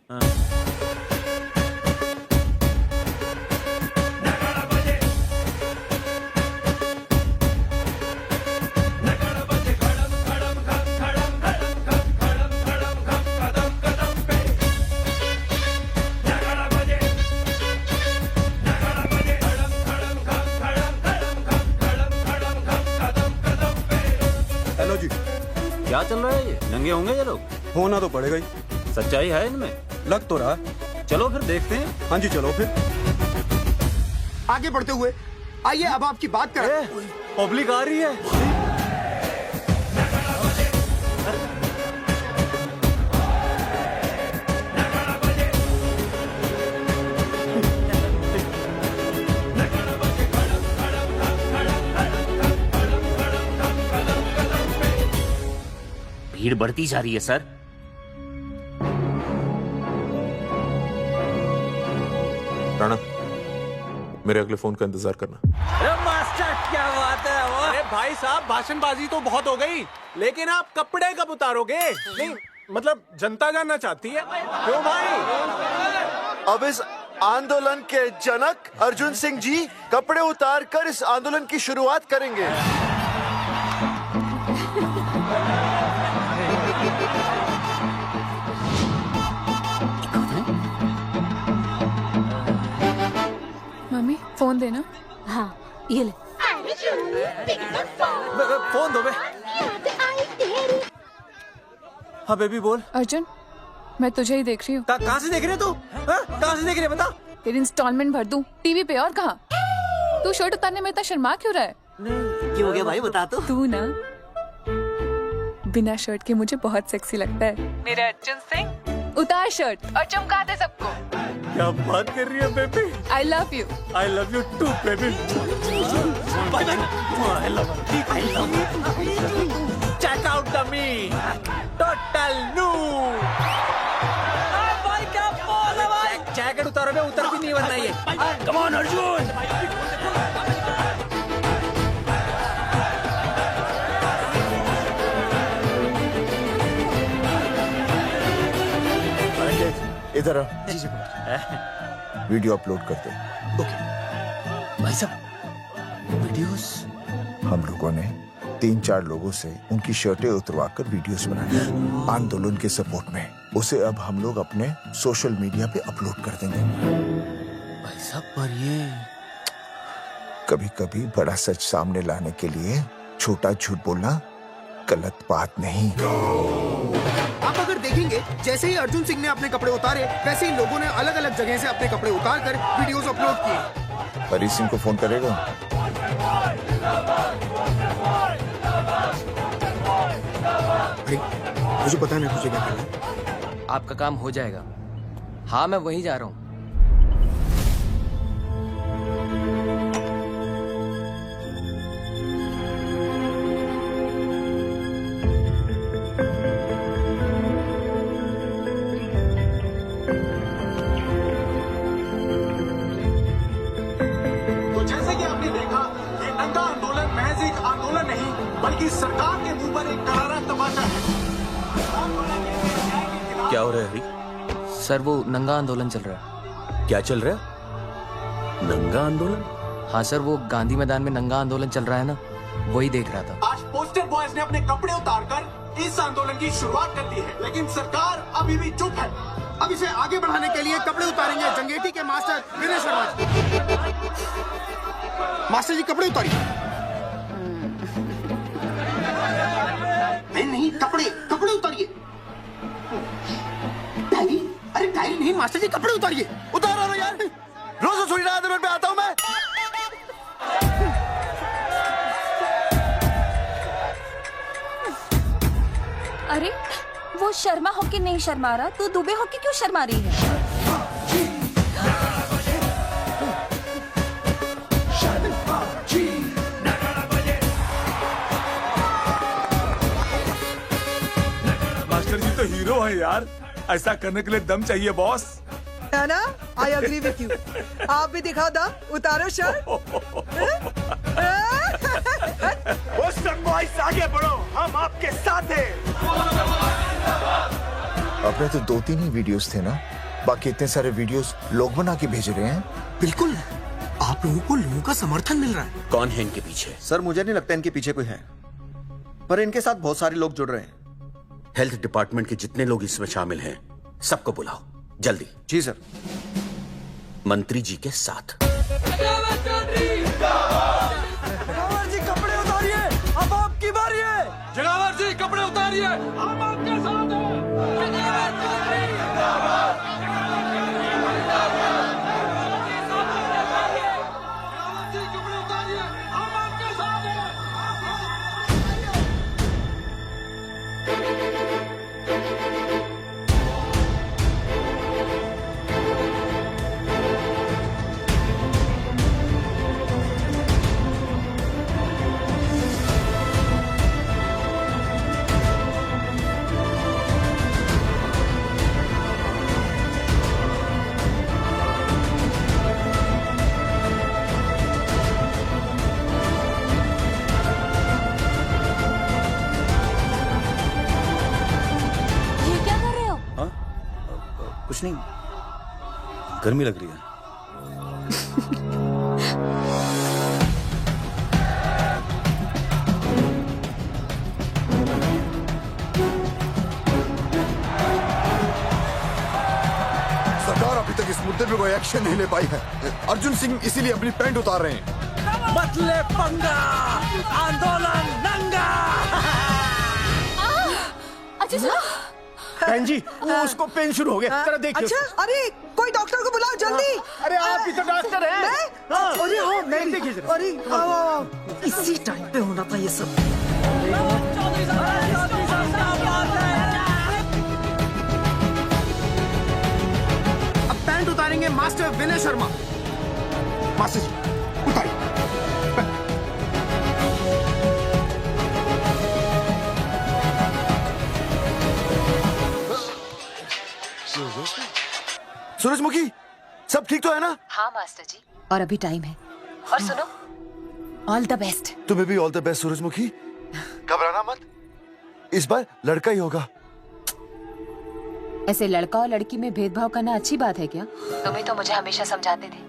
हेलो जी, क्या चल रहा है? ये नंगे होंगे ये लोग? होना तो पड़ेगा ही। सच्चाई है इनमें? लग तो रहा। चलो फिर देखते हैं। हाँ जी चलो फिर आगे बढ़ते हुए आइए अब आपकी बात करें। पब्लिक आ रही है। भीड़ बढ़ती जा रही है सर। राणा, मेरे अगले फोन का इंतजार करना। अरे मास्टर क्या बात है वो। अरे भाई साहब, भाषणबाजी तो बहुत हो गई, लेकिन आप कपड़े कब उतारोगे? नहीं मतलब जनता जानना चाहती है। क्यों भाई? अब इस आंदोलन के जनक अर्जुन सिंह जी कपड़े उतार कर इस आंदोलन की शुरुआत करेंगे। मम्मी फोन देना। हाँ ये ले। फोन दो बे। हाँ बेबी बोल। अर्जुन मैं तुझे ही देख रही हूँ। कहाँ से देख रही है तू? कहाँ से देख रही है बता? तेरी इंस्टॉलमेंट भर दूं टीवी पे और कहाँ? तू शर्ट उतारने में इतना शर्मा क्यों रहा है? क्यों हो गया भाई, बता तो। तू ना बिना शर्ट के मुझे बहुत सेक्सी लगता है। मेरे अर्जुन सिंह उतार शर्ट और चमका दे सबको। क्या बात कर रही है baby? I love you. I love you too baby. Check out the me total new. भाई क्या बोल है भाई? जैकेट उतारो बे, उतर भी नहीं बनना ये। Come on Arjun. इधर वीडियो अपलोड करते। भाई साहब वीडियोस? हम लोगों ने 3-4 लोगों से उनकी शर्टें उतरवाकर वीडियोस बनाए आंदोलन के सपोर्ट में। उसे अब हम लोग अपने सोशल मीडिया पे अपलोड कर देंगे। भाई साहब पर ये कभी कभी बड़ा सच सामने लाने के लिए छोटा झूठ बोलना गलत बात नहीं। आप अगर देखेंगे जैसे ही अर्जुन सिंह ने अपने कपड़े उतारे, वैसे ही लोगों ने अलग अलग जगह से अपने कपड़े उतार कर वीडियोस अपलोड किए। हरी सिंह को फोन करेगा? अरे मुझे पता नहीं मुझे क्या करना है। आपका काम हो जाएगा। हाँ मैं वहीं जा रहा हूँ। बल्कि सरकार के मुंह पर एक करारा तमाचा है। क्या हो रहा है हरी? सर वो नंगा आंदोलन चल रहा है। क्या चल रहा है? नंगा आंदोलन? हाँ सर वो गांधी मैदान में नंगा आंदोलन चल रहा है ना, वही देख रहा था। आज पोस्टर बॉयज ने अपने कपड़े उतारकर इस आंदोलन की शुरुआत कर दी है, लेकिन सरकार अभी भी चुप है। अब इसे आगे बढ़ाने के लिए कपड़े उतारेंगे जंगेटी के मास्टर विनय शर्मा जी। मास्टर जी कपड़े उतारिए। नहीं कपड़े कपड़े उतारिए। डायरी? अरे डायरी नहीं मास्टर जी, कपड़े उतारिए। उतारो यार, रोज थोड़ी आंदोलन पे आता हूँ मैं। अरे वो शर्मा होके नहीं शर्मा रहा, तू दुबे होके क्यों शर्मा रही है? मास्टर जी तो हीरो है यार, ऐसा करने के लिए दम चाहिए बॉस। है ना? I agree with you. आप भी दिखा दम, उतारो शर्ट। पोस्टर बॉयज आगे बढ़ो, हम आपके साथ हैं। अपने तो 2-3 ही वीडियोस थे ना, बाकी इतने सारे वीडियोस लोग बना के भेज रहे हैं। बिल्कुल, आप लोगों को लोगों का समर्थन मिल रहा है। कौन है इनके पीछे? सर मुझे नहीं लगता इनके पीछे कोई है, पर इनके साथ बहुत सारे लोग जुड़ रहे हैं। हेल्थ डिपार्टमेंट के जितने लोग इसमें शामिल हैं, सबको बुलाओ जल्दी। जी सर। मंत्री जी के साथ। जगावर जी कपड़े उतारिए, अब आपकी बारी है। जगावर जी कपड़े उतारिए, हम आपके साथ कुछ नहीं, गर्मी लग रही है। सरकार अभी तक इस मुद्दे पे कोई एक्शन नहीं ले पाई है। अर्जुन सिंह इसीलिए अपनी पैंट उतार रहे हैं। मत ले पंगा, आंदोलन नंगा। अच्छा बहन जी, वो उसको पेन शुरू हो गया, जरा देखिए। अच्छा, अरे कोई डॉक्टर को बुलाओ जल्दी। अरे आप ही तो डॉक्टर हैं। अरे हाँ, मैं देखिए जरा। अरे इसी टाइम पे होना था ये सब। अब पैंट उतारेंगे मास्टर विनय शर्मा। मास्टर जी उतारिए। सूरजमुखी, सब ठीक तो है ना? हाँ मास्टर जी, और अभी टाइम है। और सुनो, ऑल द बेस्ट। तुम्हें भी ऑल द बेस्ट सूरजमुखी। घबराना मत, इस बार लड़का ही होगा। ऐसे लड़का और लड़की में भेदभाव करना अच्छी बात है क्या? तुम ही तो मुझे हमेशा समझाते थे।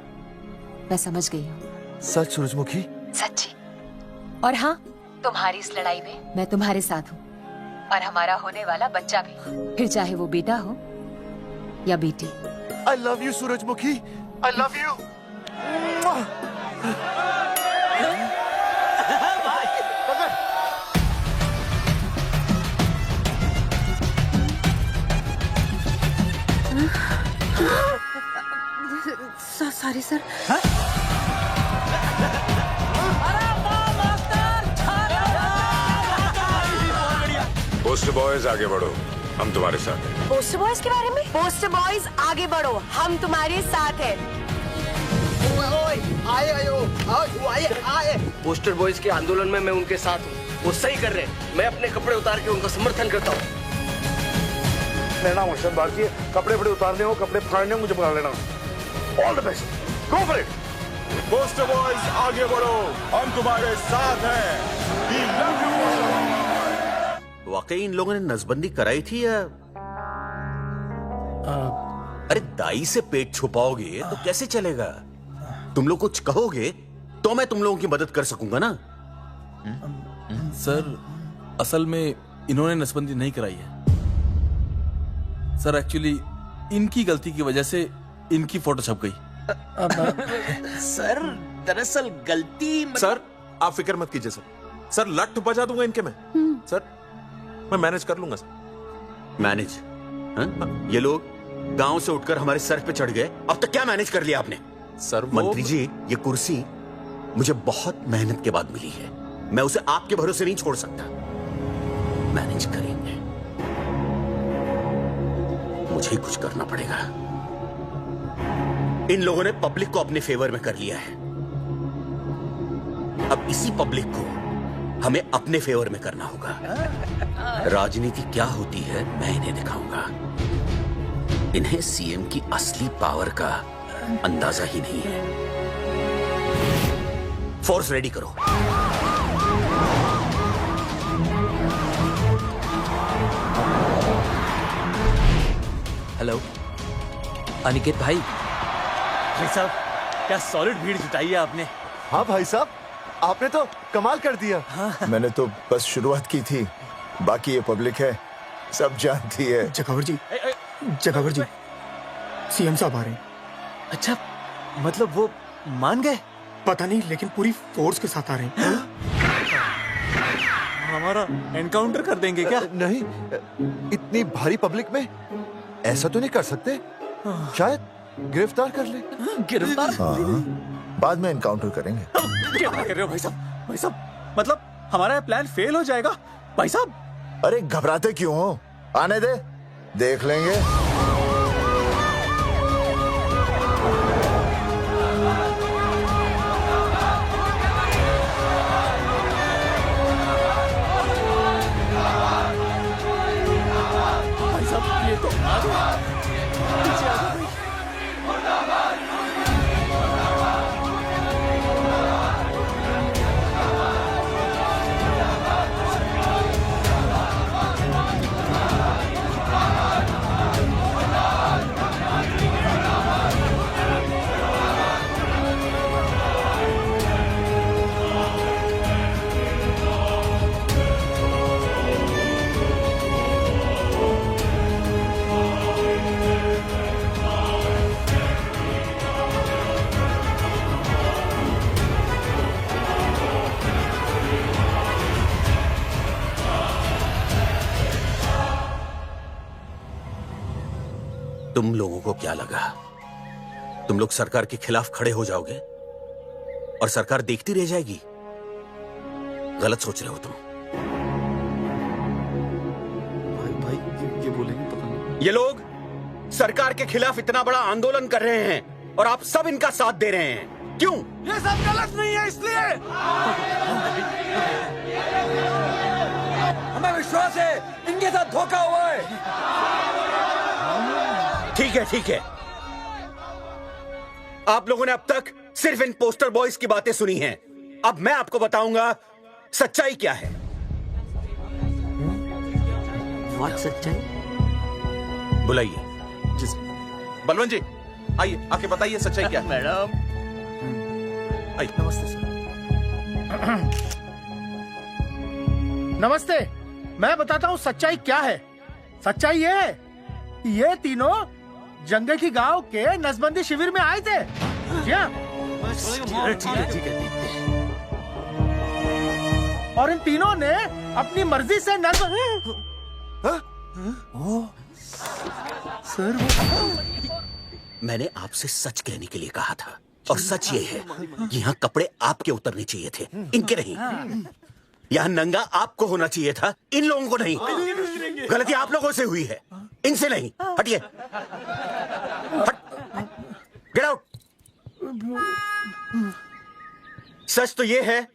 मैं समझ गई हूँ। सच सूरजमुखी? सच्ची। और हाँ, तुम्हारी इस लड़ाई में मैं तुम्हारे साथ हूँ, और हमारा होने वाला बच्चा भी, फिर चाहे वो बेटा हो या बेटी। I love you, सूरजमुखी। I love you. Sorry sir. Post boys आगे बढ़ो, हम तुम्हारे साथ हैं। पोस्टर बॉयज के बारे में? पोस्टर बॉयज आगे बढ़ो, हम तुम्हारे साथ हैं। आए। पोस्टर बॉयज के आंदोलन में मैं उनके साथ हूँ, वो सही कर रहे हैं। मैं अपने कपड़े उतार के उनका समर्थन करता हूँ। मेरा नाम अर्षद भारती है। कपड़े उतारने हो, कपड़े फाड़ने हो, मुझे बुला लेना। All the best, go for it. Poster boys आगे बढ़ो, हम तुम्हारे साथ हैं। We love you, poster boy. वाकई इन लोगों ने नसबंदी कराई थी या? अरे दाई से पेट छुपाओगे तो कैसे चलेगा? तुम लोग कुछ कहोगे तो मैं तुम लोगों की मदद कर सकूंगा ना। सर, असल में इन्होंने नसबंदी नहीं कराई है सर। एक्चुअली इनकी गलती की वजह से इनकी फोटो छप गई। सर दरअसल गलती सर आप फिक्र मत कीजिए सर। सर लट बजा दूंगा इनके में। सर मैं मैनेज कर लूंगा सर। मैनेज? ये लोग गांव से उठकर हमारे सर पे चढ़ गए, अब तक क्या मैनेज कर लिया आपने? सर मंत्री जी, ये कुर्सी मुझे बहुत मेहनत के बाद मिली है, मैं उसे आपके भरोसे नहीं छोड़ सकता। मैनेज करेंगे। मुझे ही कुछ करना पड़ेगा। इन लोगों ने पब्लिक को अपने फेवर में कर लिया है। अब इसी पब्लिक को हमें अपने फेवर में करना होगा। राजनीति क्या होती है मैं इन्हें दिखाऊंगा। इन्हें सीएम की असली पावर का अंदाजा ही नहीं है। फोर्स रेडी करो। हेलो अनिकेत भाई। भाई साहब क्या सॉलिड भीड़ जुटाई है आपने। हाँ भाई साहब, आपने तो कमाल कर दिया। मैंने तो बस शुरुआत की थी, बाकी ये पब्लिक है, सब जानती है। जगावर जी, जगावर जी, सीएम साहब आ रहे हैं। अच्छा, मतलब वो मान गए? पता नहीं, लेकिन पूरी फोर्स के साथ आ रहे हैं। हमारा एनकाउंटर कर देंगे क्या? नहीं, इतनी भारी पब्लिक में ऐसा तो नहीं कर सकते। शायद गिरफ्तार कर ले। गिरफ्तार? हाँ, बाद में एनकाउंटर करेंगे। क्या कर रहे हो भाई साहब? भाई साहब मतलब हमारा प्लान फेल हो जाएगा भाई साहब। अरे घबराते क्यों हो, आने दे, देख लेंगे। भाई साहब ये तो आ गया। पीछे आ गया। तुम लोगों को क्या लगा तुम लोग सरकार के खिलाफ खड़े हो जाओगे और सरकार देखती रह जाएगी? गलत सोच रहे हो तुम। भाई ये बोलेंगे पता नहीं। ये लोग सरकार के खिलाफ इतना बड़ा आंदोलन कर रहे हैं और आप सब इनका साथ दे रहे हैं। क्यों? ये सब गलत नहीं है, इसलिए हमें विश्वास है इनके साथ धोखा हुआ है। ठीक है, ठीक है। आप लोगों ने अब तक सिर्फ इन पोस्टर बॉयज की बातें सुनी हैं। अब मैं आपको बताऊंगा सच्चाई क्या है। व्हाट सच्चाई? बुलाइए। बलवंत जी आइए, आके बताइए सच्चाई क्या है। मैडम आइए। नमस्ते सर। नमस्ते, मैं बताता हूँ सच्चाई क्या है। सच्चाई ये है कि ये तीनों जंगेठी गांव के नसबंदी शिविर में आए थे। जी हाँ। ठीक है। और इन तीनों ने अपनी मर्जी से सर मैंने आपसे सच कहने के लिए कहा था और सच ये है कि यहाँ कपड़े आपके उतरने चाहिए थे, इनके नहीं। यहाँ नंगा आपको होना चाहिए था, इन लोगों को नहीं। गलती आप लोगों से हुई है, इनसे नहीं। हटिए, गेट आउट। सच तो ये है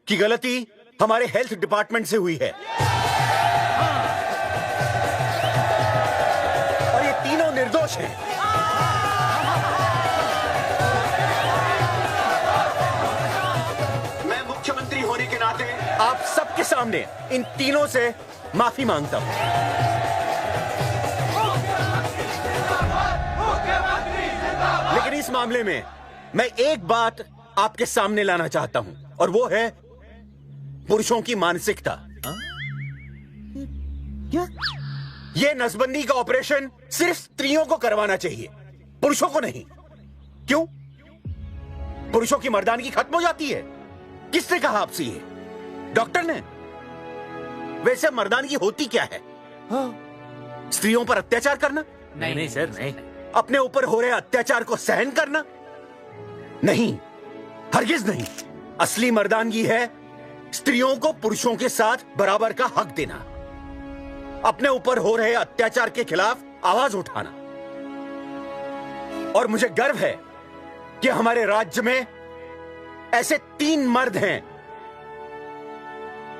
कि गलती हमारे हेल्थ डिपार्टमेंट से हुई है और ये तीनों निर्दोष हैं। मैं मुख्यमंत्री होने के नाते आप सबके सामने इन तीनों से माफी मांगता हूं। लेकिन इस मामले में मैं एक बात आपके सामने लाना चाहता हूं और वो है पुरुषों की मानसिकता। क्या? ये नसबंदी का ऑपरेशन सिर्फ स्त्रियों को करवाना चाहिए, पुरुषों को नहीं। क्यों? पुरुषों की मर्दानगी खत्म हो जाती है। किसने कहा आपसे ये? डॉक्टर ने? वैसे मर्दानगी होती क्या है? स्त्रियों पर अत्याचार करना? नहीं सर, नहीं। अपने ऊपर हो रहे अत्याचार को सहन करना? नहीं, हरगिज नहीं। असली मर्दानगी है स्त्रियों को पुरुषों के साथ बराबर का हक देना, अपने ऊपर हो रहे अत्याचार के खिलाफ आवाज उठाना। और मुझे गर्व है कि हमारे राज्य में ऐसे 3 मर्द हैं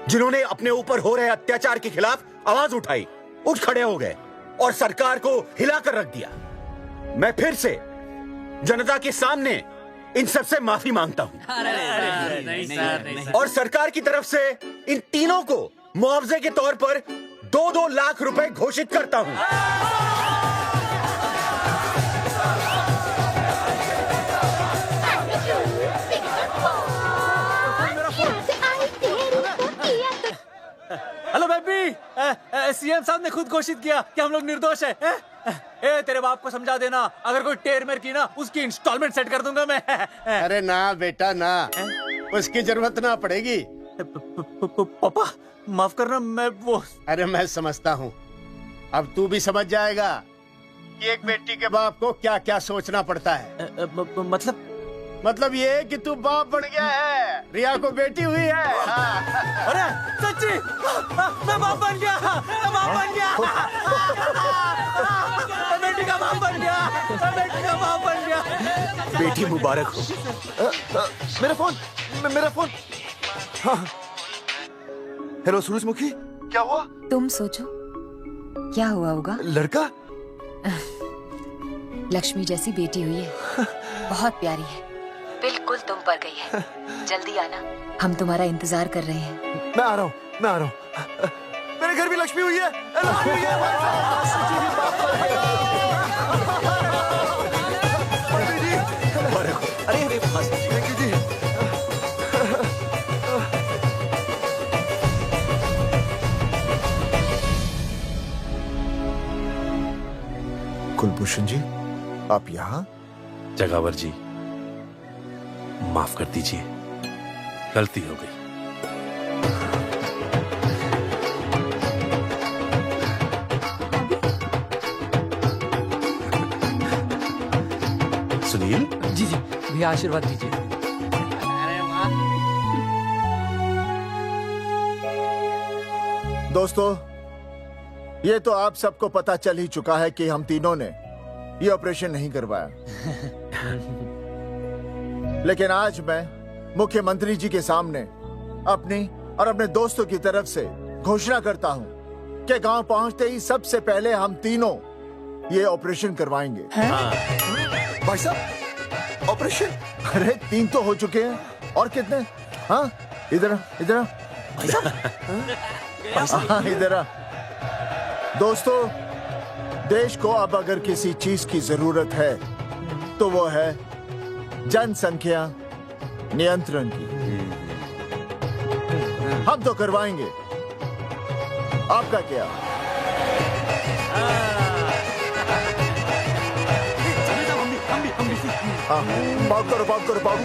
जिन्होंने अपने ऊपर हो रहे अत्याचार के खिलाफ आवाज उठाई, उठ खड़े हो गए और सरकार को हिलाकर रख दिया। मैं फिर से जनता के सामने इन सबसे माफी मांगता हूं और सरकार की तरफ से इन तीनों को मुआवजे के तौर पर 2-2 लाख रुपए घोषित करता हूं। हेलो बेबी, सीएम साहब ने खुद घोषित किया कि हम लोग निर्दोष हैं। ए तेरे बाप को समझा देना, अगर कोई टेर मेर की ना उसकी इंस्टॉलमेंट सेट कर दूंगा मैं। अरे ना बेटा ना, उसकी जरूरत ना पड़ेगी। पापा माफ करना, मैं वो। अरे मैं समझता हूँ, अब तू भी समझ जाएगा कि एक बेटी के बाप को क्या क्या सोचना पड़ता है। मतलब ये कि तू बाप बन गया है, रिया को बेटी हुई है। अरे सच्ची, मैं बाप बन गया, मैं बाप बन गया, मैं बेटी का बाप बन गया, मैं बेटी का बाप बन गया। बेटी मुबारक हो। मेरा फोन, मेरा फोन। हाँ। हेलो सूरजमुखी, क्या हुआ? तुम सोचो क्या हुआ होगा। लड़का? लक्ष्मी जैसी बेटी हुई है, बहुत प्यारी है, बिल्कुल तुम पर गई है। जल्दी आना, हम तुम्हारा इंतजार कर रहे हैं। मैं आ रहा हूँ, मैं आ रहा हूँ। मेरे घर भी लक्ष्मी हुई है, लक्ष्मी हुई है। अरे कुलभूषण जी, आप यहाँ? जगावर जी, माफ कर दीजिए, गलती हो गई। सुनील जी जी भैया आशीर्वाद दीजिए। दोस्तों, ये तो आप सबको पता चल ही चुका है कि हम तीनों ने ये ऑपरेशन नहीं करवाया। लेकिन आज मैं मुख्यमंत्री जी के सामने अपनी और अपने दोस्तों की तरफ से घोषणा करता हूं कि गांव पहुंचते ही सबसे पहले हम तीनों ये ऑपरेशन करवाएंगे। भाई साहब, ऑपरेशन? अरे 3 तो हो चुके हैं, और कितने? हाँ, इधर इधर इधर। दोस्तों, देश को अब अगर किसी चीज की जरूरत है तो वो है जनसंख्या नियंत्रण की। हम तो करवाएंगे, आपका क्या? हाँ, पाव करो, पाव करो, पाव।